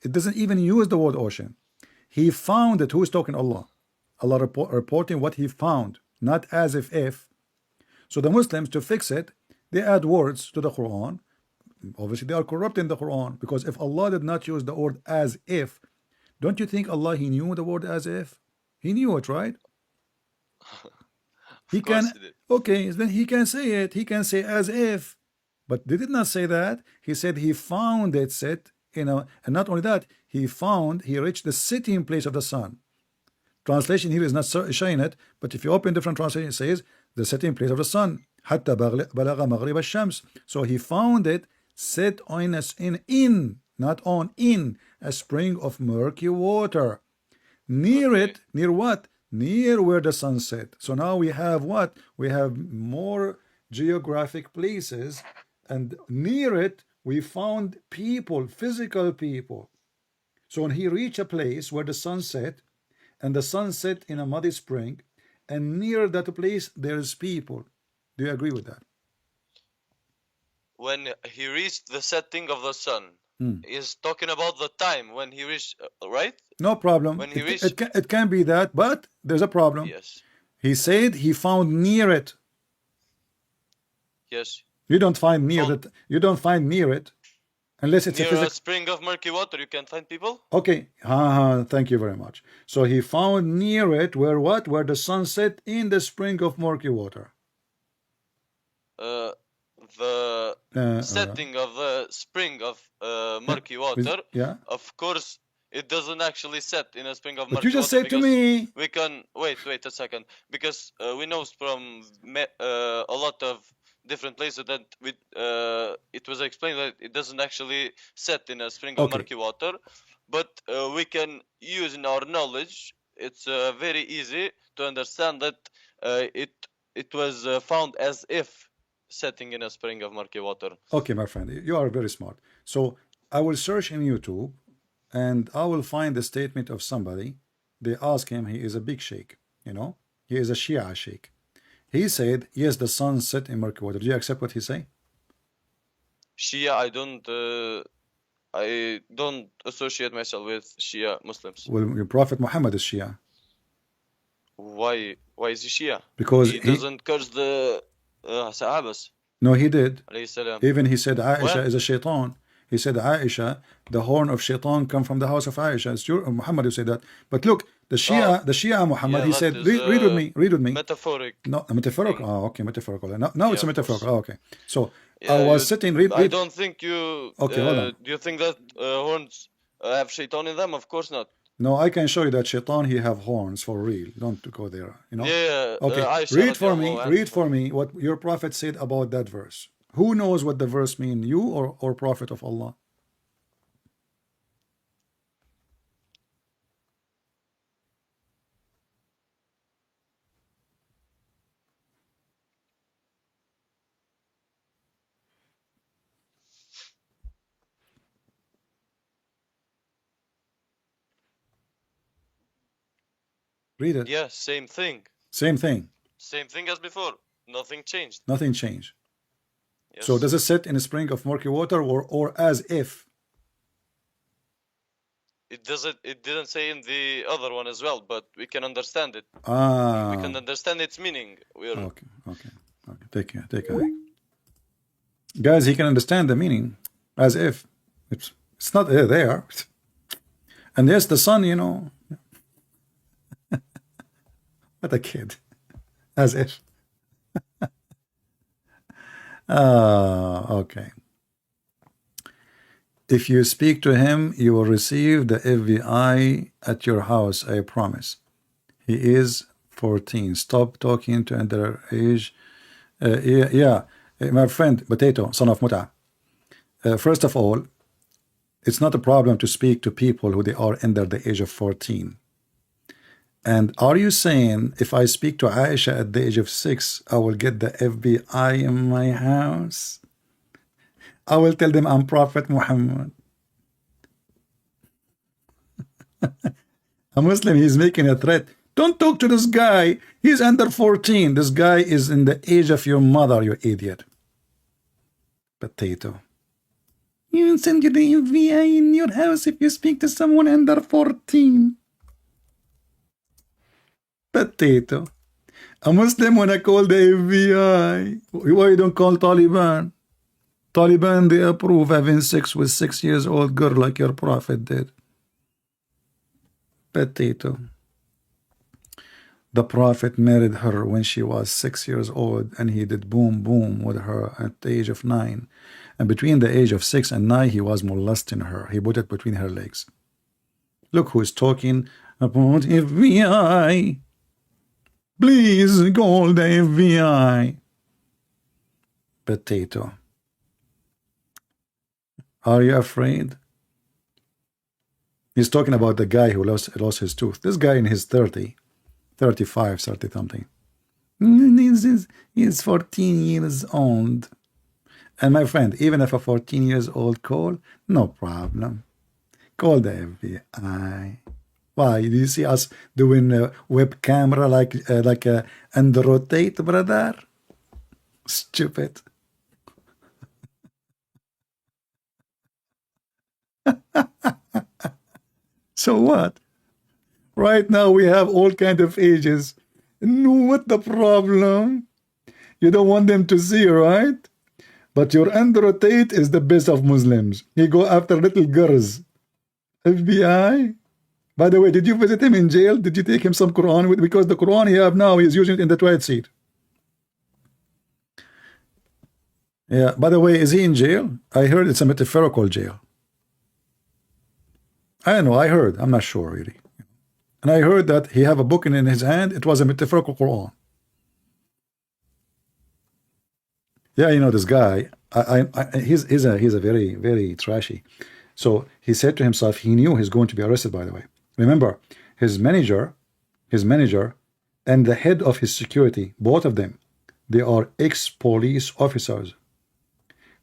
A: It doesn't even use the word ocean. He found it. Who is talking? Allah. Allah reporting what he found, not as if. So the Muslims, to fix it, they add words to the Quran. Obviously, they are corrupting the Quran, because if Allah did not use the word as if, don't you think Allah, he knew the word as if? He knew it, right? He can. Okay, then he can say it. He can say as if, but they did not say that. He said he found it set in a, and not only that, he reached the sitting place of the sun. Translation here is not showing it, but if you open different translation, it says the sitting place of the sun. حتى بلغ مغرب الشمس. So he found it set on not on, in a spring of murky water. Near it, near what? Near where the sun set. So now we have what? We have more geographic places, and near it we found people, physical people. So when he reached a place where the sun set, and the sun set in a muddy spring, and near that place there is people. Do you agree with that?
D: When he reached the setting of the sun, he's talking about the time when he reached, right?
A: No problem.
D: When he
A: it can be that, but there's a problem.
D: Yes.
A: He said he found near it.
D: Yes.
A: You don't find near it. You don't find near it, unless it's
D: near a spring of murky water. You can find people.
A: Okay. Thank you very much. So he found near it where what? Where the sun set in the spring of murky water.
D: The setting of the spring of murky water.
A: Yeah.
D: Of course, it doesn't actually set in a spring of
A: But
D: murky
A: you just
D: water
A: said to
D: because
A: me.
D: we can wait a second, because we know from a lot of different places that it was explained that it doesn't actually set in a spring of
A: Okay.
D: murky water, but we can use in our knowledge. It's very easy to understand that it was found as if setting in a spring of murky water.
A: Okay, my friend, you are very smart. So I will search in YouTube and I will find the statement of somebody. They ask him, he is a big sheikh, you know, he is a Shia sheikh. He said, yes, the sun set in murky water. Do you accept what he say?
D: Shia, I don't associate myself with Shia Muslims.
A: Well, your Prophet Muhammad is Shia.
D: Why is he Shia?
A: Because
D: he doesn't curse the Sahabas.
A: No, he did.
D: Salam.
A: Even he said Aisha
D: What?
A: is a shaitan. He said Aisha, the horn of shaitan come from the house of Aisha. It's your Muhammad who said that. But look, the Shia Muhammad,
D: Yeah,
A: he
D: that
A: said,
D: is,
A: read with me.
D: Metaphoric.
A: No, metaphorical. Oh, okay, metaphorical. No, it's a
D: Yeah, of
A: metaphorical.
D: course.
A: Oh, okay. So
D: Yeah,
A: I was sitting. Read.
D: I don't think you.
A: Okay, hold on.
D: Do you think that horns have shaitan in them? Of course not.
A: No, I can show you that shaitan he have horns for real. Don't go there. You know.
D: Yeah.
A: Okay.
D: Aisha
A: Read for me.
D: radiallahu
A: Read
D: anha.
A: for me what your prophet said about that verse. Who knows what the verse mean? You or Prophet of Allah? Read it.
D: Yeah, same thing.
A: Same thing.
D: Same thing as before. Nothing changed.
A: Nothing changed.
D: Yes.
A: So does it set in a spring of murky water or as if?
D: It doesn't. It didn't say in the other one as well, but we can understand it.
A: Ah.
D: We can understand its meaning.
A: Okay. Take care. Guys, he can understand the meaning as if it's not there. And yes, the sun, you know. What a kid. As if. Okay. If you speak to him, you will receive the FBI at your house, I promise. He is 14. Stop talking to underage. Yeah, my friend, Potato, son of Muta. First of all, it's not a problem to speak to people who they are under the age of 14. And are you saying if I speak to Aisha at the age of 6, I will get the FBI in my house? I will tell them I'm Prophet Muhammad. A Muslim, he's making a threat. Don't talk to this guy. He's under 14. This guy is in the age of your mother, you idiot. Potato. You will send you the FBI in your house if you speak to someone under 14. Potato. A Muslim wanna call the FBI. Why you don't call Taliban? Taliban, they approve having sex with 6 years old girl like your prophet did. Potato. The prophet married her when she was 6 years old, and he did boom boom with her at the age of 9. And between the age of 6 and 9, he was molesting her. He put it between her legs. Look who's talking about FBI. Please call the FBI. Potato. Are you afraid? He's talking about the guy who lost his tooth. This guy in his 30, 35, 30 something. He's 14 years old. And my friend, even if a 14 years old call, no problem. Call the FBI. Why? Do you see us doing a web camera like and rotate, brother? Stupid. So what? Right now we have all kind of ages. What the problem? You don't want them to see, right? But your Andrew Tate is the best of Muslims. He go after little girls. FBI? By the way, did you visit him in jail? Did you take him some Quran with? Because the Quran he have now, he's using it in the toilet seat. Yeah, by the way, is he in jail? I heard it's a metaphorical jail. I don't know, I heard, I'm not sure really. And I heard that he have a book in his hand, it was a metaphorical Quran. Yeah, you know, this guy, he's a very, very trashy. So he said to himself, he knew he's going to be arrested, by the way. Remember, his manager and the head of his security, both of them, they are ex-police officers.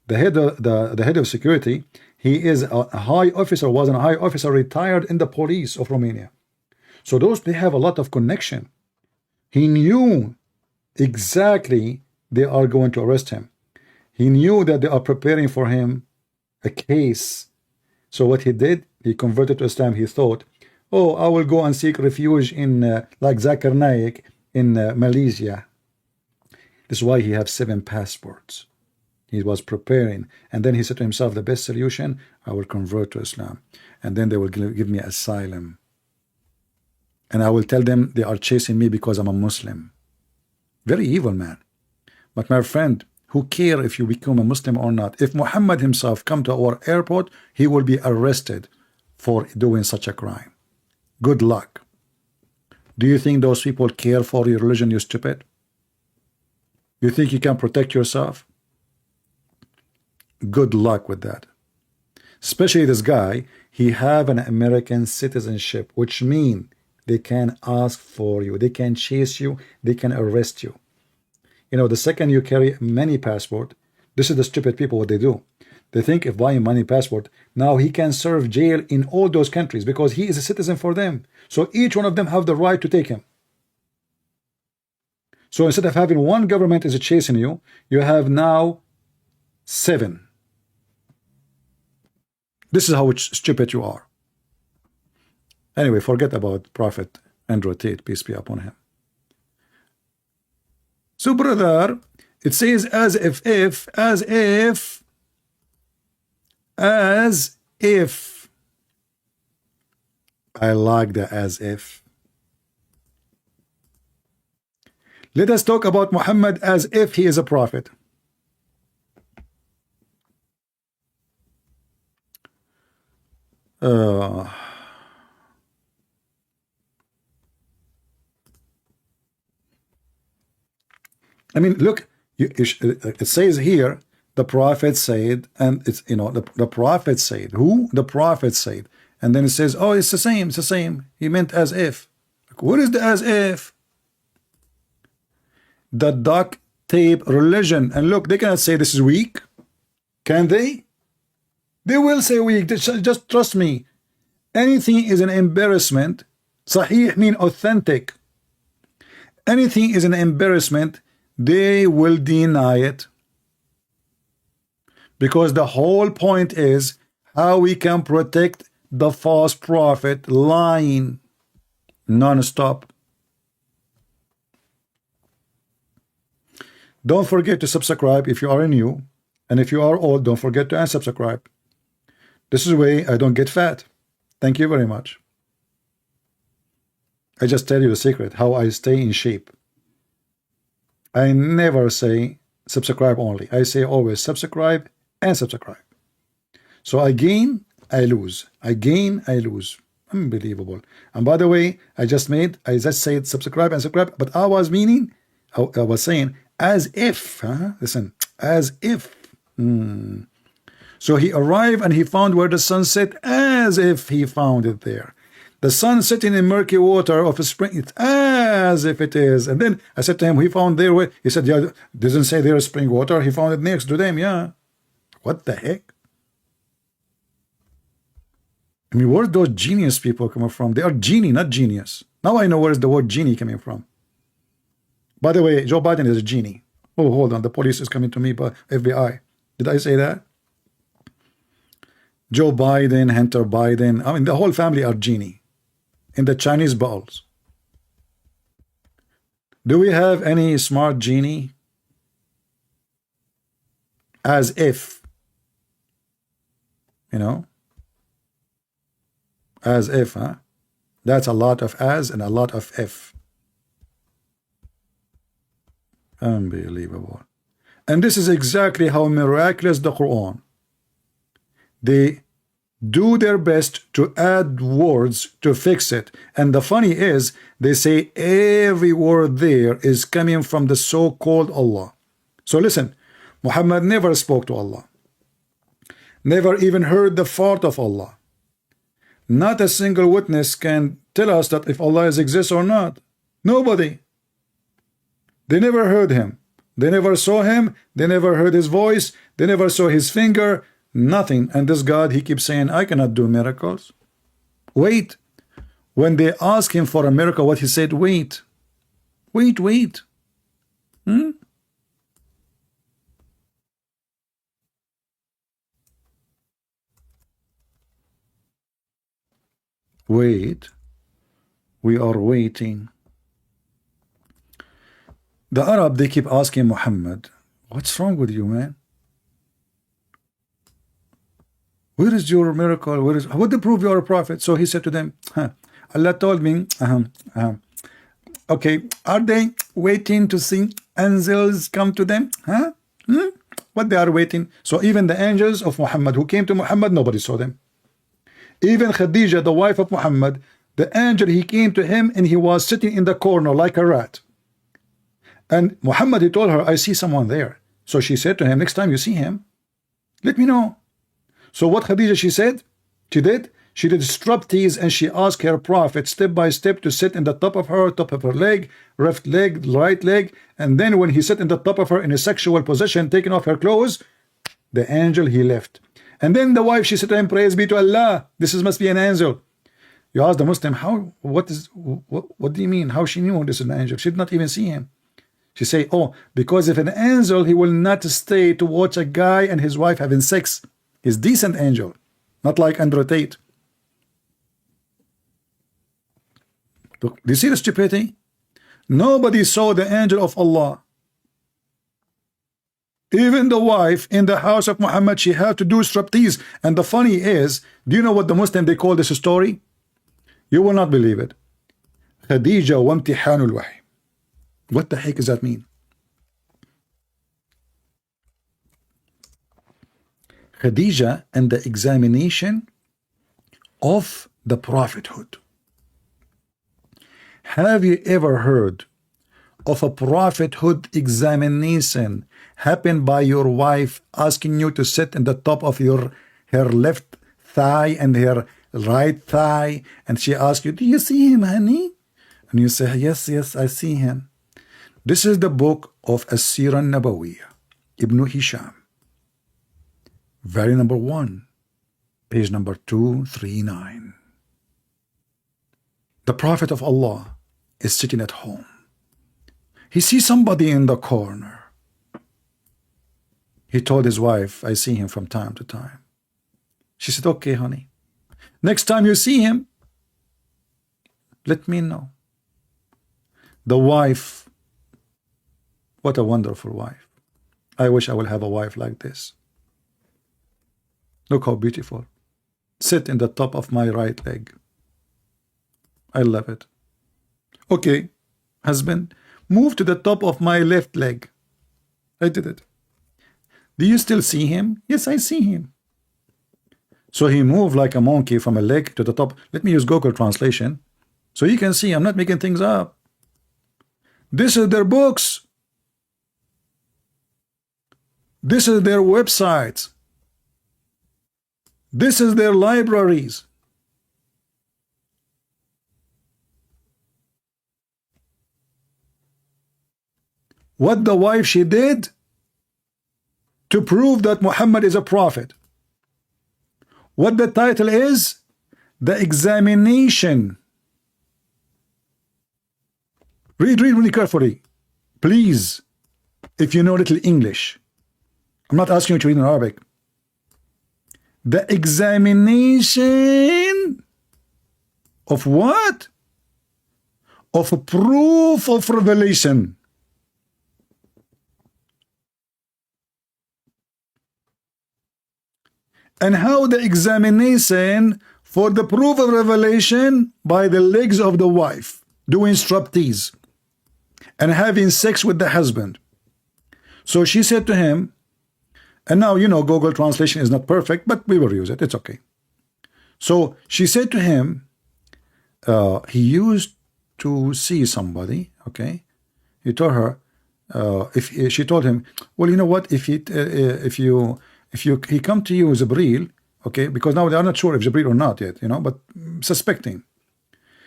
A: The head of security, he is a high officer, was a high officer, retired in the police of Romania. So those, they have a lot of connection. He knew exactly they are going to arrest him. He knew that they are preparing for him a case. So what he did, he converted to Islam. He thought, oh, I will go and seek refuge in like Zakir Naik in Malaysia. This is why he has 7 passports. He was preparing, and then he said to himself, the best solution, I will convert to Islam, and then they will give me asylum, and I will tell them they are chasing me because I'm a Muslim. Very evil man. But my friend, who care if you become a Muslim or not? If Muhammad himself come to our airport, he will be arrested for doing such a crime. Good luck. Do you think those people care for your religion, you stupid? You think you can protect yourself? Good luck with that. Especially this guy, he have an American citizenship, which means they can ask for you, they can chase you, they can arrest you. You know, the second you carry many passport, this is the stupid people what they do. They think if buying money passport, now he can serve jail in all those countries because he is a citizen for them. So each one of them have the right to take him. So instead of having one government is chasing you, you have now 7. This is how stupid you are. Anyway, forget about Prophet Andrew Tate, peace be upon him. So brother, it says as if, as if. I like the as if. Let us talk about Muhammad as if he is a prophet. I mean, look, it says here, the prophet said, and it's, you know, the prophet said. Who? The prophet said. And then it says, oh, it's the same, it's the same. He meant as if. What is the as if? The duct tape religion. And look, they cannot say this is weak. Can they? They will say weak. Just trust me. Anything is an embarrassment. Sahih mean authentic. Anything is an embarrassment. They will deny it. Because the whole point is how we can protect the false prophet lying non-stop. Don't forget to subscribe if you are new, and if you are old, don't forget to unsubscribe. This is the way I don't get fat. Thank you very much. I just tell you the secret how I stay in shape. I never say subscribe only. I say always subscribe and subscribe. So I gain, I lose. I gain, I lose. Unbelievable. And by the way, I just said subscribe and subscribe, but I was meaning, I was saying as if, listen, as if. So he arrived and he found where the sun set, as if he found it there. The sun setting in murky water of a spring, it's as if it is. And then I said to him, he found there where, he said, yeah, doesn't say there is spring water. He found it next to them, yeah. What the heck? I mean, where those genius people coming from? They are genie, not genius. Now I know where is the word genie coming from. By the way, Joe Biden is a genie. Oh, hold on. The police is coming to me, but FBI. Did I say that? Joe Biden, Hunter Biden. I mean, the whole family are genie in the Chinese balls. Do we have any smart genie? As if. You know? As if, huh? That's a lot of as and a lot of if. Unbelievable. And this is exactly how miraculous the Quran. They do their best to add words to fix it. And the funny is, they say every word there is coming from the so-called Allah. So listen, Muhammad never spoke to Allah, never even heard the fart of Allah. Not a single witness can tell us that if Allah exists or not. Nobody. They never heard him. They never saw him. They never heard his voice. They never saw his finger. Nothing. And this God, he keeps saying, I cannot do miracles. Wait. When they ask him for a miracle, what he said, wait. Wait. Wait. Wait. We are waiting. The Arab, they keep asking Muhammad, what's wrong with you, man? Where is your miracle? What to prove you are a prophet? So he said to them, Allah told me, okay, are they waiting to see angels come to them? What they are waiting? So even the angels of Muhammad who came to Muhammad, nobody saw them. Even Khadija, the wife of Muhammad, the angel, he came to him and he was sitting in the corner like a rat. And Muhammad, he told her, I see someone there. So she said to him, next time you see him, let me know. So what Khadija, she said, she did striptease, and she asked her prophet step by step to sit in the top of her leg, left leg, right leg. And then when he sat in the top of her in a sexual position, taking off her clothes, the angel, he left. And then the wife, she said to him, praise be to Allah, this must be an angel. You ask the Muslim, what do you mean? How she knew this is an angel? She did not even see him. She say, oh, because if an angel, he will not stay to watch a guy and his wife having sex. He's decent angel, not like Andrew Tate. Look, do you see the stupidity? Nobody saw the angel of Allah. Even the wife in the house of Muhammad, she had to do striptease. And the funny is, do you know what the Muslim, they call this story? You will not believe it. Khadija wa imtihanul wahy. What the heck does that mean? Khadija and the examination of the prophethood. Have you ever heard of a prophethood examination happen by your wife asking you to sit in the top of her left thigh and her right thigh, and she asks you, do you see him, honey? And you say, yes, I see him. This is the book of As-Sirah Nabawiyah, Ibn Hisham, very number 1, page number 239. The Prophet of Allah is sitting at home. He sees somebody in the corner. He told his wife, I see him from time to time. She said, okay, honey. Next time you see him, let me know. The wife, what a wonderful wife. I wish I will have a wife like this. Look how beautiful. Sit in the top of my right leg. I love it. Okay, husband, move to the top of my left leg. I did it. Do you still see him? Yes, I see him. So he moved like a monkey from a leg to the top. Let me use Google translation so you can see I'm not making things up. This is their books. This is their websites. This is their libraries. What the wife she did to prove that Muhammad is a prophet. What the title is? The examination. Read really carefully. Please, if you know little English. I'm not asking you to read in Arabic. The examination of what? Of a proof of revelation. And how the examination for the proof of revelation by the legs of the wife, doing striptease and having sex with the husband. So she said to him, and now you know Google translation is not perfect, but we will use it, it's okay. So she said to him, he used to see somebody. Okay, he told her, she told him, well, you know what, if he come to you as Jibreel, okay, because now they are not sure if Jibreel or not yet, you know, but suspecting.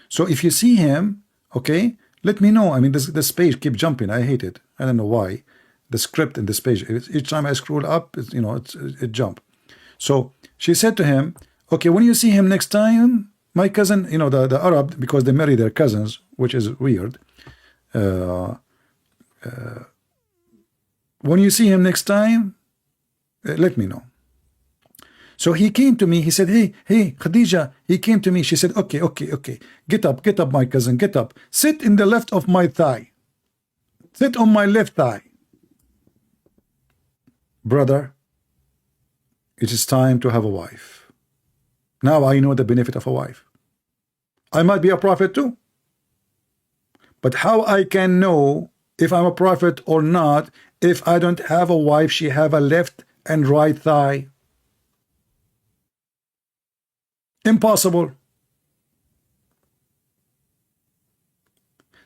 A: So if you see him, okay, let me know. I mean, this page keep jumping. I hate it. I don't know why. The script in this page, each time I scroll up, you know, it jump. So she said to him, okay, when you see him next time, my cousin, you know, the Arab, because they marry their cousins, which is weird. When you see him next time, let me know. So he came to me. He said, hey, Khadija. He came to me. She said, okay. Get up, my cousin. Get up. Sit in the left of my thigh. Sit on my left thigh. Brother, it is time to have a wife. Now I know the benefit of a wife. I might be a prophet too. But how I can know if I'm a prophet or not if I don't have a wife? She have a left and right thigh. Impossible.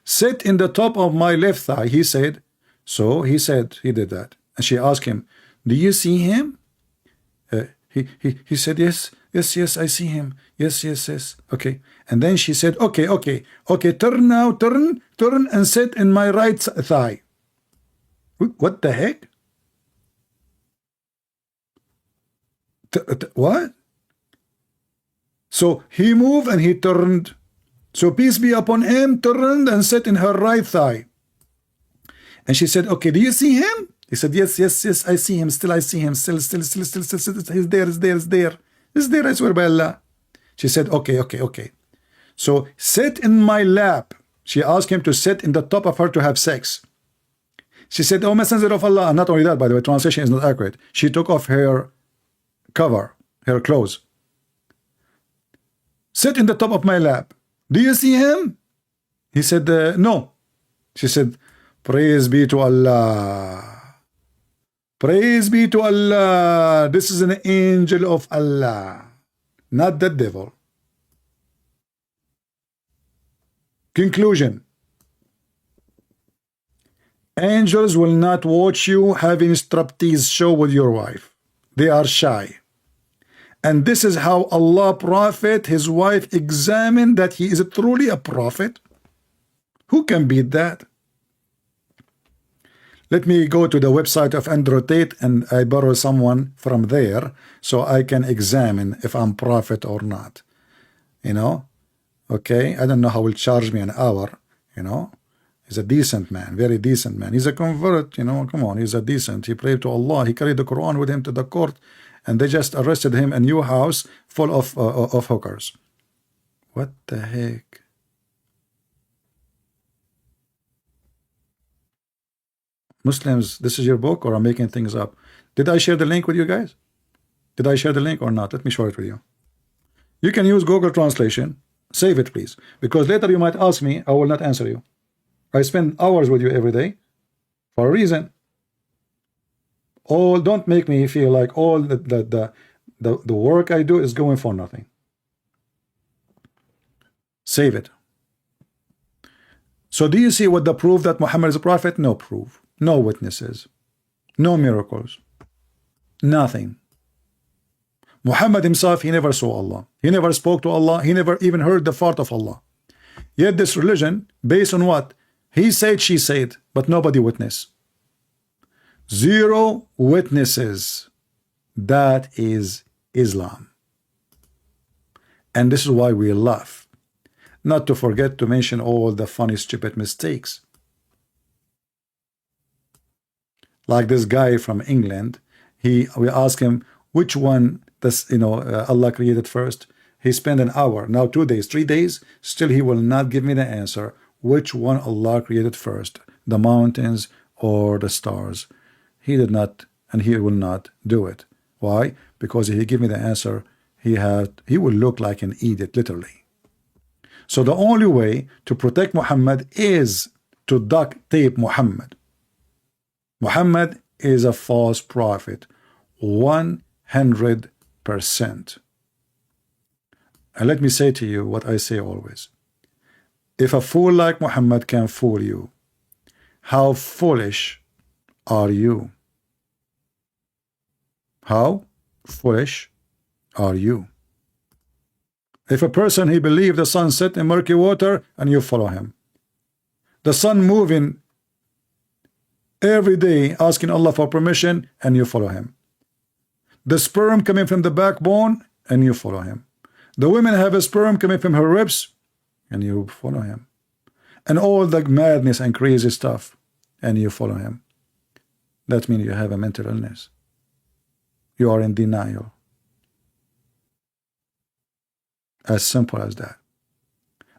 A: Sit in the top of my left thigh, he said. So he said he did that. And she asked him, do you see him? He said, yes, I see him. Yes. Okay. And then she said, okay, turn now, turn and sit in my right thigh. What the heck? What? So he moved and he turned. So peace be upon him, turned and sat in her right thigh. And she said, okay, do you see him? He said, yes, I see him. Still, I see him. Still. He's there, I swear by Allah. She said, okay. So sit in my lap. She asked him to sit in the top of her to have sex. She said, oh, Messenger of Allah. And not only that, by the way, translation is not accurate. She took off her cover, her clothes. Sit in the top of my lap. Do you see him? He said, no. She said, praise be to Allah. Praise be to Allah. This is an angel of Allah, not the devil. Conclusion. Angels will not watch you having striptease show with your wife. They are shy. And this is how Allah Prophet, his wife, examined that he is truly a prophet. Who can beat that? Let me go to the website of Andrew Tate and I borrow someone from there so I can examine if I'm prophet or not. You know? Okay? I don't know how he'll charge me an hour. You know? He's a decent man, very decent man. He's a convert, you know, come on, he's a decent. He prayed to Allah. He carried the Quran with him to the court and they just arrested him in a new house full of hookers. What the heck? Muslims, this is your book or I'm making things up? Did I share the link with you guys? Did I share the link or not? Let me show it with you. You can use Google Translation. Save it, please. Because later you might ask me, I will not answer you. I spend hours with you every day for a reason. Don't make me feel like all the work I do is going for nothing. Save it. So do you see what the proof that Muhammad is a prophet? No proof. No witnesses. No miracles. Nothing. Muhammad himself, he never saw Allah. He never spoke to Allah. He never even heard the fart of Allah. Yet this religion, based on what? He said, she said, but nobody witnessed. Zero witnesses. That is Islam. And this is why we laugh. Not to forget to mention all the funny, stupid mistakes. Like this guy from England, we asked him which one does Allah created first. He spent an hour, now 2 days, 3 days, still he will not give me the answer. Which one Allah created first, the mountains or the stars? He did not, and he will not do it. Why? Because if he give me the answer, he will look like an idiot, literally. So the only way to protect Muhammad is to duct tape Muhammad. Muhammad is a false prophet, 100%. And let me say to you what I say always. If a fool like Muhammad can fool you, how foolish are you? How foolish are you? If a person, he believed the sun set in murky water and you follow him, the sun moving every day asking Allah for permission and you follow him, the sperm coming from the backbone and you follow him, the women have a sperm coming from her ribs and you follow him, and all the madness and crazy stuff and you follow him, that means you have a mental illness. You are in denial. As simple as that.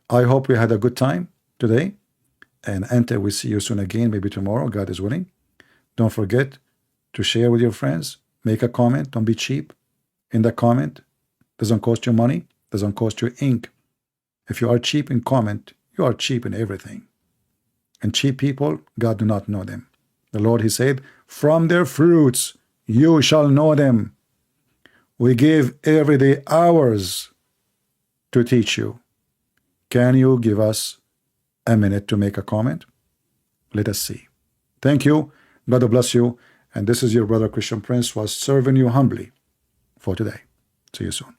A: I hope we had a good time today, and until we see you soon again, maybe tomorrow, God is willing. Don't forget to share with your friends. Make a comment. Don't be cheap in the comment. Doesn't cost you money. Doesn't cost you ink. If you are cheap in comment, you are cheap in everything. And cheap people, God do not know them. The Lord, he said, from their fruits you shall know them. We give every day hours to teach you. Can you give us a minute to make a comment? Let us see. Thank you. God bless you. And this is your brother Christian Prince, was serving you humbly for today. See you soon.